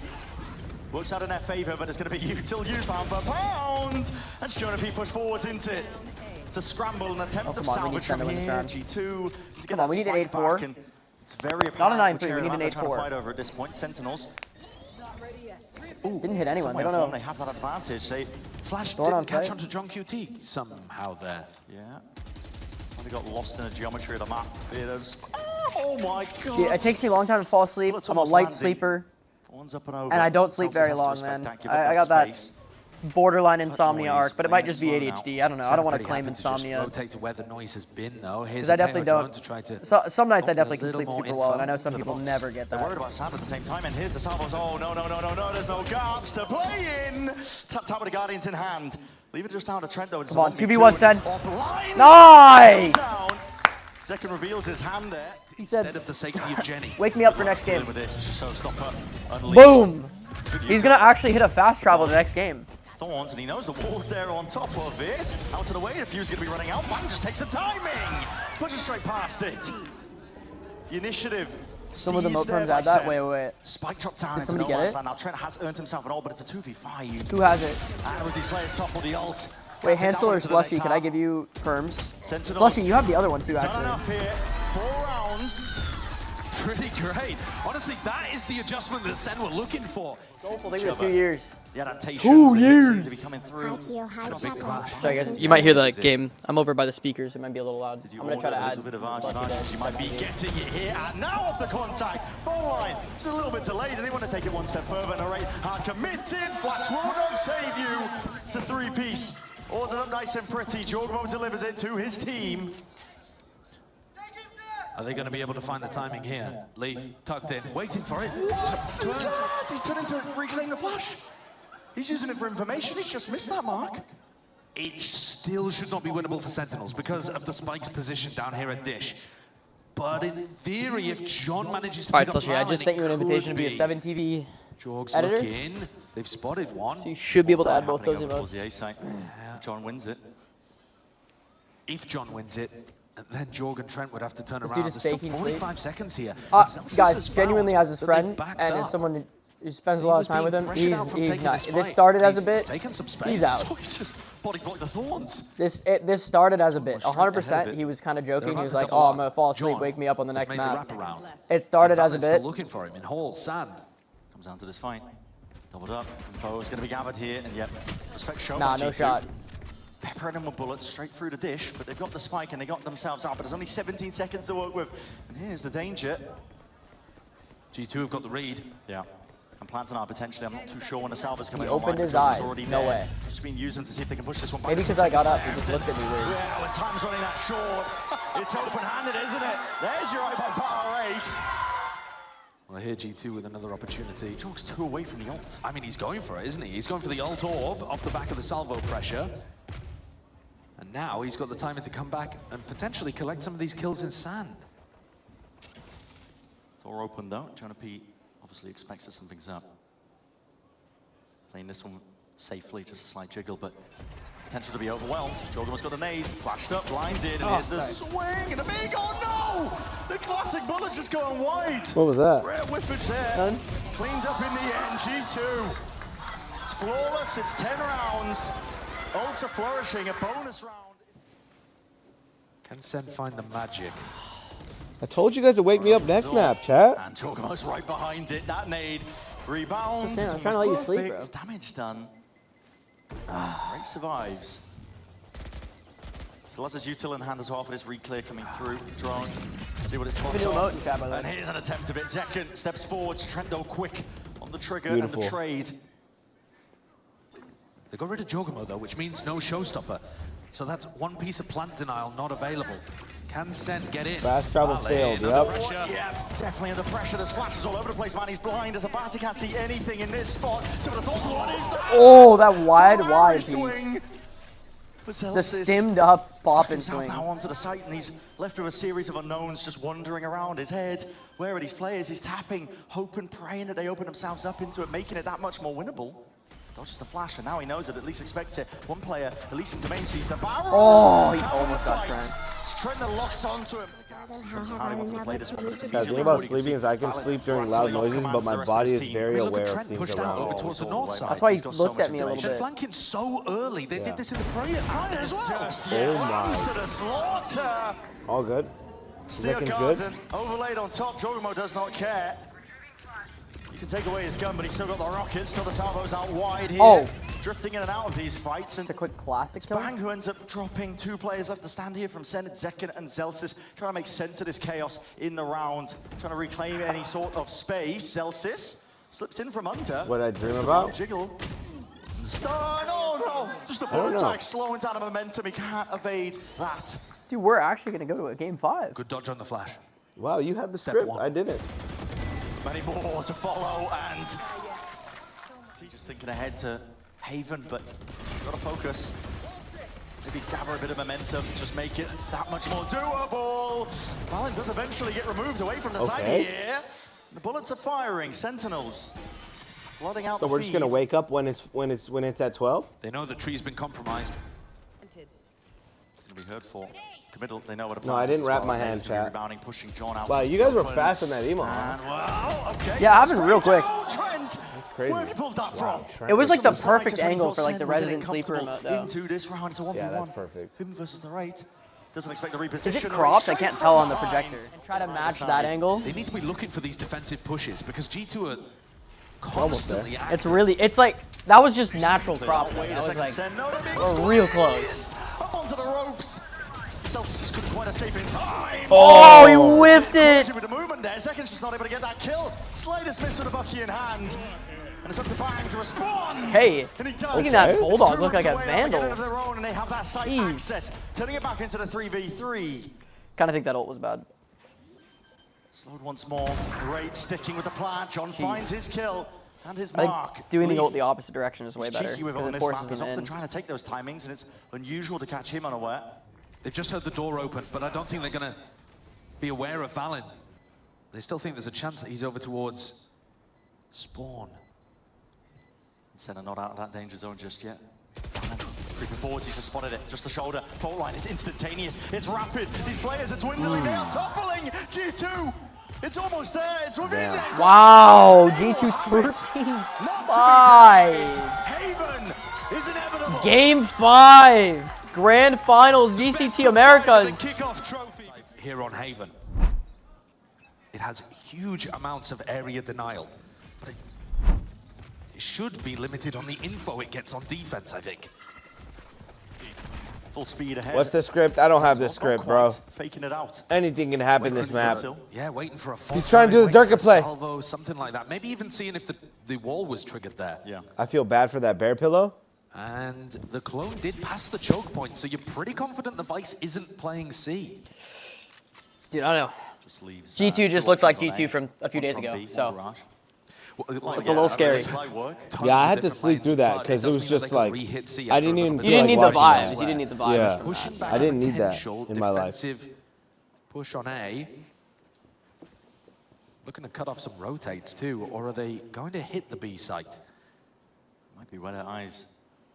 D: Works out in their favor, but it's going to be util use pound for pound. And Jonah P push forwards into it to scramble an attempt of
C: come on, we need
D: salvage from
C: Sen to win this
D: here.
C: round.
D: G2 to get
C: Come on,
D: that
C: we need an
D: spike
C: 8-4.
D: back, and it's very
C: Not a
D: apparent
C: 9-3,
D: which
C: we
D: area
C: need
D: of
C: an
D: they're trying to
C: 8-4.
D: fight over at this point. Sentinels.
C: Didn't hit anyone. They
D: Somewhere
C: don't
D: from
C: know.
D: They have that advantage. They
B: Flash
C: Thorn on
B: didn't catch
C: site.
B: onto John QT somehow there.
D: Yeah. They got lost in the geometry of the map. It is. Oh my god.
C: Yeah, it takes me a long time to fall asleep.
D: Bullets
C: I'm a
D: almost
C: light
D: landing.
C: sleeper.
D: One's up and over.
C: And I don't sleep
D: Celtics
C: very
D: has to
C: long,
D: respect
C: man.
D: that, give
C: I
D: it
C: got that
D: space.
C: borderline insomnia
D: noise,
C: arc, but it might
D: playing
C: just
D: it
C: be
D: slow now.
C: ADHD. I don't know. I don't want to claim insomnia.
B: Rotate to where the noise has been, though. Here's
C: Because I
B: a
C: definitely
B: Keeoh drone
C: don't.
B: to try to
C: So, some nights I
B: open a
C: definitely can
B: little
C: sleep
B: more
C: super well, and I know
B: info.
C: some people never get
D: They're worried
C: that.
D: about Sam at the same time, and here's the salvos. Oh, no, no, no, no, no, there's no gaps to play in. Tap with the Guardians in hand. Leave it just down to Trent, though. It's
C: Come on,
D: a
C: 2v1 Sen.
D: offline.
C: Nice!
D: Down. Second reveals his hand there.
C: He said,
B: Instead of the safety of Jenny.
C: wake me up for next game.
D: Dealing with this, showstopper unleashed.
C: Boom! He's going to actually hit a fast travel the next game.
D: Thorns, and he knows the wall's there on top of it. Out to the way, the fuse is going to be running out. Bang just takes the timing. Pushes straight past it. The initiative.
C: Some of the
D: seized
C: moat perms
D: there
C: add
D: by
C: that.
D: Sen.
C: Wait.
D: Spike drop down
C: Did
D: into
C: somebody
D: no
C: get
D: man's
C: it?
D: land. Now Trent has earned himself an ult, but it's a 2v5.
C: Who has it?
D: And with these players topple the ult.
C: Wait,
D: Take that
C: Hansel
D: one
C: or
D: to the next
C: Slushy? Could I
D: half.
C: give you perms?
D: Sentinels.
C: Slushy, you have the other one too,
D: Done
C: actually.
D: enough here. 4 rounds.
B: Pretty great. Honestly, that is the adjustment that Sen were looking for.
C: Hopeful, they were 2 years.
D: The adaptations
C: 2
D: that
C: years.
D: seem to be coming through.
C: Sorry guys, you might hear the game. I'm over by the speakers. It might be a little loud.
D: Did you
C: I'm gonna try to
D: order a
C: add.
D: little bit of
C: Slushy
D: advantage?
C: to
D: You might be
C: 17.
D: getting it here and now off the contact. Phone line. Just a little bit delayed, and they want to take it one step further. Narrate are committed. Flash will not save you. It's a 3-piece. Ordered up nice and pretty. Jorgmo delivers it to his team.
B: Are they going to be able to find the timing here? Leaf tucked in, waiting for it.
D: What is that? He's turning to reclaim the flash. He's using it for information. He's just missed that mark.
B: It still should not be winnable for Sentinels because of the Spike's position down here at Dish. But in theory, if John manages to
C: All right,
B: pick up
C: Slushy, I
B: Brown,
C: just
B: it
C: sent you an
B: could
C: invitation to be a 7 TV.
B: Jorg's
C: editor.
B: looking. They've spotted one.
C: So you should be able to add both
D: Happening
C: those
D: over towards the
C: emotes.
D: A site. John wins it.
B: If John wins it, then Jorg and Trent would have to turn
C: This
B: around.
C: dude is
B: There's still
C: faking
B: 45 seconds here.
C: Guys,
B: Celsius has
C: genuinely
B: found
C: as his
B: that they
C: friend
B: backed
C: and
B: up.
C: as someone who spends a
B: He
C: lot
B: was
C: of time with
B: being
C: him,
B: pressured out from
C: he's
B: taking
C: not.
B: this
C: This
B: fight.
C: started as a
B: He's
C: bit.
B: taken some space.
C: He's out.
D: Oh, he's just body blocked the Thorns.
C: This started as a bit.
D: Straight ahead of
C: 100%.
D: it.
C: He was kind of
B: They're
C: joking.
B: about
C: He was
B: to
C: like,
B: double
C: "Oh,
B: up.
C: I'm gonna fall asleep.
B: John
C: Wake me up on the
B: has
C: next
B: made
C: map."
B: the wraparound.
C: It started as a
B: Valent's still
C: bit.
B: looking for him in Hall, Sand.
D: Comes down to this fight. Doubled up. Info is going to be gathered here, and yet, respect show.
C: Nah,
D: by
C: no
D: G2.
C: shot.
D: Peppering them with bullets straight through the dish, but they've got the spike and they got themselves out. But there's only 17 seconds to work with, and here's the danger.
B: G2 have got the read.
D: Yeah. And planting out potentially. I'm not too sure when the salva's coming.
C: He opened
D: online.
C: his
D: The drone was
C: eyes.
D: already
C: No
D: there.
C: way.
D: Just been using to see if they can push this one back.
C: Maybe because I got up, he just looked at me weird.
D: Yeah, when time's running that short, it's open-handed, isn't it? There's your right by power race.
B: Well, here G2 with another opportunity.
D: Jorg's 2 away from the ult.
B: I mean, he's going for it, isn't he? He's going for the ult orb off the back of the salvo pressure. And now he's got the timing to come back and potentially collect some of these kills in sand.
D: Door open though. Jonah P obviously expects that something's up. Playing this one safely, just a slight jiggle, but potential to be overwhelmed. Jorgen's got a nade, flashed up, blinded, and here's the swing, and a big, oh no! The classic bullet just going wide.
E: What was that?
D: Rare whiffage there.
C: Done.
D: Cleaned up in the end, G2. It's flawless, it's 10 rounds. Ults are flourishing, a bonus round.
B: Can Sen find the magic?
E: I told you guys to wake me up next map, chat.
D: And Jorgen's right behind it, that nade. Rebounds,
C: Sam, I'm
D: it's
C: trying to let you
D: almost
C: sleep,
D: perfect. Damage done. Ray survives. So that's his util in hand as well for this re-clear coming through. Drone, see what it spots
C: Video
D: on.
C: emote in chat, by the way.
D: And here's an attempt of it. Zekken steps forward, Trendo quick on the trigger
E: Beautiful.
D: and the trade.
B: They got rid of Jogamo though, which means no showstopper. So that's one piece of plant denial not available. Can Sen get in?
E: Fast travel
B: Vale
E: failed,
B: under
E: yep.
B: pressure.
D: Yeah, definitely under pressure. There's flashes all over the place, man. He's blind as a bat. He can't see anything in this spot. So I thought, what is that?
C: Oh, that wide peak.
D: swing.
C: The stemmed up pop and
D: himself
C: swing.
D: now onto the site, and he's left with a series of unknowns just wandering around his head. Where are these players? He's tapping, hoping, praying that they open themselves up into it, making it that much more winnable. Dodges the flash, and now he knows it, at least expects it. One player, at least in domain, sees the barrel.
C: Oh, he almost got Trent.
D: It's Trent that locks onto him. In terms of how he wants to play this one,
E: The thing about sleeping is I can sleep during loud noises, but my body is very
B: Look at
E: aware of
B: Trent
E: things
B: pushed out over
E: around.
B: towards the north side.
C: That's why he
D: He's got so
C: looked
D: much
C: at me a little
B: They're
C: bit.
B: flanking so early. They did this in the prior as well.
D: Just
E: Oh my.
D: comes to the slaughter.
E: All good.
D: Steel
E: Zekken's
D: Garden overlaid on top. Jogamo does not care. You can take away his gun, but he's still got the rockets. Still the salvos out wide here.
C: Oh.
D: Drifting in and out of these fights. And
C: Just a quick classic kill.
D: Bang, who ends up dropping 2 players left to stand here from Sen, Zekken and Zelsis, trying to make sense of this chaos in the round, trying to reclaim any sort of space. Zelsis slips in from under.
E: What did I dream
D: Just a
E: about?
D: wild jiggle. Stun, oh no! Just a bullet attack, slowing down the momentum. He can't evade that.
C: Dude, we're actually going to go to a game 5.
B: Good dodge on the flash.
E: Wow, you had the
B: Step
E: script.
B: one.
E: I didn't.
D: Many more to follow, and he's just thinking ahead to Haven, but gotta focus. Maybe gather a bit of momentum, just make it that much more doable. Valen does eventually get removed away from the side
E: Okay.
D: here. The bullets are firing. Sentinels flooding out
E: So
D: the
E: we're just gonna
D: feed.
E: wake up when it's at 12.
B: They know the tree's been compromised.
D: It's gonna be heard for. Committal, they know what a
E: No, I
D: plan is
E: didn't
D: as
E: wrap
D: well.
E: my
D: Hayes
E: hand,
D: gonna be
E: chat.
D: Rebounding, pushing John out.
E: Wow,
D: into
E: you
D: the
E: guys were
D: open.
E: fast in that emo, huh?
D: And wow, okay.
C: Yeah, it happened real quick.
D: Trent,
E: That's crazy.
D: where have you pulled that from?
C: It was like the
D: Just on
C: perfect
D: side, just when he
C: angle
D: thought
C: for like the
D: Sen were getting
C: resident sleeper
D: comfortable
C: remote, though.
D: Into this round, it's a 1v1.
E: Yeah, that's perfect.
D: Him versus the right. Doesn't expect the reposition.
C: Is it cropped? I can't tell on the projector. And try to match that angle.
B: They need to be looking for these defensive pushes because G2 are
E: almost
B: constantly
C: It's
B: active.
C: really, it's like, that was just natural crop.
D: Wait
C: That
D: a
C: was
D: second,
C: like,
D: Sen. No, they're being
C: we're real
D: squeezed.
C: close.
D: Up onto the ropes. Celtics just couldn't quite escape in time.
C: Oh, he whiffed it.
D: With the movement there, Zekken's just not able to get that kill. Slightest miss with a Bucky in hand. And it's up to Bang to respond.
C: Hey,
D: And he does.
C: look at that
E: Okay.
C: Bulldog
D: It's
C: look like a
D: 2 rounds away, they'll get
C: vandal.
D: it of their own, and they have that site
C: Jeez.
D: access, turning it back into the 3v3.
C: Kind of think that ult was bad.
D: Slowed once more. Great sticking with the plan. John finds his kill and his
C: I
D: mark.
C: think doing the
D: Leaf
C: ult the opposite direction is way
D: is
C: better
D: cheeky with it
C: because
D: on
C: it
D: this map.
C: forces
D: He's
C: them
D: often
C: in.
D: trying to take those timings, and it's unusual to catch him unaware.
B: They've just heard the door open, but I don't think they're going to be aware of Valen. They still think there's a chance that he's over towards Spawn.
D: Senna not out of that danger zone just yet. Creeping forwards, he's just spotted it. Just the shoulder. Fault line, it's instantaneous. It's rapid. These players are dwindling. They are toppling. G2. It's almost there. It's within it.
C: Wow, G2's 14-5.
D: Haven is inevitable.
C: Game 5. Grand Finals, VCT Americas.
D: The kickoff trophy.
B: Here on Haven. It has huge amounts of area denial, but it should be limited on the info it gets on defense, I think.
D: Full speed ahead.
E: What's the script? I don't have this
D: Well, not
E: script, bro.
D: quite. Faking it out.
E: Anything can happen this
D: Waiting
E: map.
D: until-
B: Yeah, waiting for a fall.
E: He's trying to do the Durka play.
B: Salvo, something like that. Maybe even seeing if the wall was triggered there.
D: Yeah.
E: I feel bad for that bear pillow.
B: And the clone did pass the choke point, so you're pretty confident the Vice isn't playing C.
C: Dude, I don't know.
D: Just leaves.
C: G2 just
D: two
C: looked like
D: options on
C: G2
D: A.
C: from a few
D: One
C: days
D: from
C: ago,
D: B,
C: so.
D: one barrage.
C: It's a little scary.
D: Light work.
B: Tons
E: Yeah, I
B: of
E: had to
B: different
E: sleep
B: lanes,
E: through that
B: but
E: because it
B: does
E: was
B: mean that
E: just
B: they can
E: like
B: re-hit C
E: I
B: after
E: didn't
B: a
E: even
B: couple
C: You
E: feel
C: didn't need
E: like
C: the
E: watching
C: vibes.
E: that.
C: You didn't need the vibes.
E: Yeah.
C: from
B: Pushing
C: that.
B: back
E: I
B: a
E: didn't need that
B: potential
E: in my life.
B: defensive push on A. looking to cut off some rotates too, or are they going to hit the B site?
D: Might be where their eyes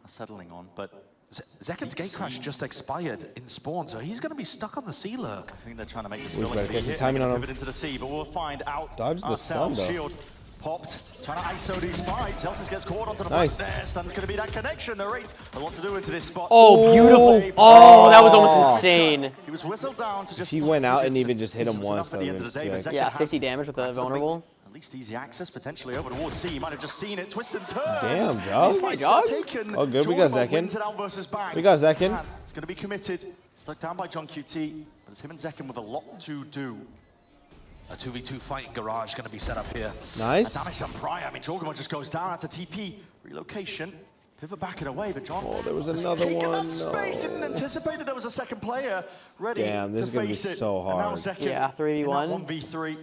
D: are settling on, but
B: Zeken's gate crash just expired in spawn, so he's going to be stuck on the C lurk.
D: I think they're trying to make this
E: We've
D: ability
E: got to catch the
D: hit.
E: timing on him.
D: Pivot into the C, but we'll find out
E: Dodge the stun,
D: ourselves.
E: though.
D: Shield popped, trying to ISO these fights. Zelsis gets caught onto the
E: Nice.
D: front there. Stun's going to be that connection. The rate a lot to do into this spot.
C: Oh, beautiful. Oh, that was almost insane.
D: He was whistled down to just.
E: He went out and
D: digits,
E: even just hit him
D: it was
E: once.
D: enough at the end of the day, but Zeken
C: Yeah,
D: has
C: 50 damage with the
D: cracked big-
C: vulnerable.
D: At least easy access potentially over towards C. You might have just seen it. Twist and turns.
E: Damn, Jog.
D: These fights are
C: Jog.
D: taken.
E: Oh, good. We got
D: Jordan
E: Zeken.
D: wins it out versus Bang.
E: We got Zeken.
D: Man, it's going to be committed. Stuck down by John QT. But it's him and Zeken with a lot to do.
B: A 2v2 fight in garage going to be set up here.
E: Nice.
D: Damage on Prior. I mean, Jorgemon just goes down. That's a TP relocation. Pivot back and away, but John.
E: Oh, there was
D: has
E: another
D: taken
E: one.
D: That space.
E: No.
D: Didn't anticipate that there was a second player ready
E: Damn, this
D: to
E: is gonna be
D: face it.
E: so
D: And now
E: hard.
D: Zeken
C: Yeah, 3v1.
D: in that 1v3.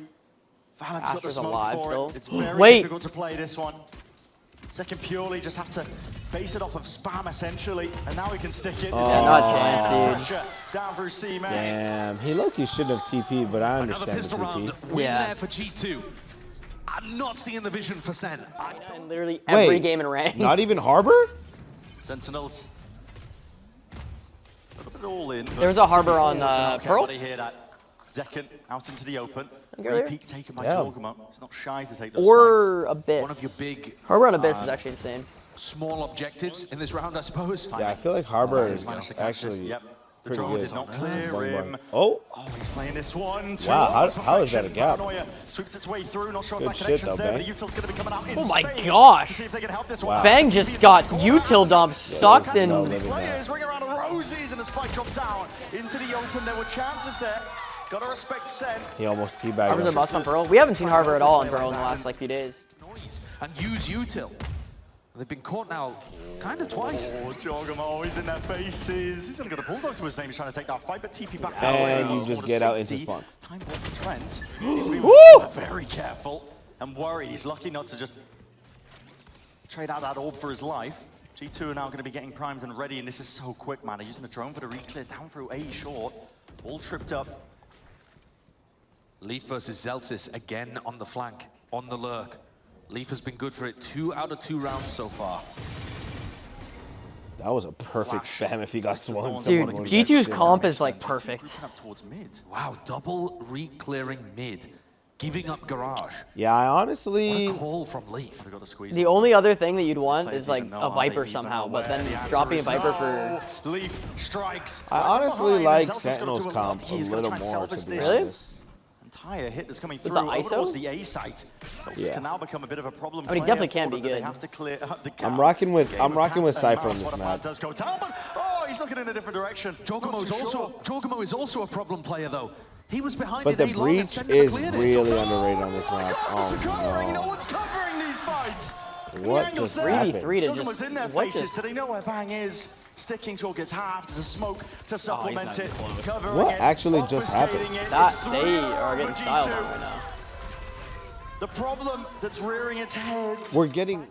D: Valent's got the
C: Astra's
D: smoke
C: alive
D: for
C: still.
D: it. It's very
C: Wait.
D: difficult to play this one. Second purely just have to base it off of spam essentially, and now we can stick it.
C: Yeah, not a chance, dude.
D: Pressure down through C, man.
E: Damn, he low-key should have TP, but I
B: Another
E: understand
B: pistol
E: the
B: round.
E: TP.
B: Win
C: Yeah.
B: there for G2. I'm not seeing the vision for Sen.
C: In literally every
E: Wait,
C: game in ranked.
A: Not even Harbor?
D: Sentinels. A little bit all in.
C: There was a Harbor on Pearl.
D: Hear that. Zeken out into the open.
C: earlier.
D: Repeat taken by
E: Yeah.
D: Jorgemon. He's not shy to take those
C: Or Abyss.
B: One of your big,
C: Harbor on Abyss is actually insane.
B: small objectives in this round, I suppose.
E: Yeah, I feel like Harbor is
D: Managed to catch this.
E: actually
D: Yep. The
E: pretty
D: drone
E: good.
D: did not clear
E: Bang, bang.
D: him.
E: Oh,
D: Oh, he's playing this one.
E: Wow, how-
D: It's
E: how is that a
D: perfection.
E: gap?
D: Paranoia sweeps its way through. Not sure if
E: Good
D: that
E: shit,
D: connection's
E: though,
D: there, but
E: Bang.
D: Util's going to be coming out in
C: Oh my
D: spades
C: gosh.
D: to see if they can help this
E: Wow.
D: one.
C: Bang just got util dump sucked
D: Catching all
C: in.
D: these players, ring around the roses, and the spike dropped down into the open. There were chances there. Gotta respect Sen.
E: he almost
C: Harbor's
E: teabagged
C: a
E: him.
C: must on Pearl. We haven't seen Harbor at all in Pearl in the last like few days.
B: Noise and use util. They've been caught now kind of twice.
D: Oh, Jorgemon always in their faces. He's only got a bulldog to his name. He's trying to take that fight, but TP back down.
E: And you
D: It's
E: just
D: more
E: get
D: to
E: out into
D: safety.
E: spawn.
D: Time ball for Trent. He's been very careful and worried. He's lucky not to just trade out that orb for his life. G2 are now going to be getting primed and ready, and this is so quick, man. They're using the drone for the re-clear down through A short. All tripped up.
B: Leaf versus Zelsis again on the flank, on the lurk. Leaf has been good for it 2 out of 2 rounds so far.
E: That was a perfect spam if he got swung.
C: Dude,
E: Someone would
C: G2's
E: get
C: comp
E: shit.
C: is like perfect.
D: Grouping up towards mid.
B: Wow, double re-clearing mid, giving up garage.
E: Yeah, I
B: What
E: honestly,
B: a call from Leaf.
D: They got to squeeze
C: The
D: it.
C: only other thing that you'd want
D: Players
C: is like
D: even know,
C: a
D: are they
C: Viper
D: even
C: somehow, but
D: aware?
C: then
D: The answer
C: dropping a
D: is
C: Viper
D: no.
C: for...
D: Leaf strikes.
E: I
D: right
E: honestly
D: behind,
E: like
D: and Zelsis got to
E: Sentinel's
D: do a
E: comp
D: lot.
E: a
D: He's gonna
E: little
D: try and
E: more,
D: salvage
E: to be
D: this.
C: Really?
E: honest.
D: Entire hit that's coming
C: the
D: through over
C: ISO?
D: towards the A site. Zelsis
E: Yeah.
D: can now become a bit of a problem.
C: I mean, he
D: player
C: definitely can
D: for
C: be
D: them. They
C: good.
D: have to clear the gap.
E: I'm rocking with
D: Game of cat and
E: Cypher on
D: mouse.
E: this
D: What a
E: map.
D: plan does go down, but oh, he's looking in a different direction.
B: Jorgemon is also a problem player though. He was behind
E: But
B: in
E: the
B: A long and
E: breach
B: Sen never
E: is
B: cleared it.
E: really underrated on this
D: Oh my
E: map.
D: God, what's it covering? No
E: Oh
D: one's covering these fights.
E: What
D: angles
E: just
D: there.
E: happened?
C: 3v3 to
D: Jorgemon's in their
C: just... What
D: faces.
C: just...
D: Do they know where Bang is? Sticking Jorg gets halved. There's a smoke to supplement
C: not
D: it.
C: even close.
D: Covering
E: What
D: it,
E: actually just happened?
D: obfuscating it.
C: That,
D: It's
C: they
D: 3-0
C: are getting
D: for
C: styled
D: G2.
C: on right now.
D: The problem that's rearing its head.
E: We're getting.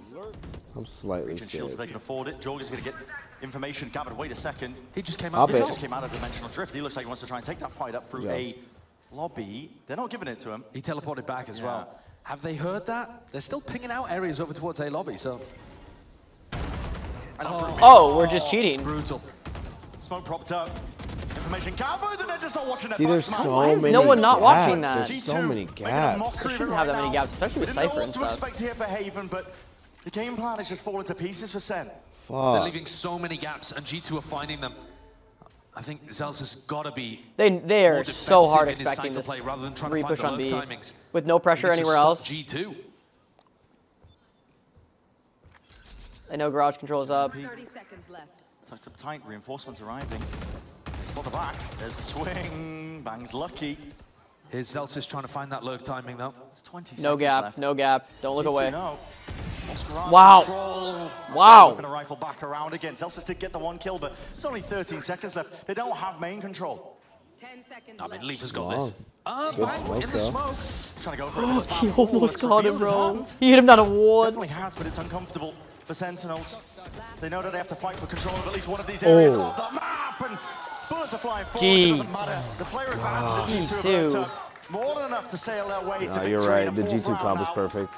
E: I'm slightly
D: And shields,
E: scared.
D: if they can afford it. Jorg is going to get information gathered. Wait a second.
B: He just came
E: Up
B: out
E: it.
B: of
D: Just came out of Dimensional Drift. He looks like he wants to try and take that fight up through
E: Yeah.
D: a lobby. They're not giving it to him.
B: He teleported back as
D: Yeah.
B: well. Have they heard that? They're still pinging out areas over towards A lobby, so
C: Oh, we're just cheating.
B: brutal.
D: Smoke propped up. Information gathered, and they're just not watching it.
E: See, there's so
C: is
E: many.
C: no one not
E: gaps.
C: watching that?
E: There's so many gaps.
C: Shouldn't have that many gaps, especially with Cypher and
D: We didn't know what to
C: stuff.
D: expect here for Haven, but the game plan has just fallen to pieces for Sen.
B: They're
E: Fuck.
B: leaving so many gaps, and G2 are finding them. I think Zels has got to be
C: They
B: more
C: are so hard
B: defensive in his
C: expecting
B: cypher
C: this
B: play rather than trying to find
C: re-push
B: the
C: on
B: lurk
C: B.
B: timings.
C: With no pressure
B: Needs to
C: anywhere
B: stop
C: else.
B: G2.
C: I know garage control's up.
I: 30 seconds left.
D: Tucked up tight, reinforcements arriving. They spot the back. There's the swing. Bang's lucky.
B: Here's Zelsis trying to find that lurk timing though.
D: There's 20
C: No
D: seconds
C: gap,
D: left.
C: no gap. Don't look
D: G2
C: away.
D: no. Oscar
C: Wow.
D: control.
C: Wow.
D: Whipping a rifle back around again. Zelsis did get the one kill, but there's only 13 seconds left. They don't have main control.
I: 10 seconds
B: I mean,
I: left.
B: Leaf has got
E: Long.
B: this.
E: Good
B: Bang,
E: smoke,
B: in the
E: though.
B: smoke.
D: Trying to go for a bit of spam.
C: He almost
D: It's
C: caught him,
D: revealed his
C: bro.
D: hand.
C: He hit him down to one.
D: Definitely has, but it's uncomfortable for Sentinels. They know that they have to fight for control of at least one of these areas of the map, and bullets are flying forward. It doesn't matter. The player advantage that G2 have
C: G2.
D: built up more than enough to sail their way to victory.
E: You're right.
D: in
E: The
D: a fourth
E: G2
D: round
E: combo's
D: now.
E: perfect.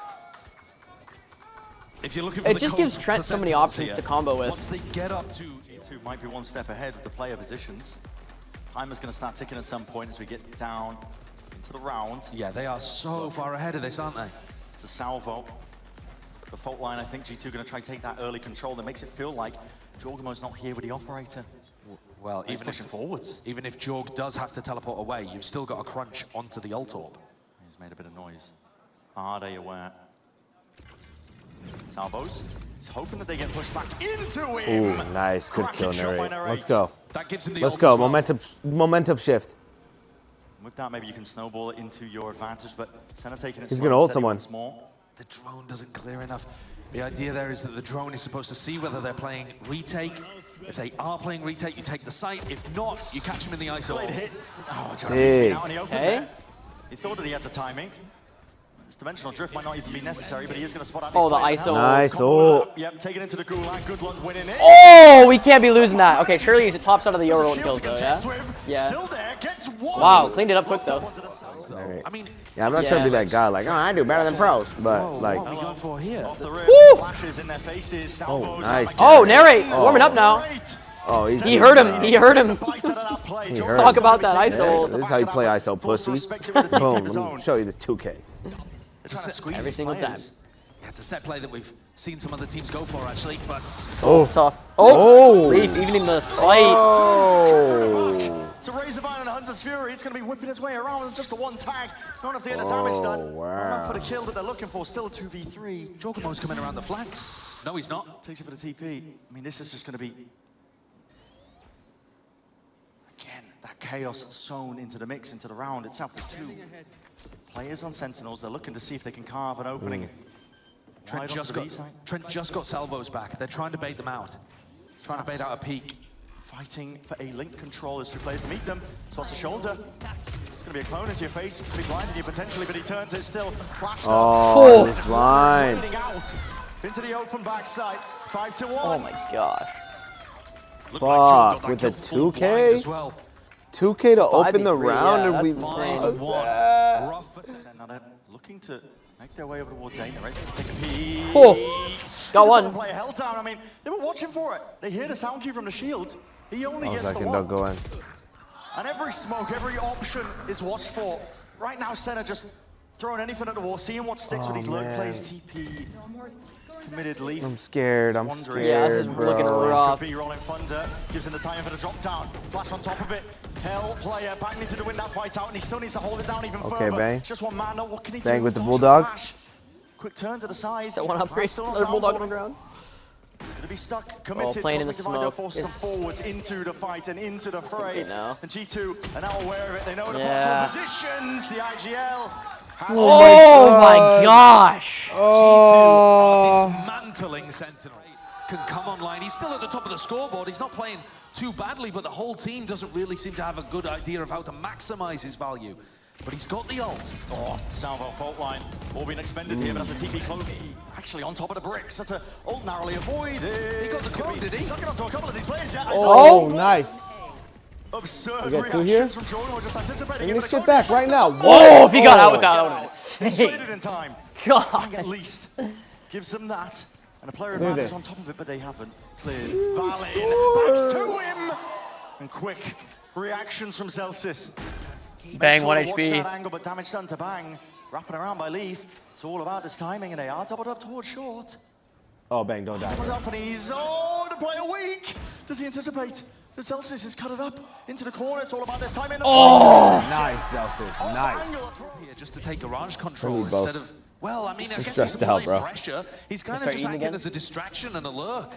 B: If you're looking for
C: It
B: the
C: just
B: code
C: gives Trent
B: for
C: so many
B: Sentinels
C: options
B: here,
C: to combo with.
B: Once they get up to
D: G2 might be one step ahead with the player positions. Timer's going to start ticking at some point as we get down into the round.
B: yeah, they are so far ahead of this, aren't they?
D: It's a salvo. The fault line, I think G2 going to try and take that early control that makes it feel like Jorgamo's not here with the operator.
B: Well,
D: He's pushing forwards.
B: Even if Jorg does have to teleport away, you've still got a crunch onto the ult orb.
D: He's made a bit of noise. Are they aware? Salvos. He's hoping that they get pushed back into him.
E: Ooh, nice. Good
D: Cracking
E: kill,
D: shot by
E: Narrate.
D: Narrate.
E: Let's go.
B: That gives him the
E: Let's
B: ult
E: go.
B: as well.
E: Momentum shift.
D: With that, maybe you can snowball it into your advantage, but Senna taking it
E: He's
D: slow
E: gonna
D: and
E: ult
D: steady
E: someone.
D: once more.
B: The drone doesn't clear enough. The idea there is that the drone is supposed to see whether they're playing retake. If they are playing retake, you take the site. If not, you catch him in the ice.
D: Great hit. Oh, Jeremy's
E: Hey.
D: been out and he opened
C: Hey.
D: there. He thought that he had the timing. This dimensional drift might not even be necessary, but he is going to spot out
C: Oh,
D: these
C: the
D: players
C: ISO.
D: now.
E: Nice.
D: Combo
E: Oh.
D: it up. Yep, take it into the gulag. Good luck winning it.
C: Oh, we can't be losing that. Okay, surely it tops out of the Euro and kills though, yeah? Yeah.
D: Still there, gets one.
C: Wow, cleaned it up quick though.
E: Alright.
B: I mean,
E: Yeah, I'm not trying to be that guy. Like, oh, I do better than pros. But, like,
B: what are we going for here?
D: Off the rim,
C: Woo!
D: flashes in their faces. Salvos
E: nice.
C: Oh, Narrate, warming up now.
E: oh, he's
C: He heard him, he heard him.
E: He heard
C: Talk
E: him.
C: about that ISO.
E: This is how you play ISO, pussy. Boom. Let me show you this 2K.
C: Every single time.
B: Yeah, it's a set play that we've seen some other teams go for, actually, but
E: Oh.
C: Tough.
E: Oh.
C: Oh, Leaf evening the fight.
E: Oh.
D: To Razorvine and Hunter's Fury, he's going to be whipping his way around with just a one tag. Don't have to get the damage done.
E: wow.
D: Enough for the kill that they're looking for. Still a 2v3.
B: Jorgamo's coming around the flank. No, he's not.
D: Takes it for the TP. I mean, this is just going to be... Again, that chaos sewn into the mix, into the round itself. There's two players on Sentinels. They're looking to see if they can carve an opening.
B: Trent just got salvos back. They're trying to bait them out. Trying to bait out a peek.
D: Fighting for a link control as two players meet them. Spots the shoulder. It's going to be a clone into your face. Could be blinding you potentially, but he turns it still. Flashed
E: Oh,
D: up.
E: he's blind.
D: Waiting out into the open backside. 5-1.
C: Oh my gosh.
B: Looked like Jorg got that
E: with a
B: kill full
E: 2K?
B: blind as well.
E: 2K to open the
C: 5v3,
E: round
C: yeah,
E: and we
C: that's
E: lost
C: insane.
E: that.
D: Now they're looking to make their way over towards A. They're ready to take a peek.
C: Oh, got one.
D: Play held down. I mean, they were watching for it. They hear the sound cue from the shield. He only gets the
E: Second,
D: one.
E: don't go in.
D: And every smoke, every option is watched for. Right now, Senna just throwing anything at the wall, seeing what sticks with these lurk plays. TP committed Leaf.
E: I'm scared. I'm
D: Wondering.
C: Yeah, this
E: scared,
C: is looking
E: bro.
C: rough.
D: Could be rolling thunder. Gives him the time for the drop down. Flash on top of it. Hell player back needed to win that fight out, and he still needs to hold it down even further.
E: Bang.
D: Just one man. What can he
E: Bang
D: do?
E: with the
D: Gosh,
E: bulldog.
D: Flash. Quick turn to the side.
C: That one upgrade,
D: Still not
C: another
D: down
C: bulldog
D: for
C: on the
D: him.
C: ground.
D: To be stuck, committed.
C: playing in the
D: Cosmic Divider
C: smoke.
D: forces them forwards into the fight and into the fray.
C: now.
D: And G2 are now aware of it. They know the
C: Yeah.
D: possible positions. The IGL has
C: Oh my gosh.
B: G2 dismantling Sentinels. Can come online. He's still at the top of the scoreboard. He's not playing too badly, but the whole team doesn't really seem to have a good idea of how to maximize his value. But he's got the ult.
D: Oh, Salvo fault line. All being expended here, but that's a TP clone. Actually on top of the bricks. That's a ult narrowly avoided.
B: He got the clone, did he?
D: Sucking onto a couple of these players, yeah.
E: Oh, nice.
D: Absurd
E: We got two
D: reactions
E: here.
D: from Jordan. Just anticipating
E: Bring
D: it,
E: this
D: but
E: shit back right now.
C: Oh, if he got out with that, that would have been
D: Straight
C: insane.
D: it in time.
C: God.
D: At least gives them that. And a player
E: at
D: advantage
E: this.
D: on top of it, but they haven't cleared. Valin backs to him. And quick reactions from Celsius.
C: Bang,
D: Sure
C: 1
D: to watch
C: HP.
D: that angle, but damage done to Bang. Wrapping around by Leaf. It's all about this timing, and they are doubled up towards short.
E: Oh, Bang, don't die.
D: Doubled up, and he's the player weak. Does he anticipate? The Celsius has cut it up into the corner. It's all about this timing.
E: Oh, nice, Celsius. Nice.
B: Here just to take garage control
E: need both.
B: instead of, well, I mean, I guess he's
E: stressed out,
B: applying
E: bro.
B: pressure. He's kind of
C: Start
B: just
C: eating
B: acting
C: again?
B: as a distraction and a lurk.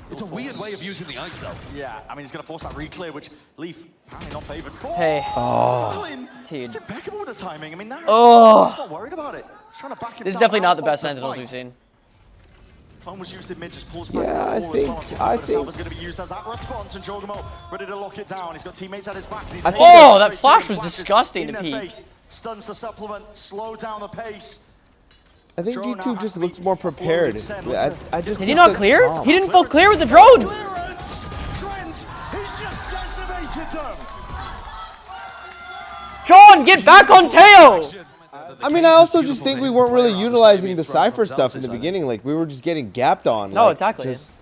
B: It's a weird way of using the ISO.
D: Yeah, I mean, he's going to force that re-clear, which Leaf apparently not favored for.
C: Hey.
D: Valin,
C: Dude.
D: it's impeccable with the timing. I mean, now
C: Oh.
D: he's not worried about it. He's trying to back himself
C: This is definitely
D: out
C: not the
D: of
C: best Sentinels
D: fight.
C: we've seen.
D: Clone was used in mid, just pulls back
E: Yeah,
D: to
E: I
D: the wall as well.
E: think-
D: On top
E: I
D: of it, Salva's
E: think-
D: going to be used as that response, and Jorgamo ready to lock it down. He's got teammates at his back. And he's
E: I
D: taking
E: think-
C: Oh,
D: it
C: that
D: straight
C: flash
D: to
C: was
D: the flashes
C: disgusting
D: in
C: to
D: their
C: peek.
D: face. Stuns to supplement, slow down the pace.
E: I think
D: Drone
E: G2
D: out
E: just
D: has to
E: looks
D: be
E: more prepared.
D: uploaded,
E: I just
C: Did he
E: think
C: not
E: that-
C: clear?
E: Oh.
C: He didn't full clear with the drone.
D: Clearance! Trent, he's just decimated them.
C: John, get back on Keeoh!
E: I mean, I also just think we weren't really utilizing the Cypher stuff in the beginning. Like, we were just getting gapped on.
C: No,
E: like,
C: exactly.
E: Just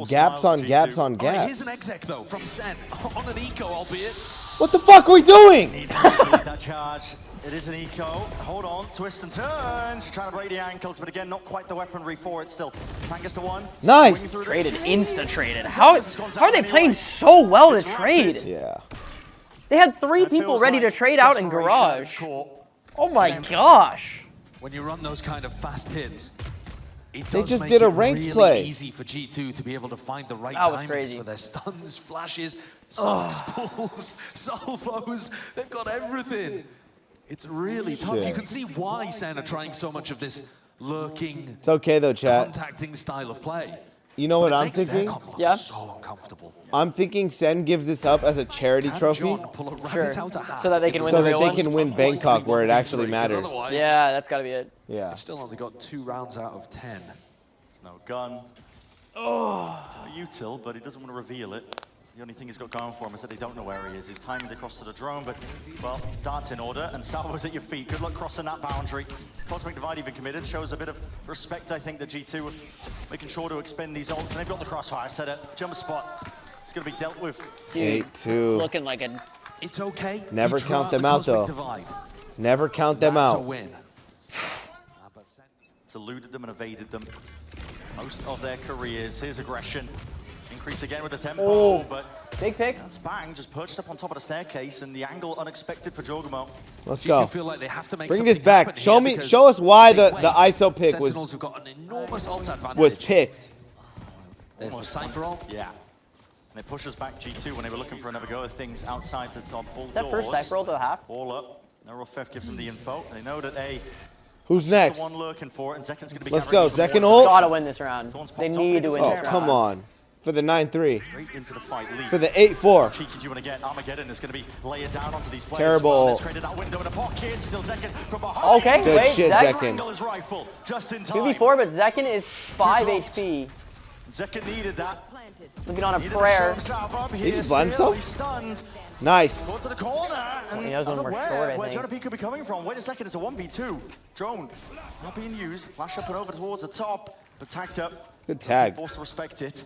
E: gaps on gaps on
B: All right,
E: gaps.
B: here's an exec though from Sen on an eco, albeit.
E: What the fuck are we doing?
D: Need that charge. It is an eco. Hold on. Twist and turns. Trying to break the ankles, but again, not quite the weaponry for it still. Fangus to one.
E: Nice.
C: Traded, insta-traded. How are they playing so well to trade?
E: Yeah.
C: They had 3 people ready to trade out in Garage. Oh my gosh.
B: When you run those kind of fast hits, it
E: They
B: does
E: just
B: make
E: did a
B: it
E: ranked
B: really
E: play.
B: easy for G2 to be able to find the right
C: That was
B: timings
C: crazy.
B: for their stuns, flashes, soaks, pulls, salvos. They've got everything. It's really tough.
E: Yeah.
B: You can see why Sen are trying so much of this lurking,
E: It's okay though, chat.
B: contacting style of play.
E: You know what I'm
B: Makes their
E: thinking?
B: comp look
C: Yeah.
B: so uncomfortable.
E: I'm thinking Sen gives this up as a charity
B: Can
E: trophy
B: John pull a rabbit
C: Sure.
B: out a hat
C: So that they can
B: in
C: win
E: so
C: the
E: that
C: real
E: they
C: one?
E: can win
B: Unlikely
E: Bangkok where it
B: 1v3,
E: actually
B: 'cause
E: matters.
B: otherwise,
C: Yeah, that's gotta be it.
E: Yeah.
B: they've still only got 2 rounds out of 10.
D: There's no gun. Oh. It's not util, but he doesn't want to reveal it. The only thing he's got going for him is that they don't know where he is. He's timing across to the drone, but, well, dart's in order, and Salvo's at your feet. Good luck crossing that boundary. Cosmic Divide even committed. Shows a bit of respect, I think, that G2 are making sure to expend these ults. And they've got the crossfire set up. Jump spot. It's going to be dealt with.
C: Dude,
E: 8-2.
C: it's looking like a...
B: It's okay.
E: Never
B: You draw
E: count them
B: the
E: out,
B: Cosmic
E: though.
B: Divide.
E: Never count them
B: That's a
E: out.
B: win. But Sen-
D: It's eluded them and evaded them most of their careers. Here's aggression. Increase again with the tempo,
C: Oh.
D: but
C: Big pick.
D: that's Bang just perched up on top of the staircase, and the angle unexpected for Jogamo.
E: Let's
B: G2
E: go.
B: feel like they have to make
E: Bring
B: something
E: this back.
B: happen
E: Show
B: here
E: me.
B: because
E: Show us why
B: they
E: the
B: wait.
E: ISO pick
B: Sentinels have got an enormous ult advantage.
E: was picked.
B: There's the Cypher ult.
D: Yeah. And it pushes back G2 when they were looking for another go of things outside the top full
C: That
D: doors.
C: first Cypher ult to half.
D: All up. Neural gives them the info. They know that A,
E: Who's next?
D: the one lurking for it, and Zekin's going to be
E: Let's
D: gathering
E: go.
D: even
E: Zekin
D: more.
E: ult.
C: Gotta win this round. They need to win
E: Oh,
C: this round.
E: come on. For the 9-3.
D: Straight into the fight. Leaf.
E: For the 8-4.
D: Cheeky do you want to get? Armageddon is going to be layered down onto these players.
E: Terrible.
D: Well, it's created that window in a pocket. Still Zekin from behind.
C: Okay,
E: Good
C: wait,
E: shit,
C: Zek.
E: Zekin.
D: Angle his rifle just in time.
C: 2v4, but Zekin is 5
D: dropped.
C: HP.
D: Zekin needed that.
I: Planted.
C: Looking on a
D: Needed to
C: prayer.
D: show himself up.
E: He
D: He
E: just blind
D: still,
E: himself?
D: he's stunned.
E: Nice.
D: Go to the corner. And
C: He knows when we're
D: unaware
C: short, I
D: where
C: think.
D: Jonah could be coming from. Wait a second, it's a 1v2. Drone not being used. Flash up and over towards the top. But tagged up.
E: Good tag.
D: Forced to respect it.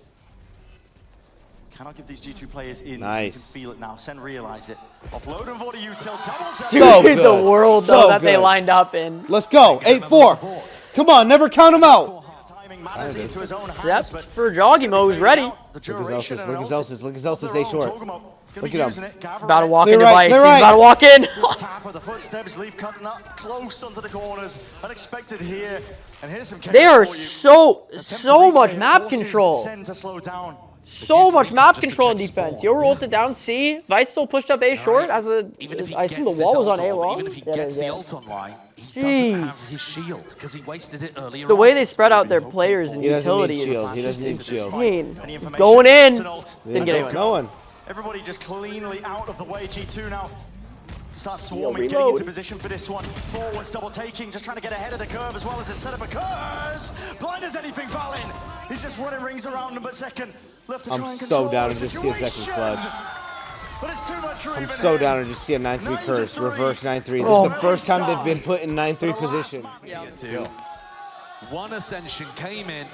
D: Cannot give these G2 players in.
E: Nice.
D: So you can feel it now. Sen realize it. Offload and for the util. Double
E: So
C: Dude,
E: good.
C: the world
E: So
C: though that they
E: good.
C: lined up in.
E: Let's go. 8-4. Come on. Never count them out.
D: timing matters into his own hands.
C: Yep,
D: but
C: for Jogimo, he's ready.
D: The
E: Look at
D: duration
E: Zelsis.
D: and
E: Look at
D: ult
E: Zelsis. Look at Zelsis.
D: of their
E: A short.
D: own. Jogamo is gonna
E: Look
D: be
E: at
D: using
E: him.
D: it.
C: He's about to walk
E: Clear
C: in
E: right,
C: device. He's
E: clear right.
C: about to walk in.
D: To the tap of the footsteps, Leaf cutting up close onto the corners. Unexpected here. And here's some
C: They are
D: chaos for you.
C: so
D: Attempt to
C: much
D: reclaim
C: map
D: forces
C: control.
D: Sen to slow down.
C: So much map
B: just to
C: control in
B: check
C: defense.
B: spawn.
C: Yo rolled it down C. Vice still pushed up A short as a.
B: Even if he
C: I assume the
B: gets this
C: wall was
B: ult
C: on A
B: on,
C: long.
B: even if he
C: Yeah,
B: gets the
C: yeah.
B: ult online, he
C: Jeez.
B: doesn't have his shield because he wasted it earlier
C: The
B: on.
C: way they spread out their players and
E: He doesn't
C: utility
E: need
C: is
E: shield. He doesn't need shield.
C: insane.
D: Any information?
C: Going in.
D: It's an ult.
C: Didn't get
E: It's
C: anyone.
E: going.
D: Everybody just cleanly out of the way. G2 now start swarming,
C: reload.
D: getting into position for this one. Forwards double taking, just trying to get ahead of the curve as well as his setup occurs. Blind as anything, Valin. He's just running rings around him, but second left to try
E: I'm
D: and
E: so
D: control
E: down
D: the
E: to just see a second
D: situation.
E: clutch.
D: But it's too much for
E: I'm
D: even
E: so
D: him.
E: down to just see a 9-3 curse.
D: 9-3.
E: Reverse 9-3. This
C: Oh.
E: is the first time they've been put in 9-3 position.
B: Two. One Ascension came in,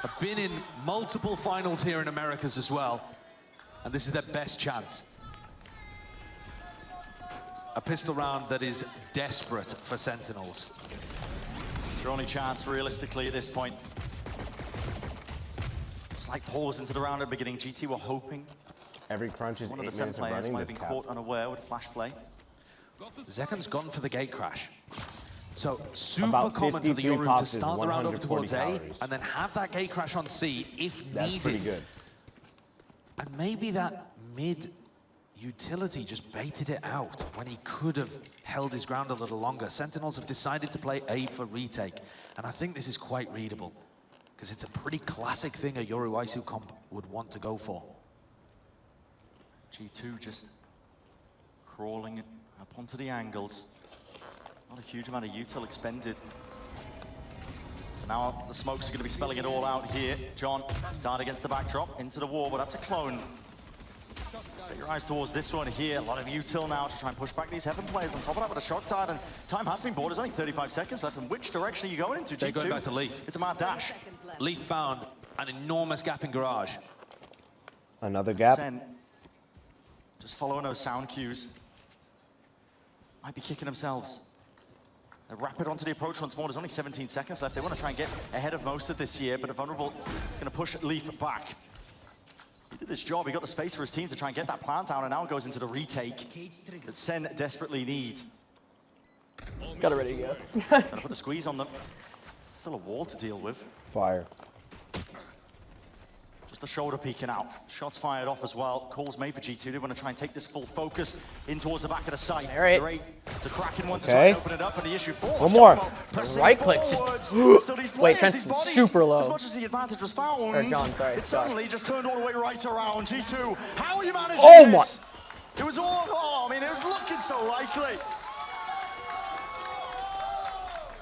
B: have been in multiple finals here in Americas as well, and this is their best chance. A pistol round that is desperate for Sentinels.
D: Their only chance, realistically, at this point. Slight pause into the round at the beginning. GT were hoping
E: Every crunch is
D: one of
E: 8
D: the 7
E: minutes of
D: players
E: running
D: might have
E: this
D: been
E: cap.
D: caught unaware with a flash play.
B: Zeken's gone for the gate crash. So super
E: About
B: common for the
E: 53
B: Yoru to
E: pops is
B: start the round over
E: 140
B: towards A
E: calories.
B: and then have that gate crash on C if
E: That's
B: needed.
E: pretty good.
B: And maybe that mid utility just baited it out when he could have held his ground a little longer. Sentinels have decided to play A for retake. And I think this is quite readable because it's a pretty classic thing a Yoru Isu comp would want to go for.
D: G2 just crawling up onto the angles. Not a huge amount of util expended. Now the smokes are going to be spelling it all out here. John, dart against the backdrop, into the wall, but that's a clone. Set your eyes towards this one here. A lot of util now to try and push back these Heaven players. On top of that with a shock tide, and time has been bought. There's only 35 seconds left. And which direction are you going into, G2?
B: They're going back to Leaf.
D: It's a mad dash.
B: Leaf found an enormous gap in garage.
E: Another gap.
D: Sen just following those sound cues. Might be kicking themselves. They're rapid onto the approach once more. There's only 17 seconds left. They want to try and get ahead of most of this here, but a vulnerable is going to push Leaf back. He did this job. He got the space for his team to try and get that plant down, and now it goes into the retake that Sen desperately need.
C: Got it ready to go.
D: Gonna put the squeeze on them. Still a wall to deal with.
E: Fire.
D: Just the shoulder peeking out. Shots fired off as well. Calls made for G2. They want to try and take this full focus in towards the back of the site.
C: All right.
D: Great. It's a cracking one to try and open it up, and the issue force.
E: One more.
C: Right click. Wait, Trent's super low.
D: As much as the advantage was found,
C: Or John, sorry.
D: it suddenly just turned all the way right around. G2, how are you managing this? It was all, I mean, it was looking so likely.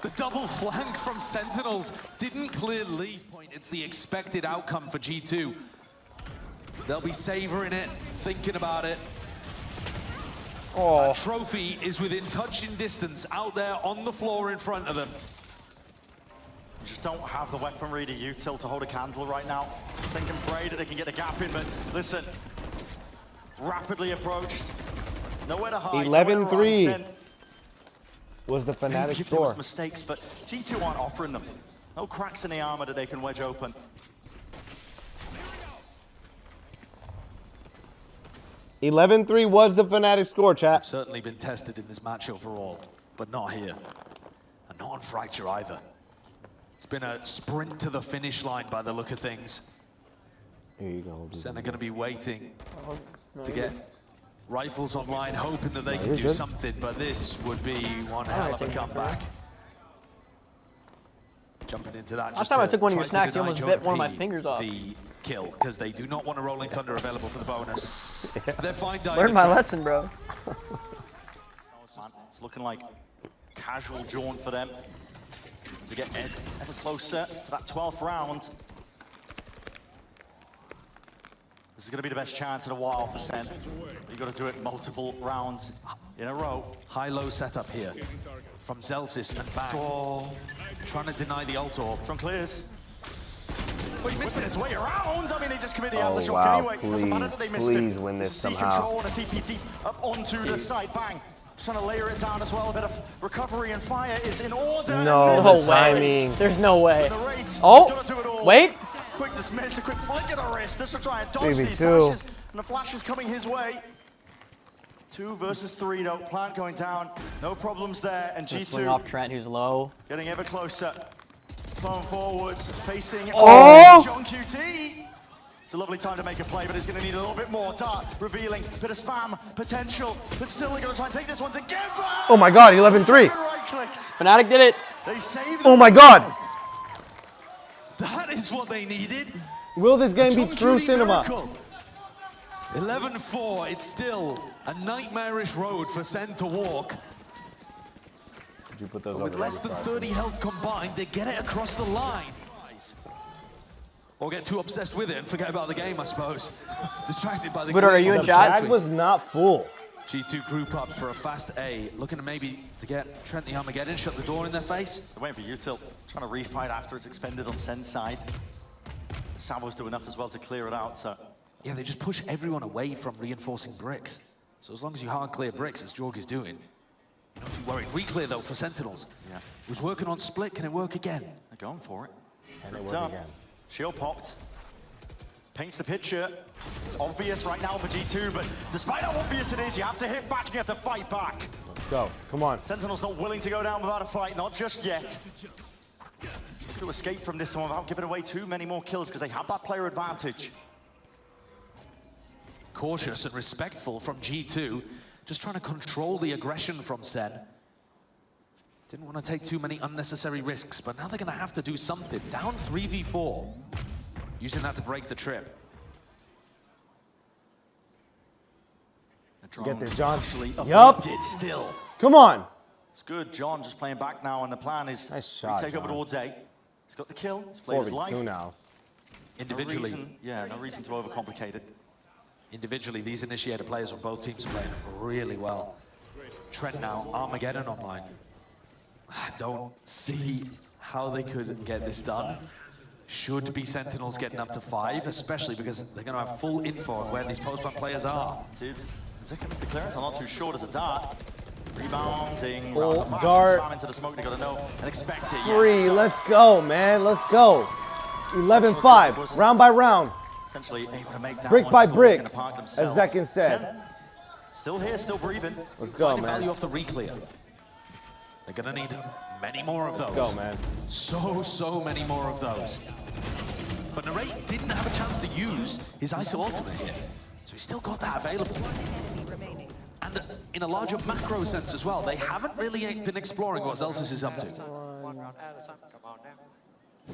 B: The double flank from Sentinels didn't clear Leaf point. It's the expected outcome for G2. They'll be savoring it, thinking about it.
C: Oh.
B: That trophy is within touching distance out there on the floor in front of them.
D: You just don't have the weaponry to util to hold a candle right now. Sen can pray that they can get a gap in, but listen, rapidly approached. Nowhere to hide.
E: 11-3 was the Fnatic
D: There
E: score.
D: was mistakes, but G2 aren't offering them. No cracks in the armor that they can wedge open.
E: $11-3 was the Fnatic score, chat.
B: Certainly been tested in this match overall, but not here. And not on Fracture either. It's been a sprint to the finish line by the look of things.
E: Here you go.
B: Sen are going to be waiting to get rifles online, hoping that they can do something, but this would be one hell of a comeback. Jumping into that.
C: Last time I took one of your snacks, you almost bit one of my fingers off.
B: The kill, because they do not want a Rolling Thunder available for the bonus. They're fine diving.
C: Learn my lesson, bro.
D: It's looking like casual jaunt for them to get ever closer to that 12th round. This is going to be the best chance in a while for Sen. You've got to do it multiple rounds in a row.
B: High-low setup here from Zelsis and back. Oh. Trying to deny the ult orb.
D: From clears. But he missed it his way around. I mean, they just committed the aftershock
E: wow.
D: anyway. Doesn't matter that they missed
E: Please
D: it.
E: win this
D: C
E: somehow.
D: control and a TP deep up onto the side. Bang. Just trying to layer it down as well. A bit of recovery and fire is in order.
E: No,
C: No
E: timing.
C: There's no way.
D: The rate, he's
C: Oh,
D: gotta do it all.
C: wait.
D: Quick dismiss, a quick flick of the wrist. Just to try and dodge
E: Maybe
D: these
E: two.
D: flashes. And the flash is coming his way. 2 versus 3 though. Plant going down. No problems there. And
C: Just swing off Trent, who's low.
D: getting ever closer. Flowing forwards, facing John QT. It's a lovely time to make a play, but it's going to need a little bit more. Dart revealing, bit of spam potential, but still they're going to try and take this one together.
E: Oh my God, 11-3.
D: Right clicks.
C: Fnatic did it.
D: They saved
E: Oh my God.
B: That is what they needed.
E: Will this game be
B: John
E: true
B: Cutie
E: cinema?
B: miracle. 11-4, it's still a nightmarish road for Sen to walk.
E: Did you put those
B: But with
E: over
B: less than 30 health combined, they get it across the line. Or get too obsessed with it and forget about the game, I suppose. Distracted by the
C: Buddha, are you in
E: The
C: chat?
E: bag was not full.
B: G2 group up for a fast A, looking to maybe to get Trent the Armageddon, shut the door in their face.
D: They're waiting for util, trying to refight after it's expended on Sen's side. Salvo's do enough as well to clear it out, so.
B: Yeah, they just push everyone away from reinforcing bricks. So as long as you hard clear bricks, as Jorg is doing, you're not too worried. Reclear though for Sentinels.
D: Yeah.
B: It was working on split, can it work again?
D: They're going for it.
E: And it
D: Ripped
E: worked
D: up.
E: again.
D: Shield popped. Paints the picture. It's obvious right now for G2, but despite how obvious it is, you have to hit back and you have to fight back.
E: Let's go. Come on.
D: Sentinel's not willing to go down without a fight, not just yet. To escape from this one without giving away too many more kills because they have that player advantage.
B: Cautious and respectful from G2, just trying to control the aggression from Sen. Didn't want to take too many unnecessary risks, but now they're going to have to do something. Down 3v4, using that to break the trip.
E: Get this, John.
D: Yup. Still.
E: Come on.
D: It's good. John just playing back now, and the plan is
E: Nice shot,
D: take over
E: John.
D: towards A. He's got the kill. He's played his life.
E: 4v2 now.
B: Individually.
D: No reason to overcomplicate it.
B: individually, these initiator players on both teams are playing really well. Trent now, Armageddon online. I don't see how they could get this done. Should be Sentinels getting up to 5, especially because they're going to have full info on where these post-ban players are.
D: Did Zeka miss the clearance? I'm not too sure. Does a dart. Rebounding.
E: Full
D: round
E: dart.
D: Spam into the smoke. They got to know and expect it.
E: 3.
D: Yeah,
E: Let's go, man. Let's go. 11-5. Round by round.
D: Essentially able to make that
E: Brick
D: one
E: by
D: still
E: brick,
D: walk in the park
E: as
D: themselves.
E: Zekin said.
D: Sen, still here, still breathing.
E: Let's go,
B: Finding
E: man.
B: value off the re-clear. They're going to need many more of those.
E: Let's go, man.
B: So many more of those. But Narrate didn't have a chance to use his ISO ultimate here. So he's still got that available. And in a larger macro sense as well, they haven't really been exploring what Zelsis is up to.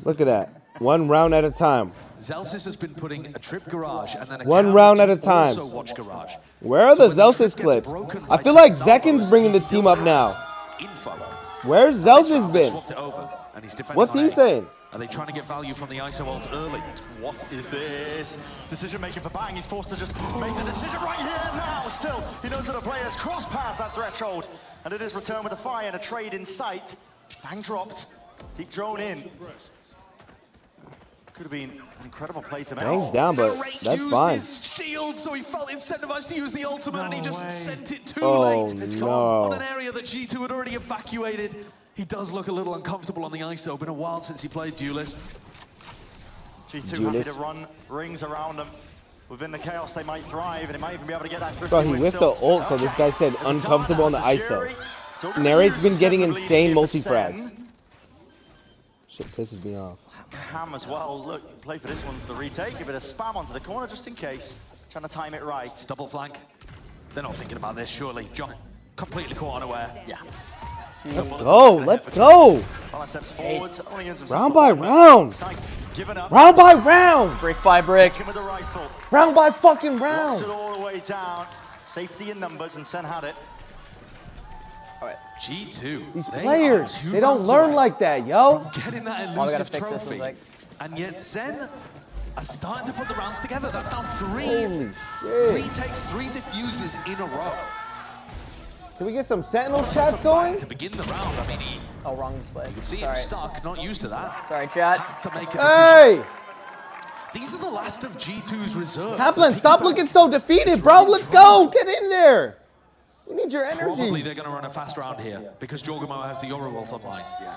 E: Look at that. 1 round at a time.
B: Zelsis has been putting a trip garage and then a
E: 1
B: cam
E: round
B: to
E: at a time.
B: also watch garage.
E: Where are
B: So
E: the
B: when
E: Zelsis
B: gets
E: clips?
B: broken
E: I
B: by
E: feel like
B: Salvos,
E: Zekin's bringing the
B: he
E: team
B: still
E: up now.
B: has info.
E: Where's Zelsis been?
B: Swapped it over, and he's defending
E: What's
B: on
E: he
B: A.
E: saying?
B: Are they trying to get value from the ISO ult early?
D: What is this? Decision making for Bang. He's forced to just make the decision right here now. Still, he knows that the players cross past that threshold. And it is returned with a fire and a trade in sight. Bang dropped. Deep drone in. Could have been an incredible play to make.
E: Bang's down, but
B: Narrate
E: that's
B: used
E: fine.
B: his shield, so he felt incentivized to use the ultimate, and he just sent it too
E: Oh,
B: late. It's
E: no.
B: gone on an area that G2 had already evacuated. He does look a little uncomfortable on the ISO. Been a while since he played Duelist.
D: G2 happy to run rings around them. Within the chaos, they might thrive, and they might even be able to get that 50
E: Bro, he
D: win
E: whiffed
D: still.
E: the ult, so this guy said
D: There's a
E: uncomfortable on the
D: dart
E: ISO.
D: Jerry. So we're gonna
E: Narrate's
D: use
E: been
D: this
E: getting
D: definitely
E: insane
D: lead for
E: multi-frags.
D: Sen.
E: Shit pisses me off.
D: Cam as well. Look, play for this one to the retake. Give it a spam onto the corner just in case. Trying to time it right.
B: Double flank. They're not thinking about this, surely. John completely caught unaware.
D: Yeah.
E: Let's go. Let's go.
D: Bala steps forwards. Only gives himself
E: Round
D: a
E: by
D: moment.
E: round.
D: Sight given up.
E: Round by round.
C: Brick by brick.
D: Second with the rifle.
E: Round by fucking
D: Blocks
E: round.
D: it all the way down. Safety in numbers, and Sen had it.
B: G2.
E: These
B: they
E: players,
B: are 2
E: they don't
B: rounds
E: learn
B: away
E: like that, yo.
B: from getting that
C: we gotta
B: elusive
C: fix this
B: trophy.
C: one, Zach.
B: And yet Sen are starting to put the rounds together. That's now 3
E: Holy shit.
B: retakes, 3 diffuses in a row.
E: Can we get some Sentinels chats going?
B: To begin the round, I mean, he
C: Oh, wrong display.
B: could see him
C: Sorry.
B: stuck, not used to that.
C: Sorry, chat.
B: Had to make a decision.
E: Hey!
B: These are the last of G2's reserves.
E: Kaplan,
B: They're
E: stop
B: picking
E: looking
B: back.
E: so defeated, bro. Let's go. Get in there. We need your
B: Probably
E: energy.
B: they're going to run a fast round here because Jorgamo has the Yoru ult online. Yeah.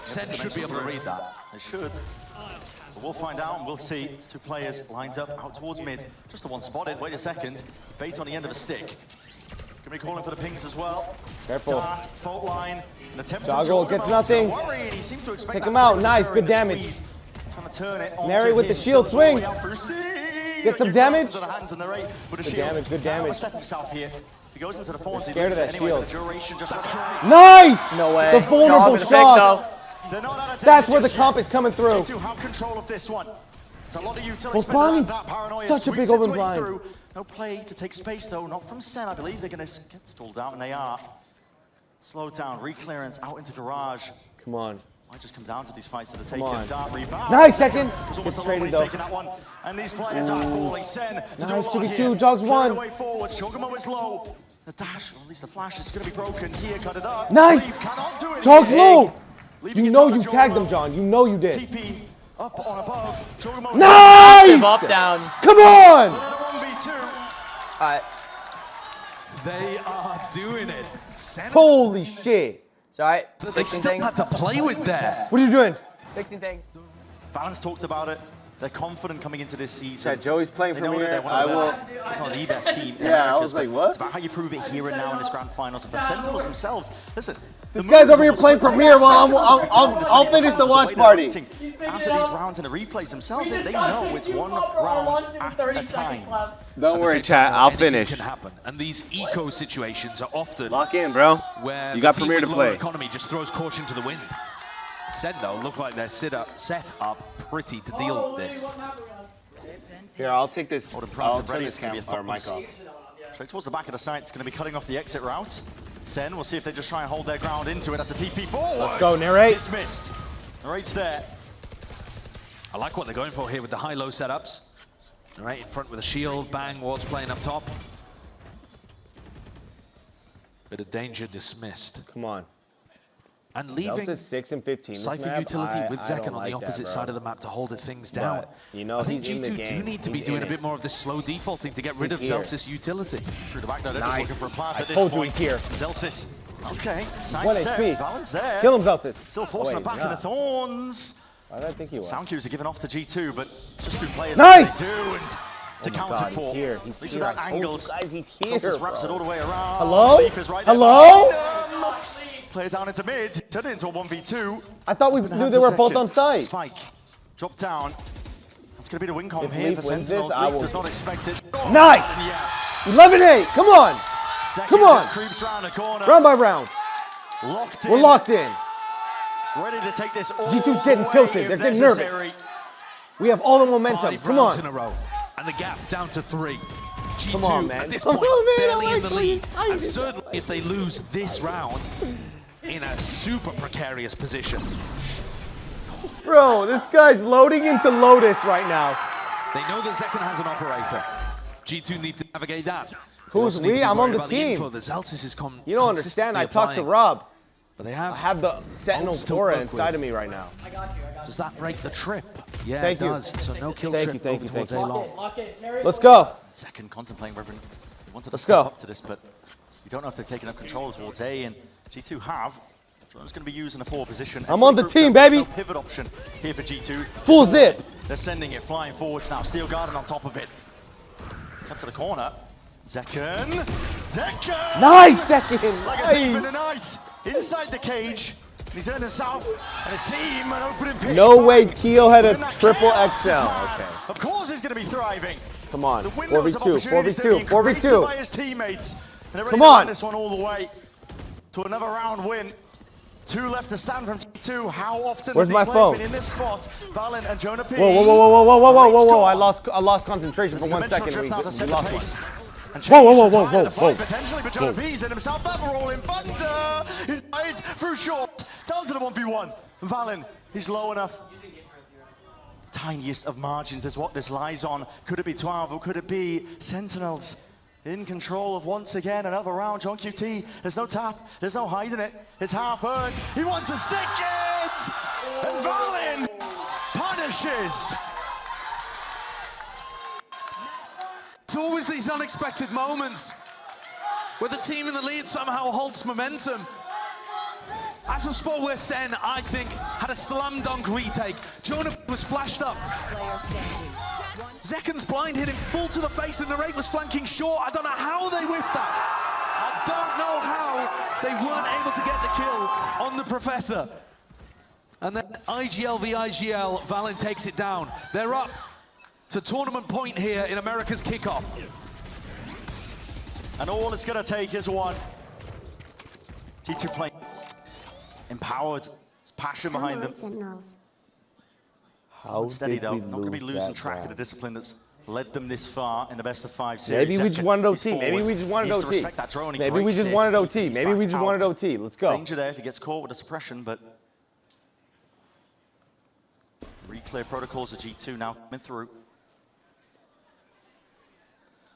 B: Sen should be able to read that.
D: They should. But we'll find out and we'll see. It's 2 players lined up out towards mid. Just the one spotted. Wait a second. Bait on the end of a stick. Gonna be calling for the pings as well.
E: Careful.
D: Dart, fault line. An attempt
E: Joggle
D: to
E: gets nothing.
D: He seems to expect
E: Take
D: that
E: him out.
D: to
E: Nice,
D: occur
E: good
D: in the
E: damage.
D: squeeze. Trying to turn it onto
E: Nary with the
D: him.
E: shield
D: Still all the
E: swing.
D: way out for C.
E: Get some
D: Gets
E: damage.
D: into the hands and the right with a
E: Good
D: shield.
E: damage, good
D: Can't
E: damage.
D: step himself here. He goes into the forwards. He
E: Scared of
D: loses
E: that
D: it anyway,
E: shield.
D: but the duration just went.
E: Nice.
C: No way.
E: The vulnerable
C: Dog in the pick,
E: shot.
D: They're not out of
E: That's
D: danger
E: where the
D: just
E: comp
D: yet.
E: is coming through.
D: G2 have control of this one. It's a lot of utility
E: Well,
D: spent around
E: blind.
D: that paranoia.
E: Such a
D: Sweeps
E: big
D: its
E: open
D: way
E: blind.
D: through. No play to take space though, not from Sen. I believe they're going to get stalled out, and they are. Slow down, re-clearance out into garage.
E: Come on.
D: Might just come down to these fights that are taken.
E: on.
D: Dart rebound.
E: Nice, second.
D: Was almost
E: Gets
D: alone when
E: traded
D: he's
E: though.
D: taking that one. And these players are falling. Sen to do a
E: Nice,
D: lot
E: 2v2,
D: here.
E: Jogs
D: Clearing
E: won.
D: the way forwards. Chogamo is low. The dash, or at least the flash, is going to be broken. Here, cut it up.
E: Nice.
D: Leaf cannot do it.
E: Jogs
D: here.
E: low.
D: Leaving
E: You
D: it
E: know
D: down
E: you
D: to
E: tagged
D: Chogamo.
E: him, John. You know you did.
D: TP up on above. Chogamo.
E: Nice.
C: Up, down.
E: Come on.
D: Another 1v2.
C: All right.
B: They are doing it. Sen,
E: Holy shit.
C: Sorry.
B: they
C: Fixing
B: still
C: things.
B: had to play with there.
E: What are you doing?
C: Fixing things.
D: Valens talked about it. They're confident coming into this season.
E: Yeah, Joey's playing
D: They
E: for
D: know
E: me
D: that they're
E: here.
D: one
E: I
D: of the
E: will.
D: best, if not the best team in
E: Yeah, I
D: Americas,
E: was like,
D: but
E: what?
D: It's about how you prove it here and now in this grand finals. And the Sentinels themselves, listen.
E: This guy's over here playing Premiere while I'll finish the watch party.
D: After these rounds and the replays themselves, they know it's one round at a time.
E: Don't
B: At the
E: worry,
B: same
E: chat.
B: time,
E: I'll
B: anything
E: finish.
B: Can happen. And these eco situations are often
E: Lock in, bro.
B: where
E: You
B: the
E: got
B: team
E: Premiere to
B: with lower
E: play.
B: economy just throws caution to the wind. Sen though look like they're set up pretty to deal with this.
E: Here, I'll take this.
D: Order
E: I'll
D: prompted
E: turn
D: ready.
E: this
D: It's going to be
E: cam
D: a
E: or mic
D: thought
E: off.
D: Straight towards the back of the site. It's going to be cutting off the exit route. Sen, we'll see if they just try and hold their ground into it. That's a TP forward.
E: Let's go, Narrate.
D: Dismissed. Narrate's there.
B: I like what they're going for here with the high-low setups. Right in front with a shield. Bang, Ward's playing up top. Bit of danger dismissed.
E: Come on.
B: And leaving
E: Zelsis 6 and 15. This
B: Cypher
E: map,
B: utility with
E: I
B: Zekken
E: don't
B: on the
E: like
B: opposite
E: that,
B: side
E: bro.
B: of the map to hold things down.
E: But, you know,
B: I think
E: he's in the
B: G2 do
E: game.
B: need to be
E: He's
B: doing
E: in
B: a bit
E: it.
B: more of this slow defaulting to get rid of
E: He's here.
B: Zelsis' utility.
D: Through the back, they're just
E: Nice.
D: looking for a plant
E: I
D: at this
E: told you
D: point.
E: he's here.
D: Zelsis. Okay,
E: 1
D: sidestep.
E: HP.
D: Balance there.
E: Kill him, Zelsis.
D: Still forcing
E: Oh,
D: the back
E: wait,
D: in the
E: nah.
D: thorns.
E: Why did I think he was?
D: Sound cues are given off to G2, but just 2 players.
E: Nice!
D: They do, and to
E: Oh my
D: counter
E: God,
D: for.
E: he's here. He's
D: At least
E: here.
D: with that
E: I told you
D: angles.
E: guys he's here,
D: Zelsis wraps it
E: bro.
D: all the way around.
E: Hello?
D: Leaf is right there
E: Hello?
D: behind him. Play it down into mid. Turn it into a 1v2.
E: I thought we knew they were both on site.
D: Spike. Drop down. That's going to be the win com
E: If
D: here
E: Leaf
D: for
E: wins
D: Sentinels.
E: this, I
D: Leaf
E: will-
D: does not expect it.
E: Nice!
D: And yeah,
E: 11-8. Come on.
D: Zekken
E: Come on.
D: just creeps around the corner.
E: Round by round.
D: Locked in.
E: We're locked in.
D: Ready to take this all
E: G2's getting
D: the way
E: tilted.
D: if
E: They're getting
D: necessary.
E: nervous. We have all the momentum.
B: 5
E: Come
B: rounds
E: on.
B: in a row. And the gap down to 3. G2
E: Come on, man.
B: at this
E: Come
B: point
E: on, man.
B: barely
E: I
B: in the
E: like
B: lead.
E: this. I
B: And
E: like
B: certainly if they lose this round, in a super precarious position.
E: Bro, this guy's loading into Lotus right now.
B: They know that Zekken has an operator. G2 need to navigate that. They
E: Who's
B: also need to
E: we?
B: be
E: I'm on
B: worried
E: the
B: about
E: team.
B: info that Zelsis is
E: You don't understand. I talked to
B: applying.
E: Rob.
B: But they
E: I
B: have.
E: have the Sentinel's
B: to
E: aura
B: work
E: inside
B: with.
E: of me right now.
B: Does that break the trip? Yeah,
E: Thank
B: it
E: you.
B: does. So no kill
E: Thank
B: trip
E: you, thank
B: over
E: you,
B: towards
E: thank you.
B: A-long.
E: Let's go.
D: Zekken contemplating whether they wanted to
E: Let's
D: step
E: go.
D: up to this, but you don't know if they've taken up control towards A, and G2 have. Drone's going to be used in a forward position.
E: I'm on the
D: Group
E: team,
D: up, there's
E: baby.
D: No pivot option here for G2.
E: Full zip.
D: They're sending it flying forwards now. Steel Garden on top of it. Cut to the corner. Zekken. Zekken!
E: Nice second.
D: Like a thief in the night. Inside the cage. He turned himself and his team an opening pick.
E: No way Keeoh had a
D: Within that
E: triple
D: chaos,
E: XL.
D: this man,
E: Okay.
D: Of course he's going to be thriving.
E: Come on.
D: The windows of
E: 4v2,
D: opportunities that are
E: 4v2,
D: being created
E: 4v2.
D: by his teammates. And they're ready
E: Come
D: to run
E: on.
D: this one all the way to another round win. 2 left to stand from G2. How often
E: Where's
D: have
E: my
D: these players
E: phone?
D: been in this spot? Valorant and Jonah P.
E: Whoa, whoa, whoa, whoa, whoa, whoa, whoa,
D: Great
E: whoa, whoa!
D: score.
E: I lost concentration for
D: This
E: 1
D: dimensional
E: second.
D: drift
E: We
D: now to set the
E: lost
D: pace.
E: one.
D: And
E: Whoa, whoa,
D: changes
E: whoa,
D: the tide of the
E: whoa,
D: fight
E: whoa.
D: Potentially, but Jonah P's in himself. That rolling thunder. He's died through short. Down to the 1v1. Valen, he's low enough. Tiniest of margins is what this lies on. Could it be 12 or could it be Sentinels? In control of once again another round. John QT, there's no tap, there's no hiding it. It's half earned. He wants to stick it! And Valen punishes.
F: It's always these unexpected moments where the team in the lead somehow holds momentum. As a spot where Sen, I think, had a slam dunk retake. Jonah was flashed up. Zekken's blind hit him full to the face and the rate was flanking short. I don't know how they whiffed that. I don't know how they weren't able to get the kill on the Professor. And then IGL v IGL, Valen takes it down. They're up to tournament point here in America's Kickoff.
D: And all it's going to take is one. G2 playing empowered. There's passion behind them.
E: How
D: Steady
E: did
D: though.
E: we
D: Not going to be
E: lose
D: losing
E: that
D: track of the
E: round?
D: discipline that's led them this far in the best of 5 series.
E: Maybe we just
D: Zekken
E: wanted
D: is
E: OT. Maybe
D: forward.
E: we just wanted
D: Needs to
E: OT.
D: respect that drone. He
E: Maybe we
D: breaks
E: just
D: it.
E: wanted OT.
D: He's
E: Maybe we
D: back
E: just wanted
D: out.
E: OT. Let's go.
D: Danger there if he gets caught with a suppression, but reclear protocols of G2 now coming through.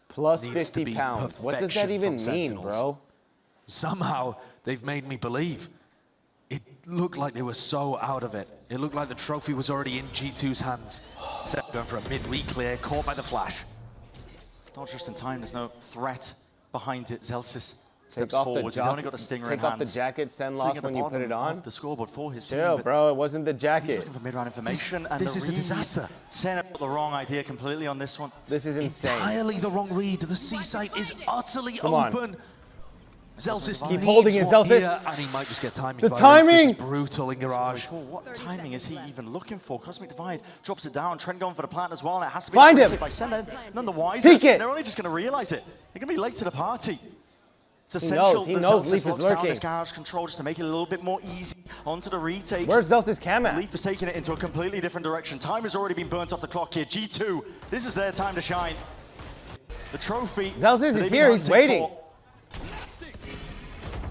E: Plus
B: Needs to
E: 50
B: be
E: pounds. What does that
B: perfection
E: even
B: from
E: mean,
B: Sentinels.
E: bro?
B: Somehow they've made me believe. It looked like they were so out of it. It looked like the trophy was already in G2's hands. Set going for a mid reclear, caught by the flash.
D: Not just in time, there's no threat behind it. Zelsis
E: Take
D: steps
E: off
D: forward.
E: the
D: He's only got a stinger in
E: Take
D: hands.
E: off the jacket, Sen
D: Sitting
E: lost
D: at the
E: when you put
D: bottom
E: it on.
D: of the scoreboard for his team.
E: Chill,
D: but
E: bro. It wasn't the
D: He's
E: jacket.
D: looking for mid-round information. And
B: this
D: the
B: is a
D: read,
B: disaster.
D: Sen got the wrong idea completely on this one.
E: This is insane.
B: Entirely the wrong read. The C site is utterly
E: Come on.
B: open. Zelsis
E: Keep
B: needs
E: holding it,
B: one
E: Zelsis.
B: here, and he might just get timing.
E: The
B: by
E: timing!
B: This is brutal in Garage.
D: What timing is he even looking for? Cosmic Divide drops it down. Trent going for the plant as well. And it has to be
E: Find him.
D: directed by Sen. None the wiser.
E: Peek it.
D: They're only just going to realize it. They're going to be late to the party. It's
E: He
D: essential
E: knows. He
D: that
E: knows
D: Zelsis
E: Leaf is
D: locks down
E: lurking.
D: this garage control just to make it a little bit more easy onto the retake.
E: Where's Zelsis' cam at?
D: Leaf is taking it into a completely different direction. Time has already been burnt off the clock here. G2, this is their time to shine. The trophy.
E: Zelsis
D: that
E: is
D: they've
E: here.
D: been
E: He's
D: hunting
E: waiting.
D: for.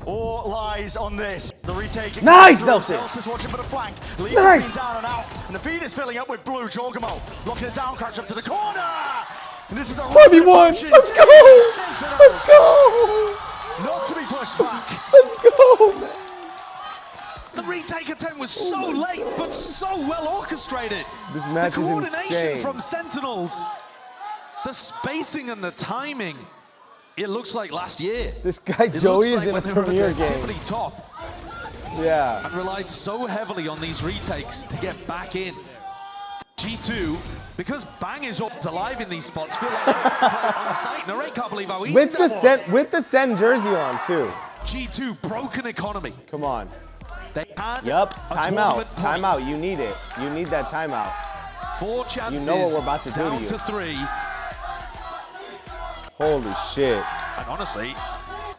D: All lies on this. The retake.
E: Nice, Zelsis.
D: Zelsis watching for the flank. Leaf
E: Nice.
D: has been down and out. And the feed is filling up with blue. Jorgamo locking it down. Crash up to the corner.
F: And this is a
E: 1v1. Let's go. Let's go.
F: Not to be pushed back.
E: Let's go, man.
F: The retake attempt was so late, but so well orchestrated.
E: This match
F: the
E: is
F: coordination
E: insane.
F: from Sentinels, the spacing and the timing. It looks like last year.
E: This guy
F: It
E: Joey
F: looks
E: is
F: like
E: in a
F: when they were at
E: premier
F: their
E: game.
F: tippity top
E: Yeah.
F: and relied so heavily on these retakes to get back in. G2, because Bang is always alive in these spots, feel like they have to play on site. Narrate can't believe how easy
E: With the
F: that was.
E: with the Sen jersey on too.
F: G2 broken economy.
E: Come on.
F: They had
E: Yup.
F: a
E: Timeout.
F: tournament point.
E: Timeout. You need it. You need that timeout.
F: 4 chances.
E: You know what we're about to do to
F: down
E: you.
F: to 3.
E: Holy shit.
F: And honestly,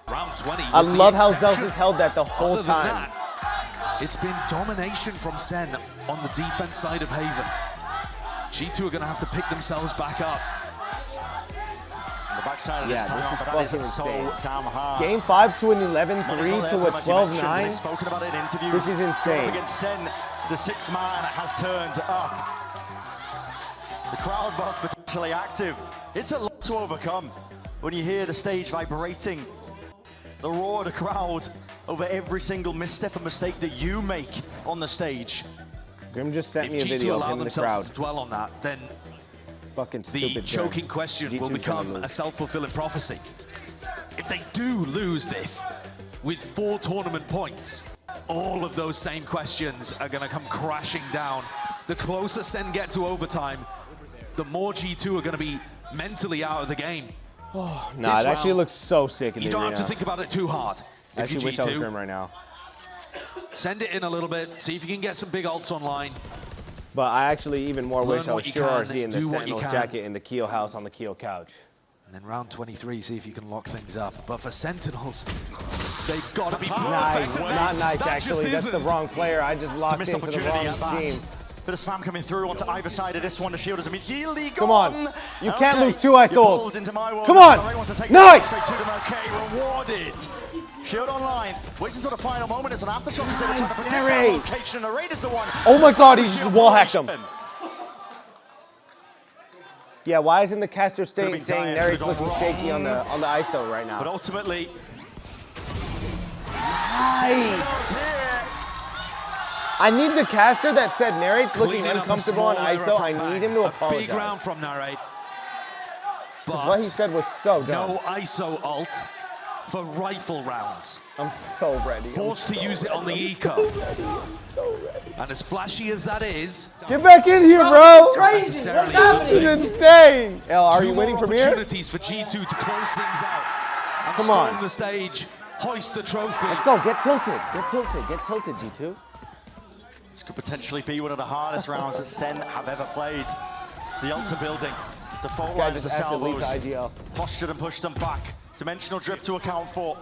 F: round 20
E: I
F: was the
E: love how
F: exception.
E: Zeus has held that the whole
F: Other than
E: time.
F: that, it's been domination from Sen on the defense side of Haven. G2 are going to have to pick themselves back up.
D: On the backside of
E: Yeah,
D: this time,
E: this is
D: but that is
E: fucking
D: so
E: insane.
D: damn hard.
E: Game 5 to an 11-3
D: Not
E: to a
D: as much as you mentioned,
E: 12-9.
D: They've spoken about it in interviews.
E: This is
D: Going
E: insane.
D: up against Sen, the 6th man has turned up. The crowd buff potentially active. It's a lot to overcome when you hear the stage vibrating, the roar of the crowd over every single misstep and mistake that you make on the stage.
E: Grim just sent
F: If
E: me a
F: G2
E: video of
F: allow
E: him in the
F: themselves
E: crowd.
F: to dwell on that, then
E: Fucking
F: the
E: stupid. Grim.
F: choking question will
E: G2's gonna
F: become
E: lose.
F: a self-fulfilling prophecy. If they do lose this with 4 tournament points, all of those same questions are going to come crashing down. The closer Sen get to overtime, the more G2 are going to be mentally out of the game.
E: Nah,
F: This
E: it actually
F: round,
E: looks so sick in
F: You
E: the
F: don't
E: arena.
F: have to think about it too hard.
E: I
F: If you're
E: actually wish I was
F: G2,
E: Grim right now.
F: send it in a little bit, see if you can get some big ults online.
E: But I actually even more
F: Learn
E: wish I
F: what
E: was
F: you
E: sure
F: can,
E: RZ in the
F: do what you
E: Sentinels
F: can.
E: jacket in the Keeoh house on the Keeoh couch.
F: And then round 23, see if you can lock things up. But for Sentinels, they've got to be
E: Nice,
F: perfect.
E: not nice
F: That
E: actually.
F: just
E: That's the
F: isn't.
E: wrong player. I just
D: It's a
E: locked
D: missed
E: into the
D: opportunity
E: wrong
D: at that.
E: team.
D: Bit of spam coming through onto either side of this one. The shield is immediately gone.
E: Come on. You can't lose 2
D: You're
E: ice ults.
D: pulled into my world.
E: Come on.
D: Ray wants to take
E: Nice.
D: the straight to them. Okay, rewarded. Shield online. Waits until the final moment. It's an aftershock. He's still trying to protect that
E: Narrate.
D: location. The raid is the one.
E: Oh my
D: to
E: God,
D: save
E: he
D: the
E: just
D: shield
E: wall hacked him.
D: formation.
E: Yeah, why isn't the caster
D: Could've been
E: saying
D: tired,
E: Nary's
D: could've gone
E: looking shaky on the ISO right now?
D: But ultimately,
E: Nice.
D: Sentinels here.
E: I need the caster that said Nary's looking
F: Cleaning up a
E: uncomfortable on
F: small error
E: ISO.
F: from
E: I
F: Bang.
E: need him to
F: A
E: apologize.
F: big round from Narrate.
E: What he said was so dumb.
F: No ISO ult for rifle rounds.
E: I'm so ready.
F: Forced to use it on the eco. And as flashy as that is,
E: Get back in here, bro.
C: Crazy. What's
F: necessarily
C: happening?
E: This is insane. L, are
F: two
E: you
F: more
E: winning Premier?
F: opportunities for G2 to close things out. And
E: Come
F: storm
E: on.
F: the stage, hoist the trophy.
E: Let's go. Get tilted. Get tilted. Get tilted, G2.
D: This could potentially be one of the hardest rounds that Sen have ever played. The ults are building. The fault
E: Guy
D: lines, the
E: just asked to leak
D: salvos,
E: to IGL.
D: postured and pushed them back. Dimensional drift to account for.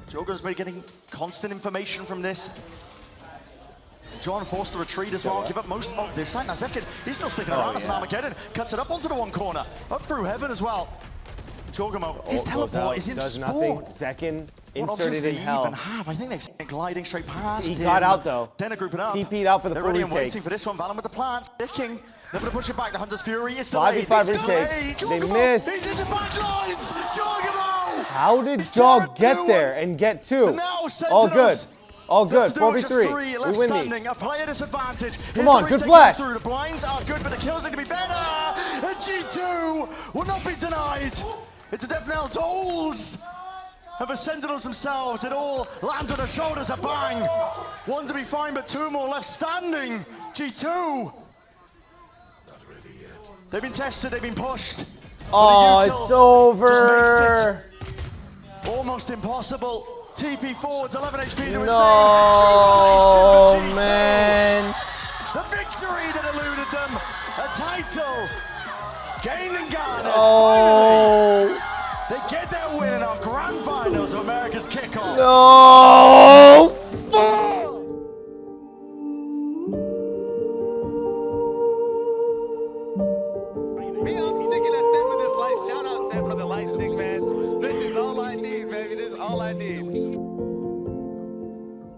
D: Joker's been getting constant information from this. John forced to retreat as well, give up most of this side. Now Zekin, he's still sticking around as an Armageddon. Cuts it up onto the one corner. Up through heaven as well. Jorgamo, his
E: Goes
D: teleport
E: out,
D: is in
E: does
D: spawn.
E: nothing. Zekin
D: What options
E: inserted
D: do
E: in
D: they
E: hell.
D: even have? I think they've seen it gliding straight past
E: He
D: him.
E: got out, though.
D: Then a grouping up.
E: TP'd out for the
D: They're
E: full
D: ready and
E: retake.
D: waiting for this one. Valen with the plants. Sticking. They're going to push it back. The Hunter's Fury is
E: 5v5
D: delayed. He's
E: retake.
D: delayed.
E: They
D: Jorgamo,
E: missed.
D: He's into back lines. Jorgamo!
E: How did
D: He's
E: Dog
D: tearing
E: get
D: through
E: there
D: it.
E: and get 2?
D: And now
E: All
D: Sentinels.
E: good. All good.
D: Have to do it just
E: 4v3.
D: three
E: We
D: left
E: win
D: standing.
E: these.
D: A player disadvantage.
E: Come on, good flash.
D: Through. The blinds are good, but the kills need to be better. And G2 will not be denied. It's a death knell tolls. And for Sentinels themselves, it all lands on the shoulders of Bang. One to be fine, but 2 more left standing. G2. They've been tested, they've been pushed.
E: Oh,
D: But the util
E: it's over.
D: just makes it almost impossible. TP forwards, 11 HP to his name.
E: No,
D: Jubilation for G2.
E: man.
D: The victory that eluded them. A title gained and garnered.
E: Oh,
D: Finally, they get their win in our grand finals of America's Kickoff.
E: no. Fuck.
J: Me, I'm sticking a Sen with this light. Shout out Sen for the light stick, man. This is all I need, baby. This is all I need.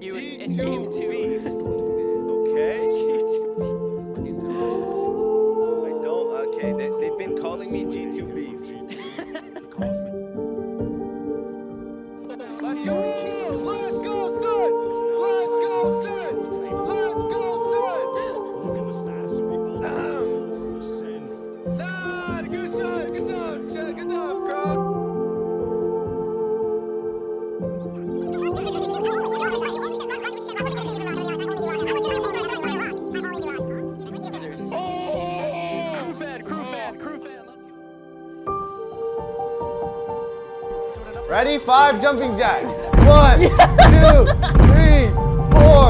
C: You in game 2.
J: Okay. I don't. Okay, they've been calling me G2 beef.
E: Ready? 5 jumping jacks. 1, 2, 3, 4.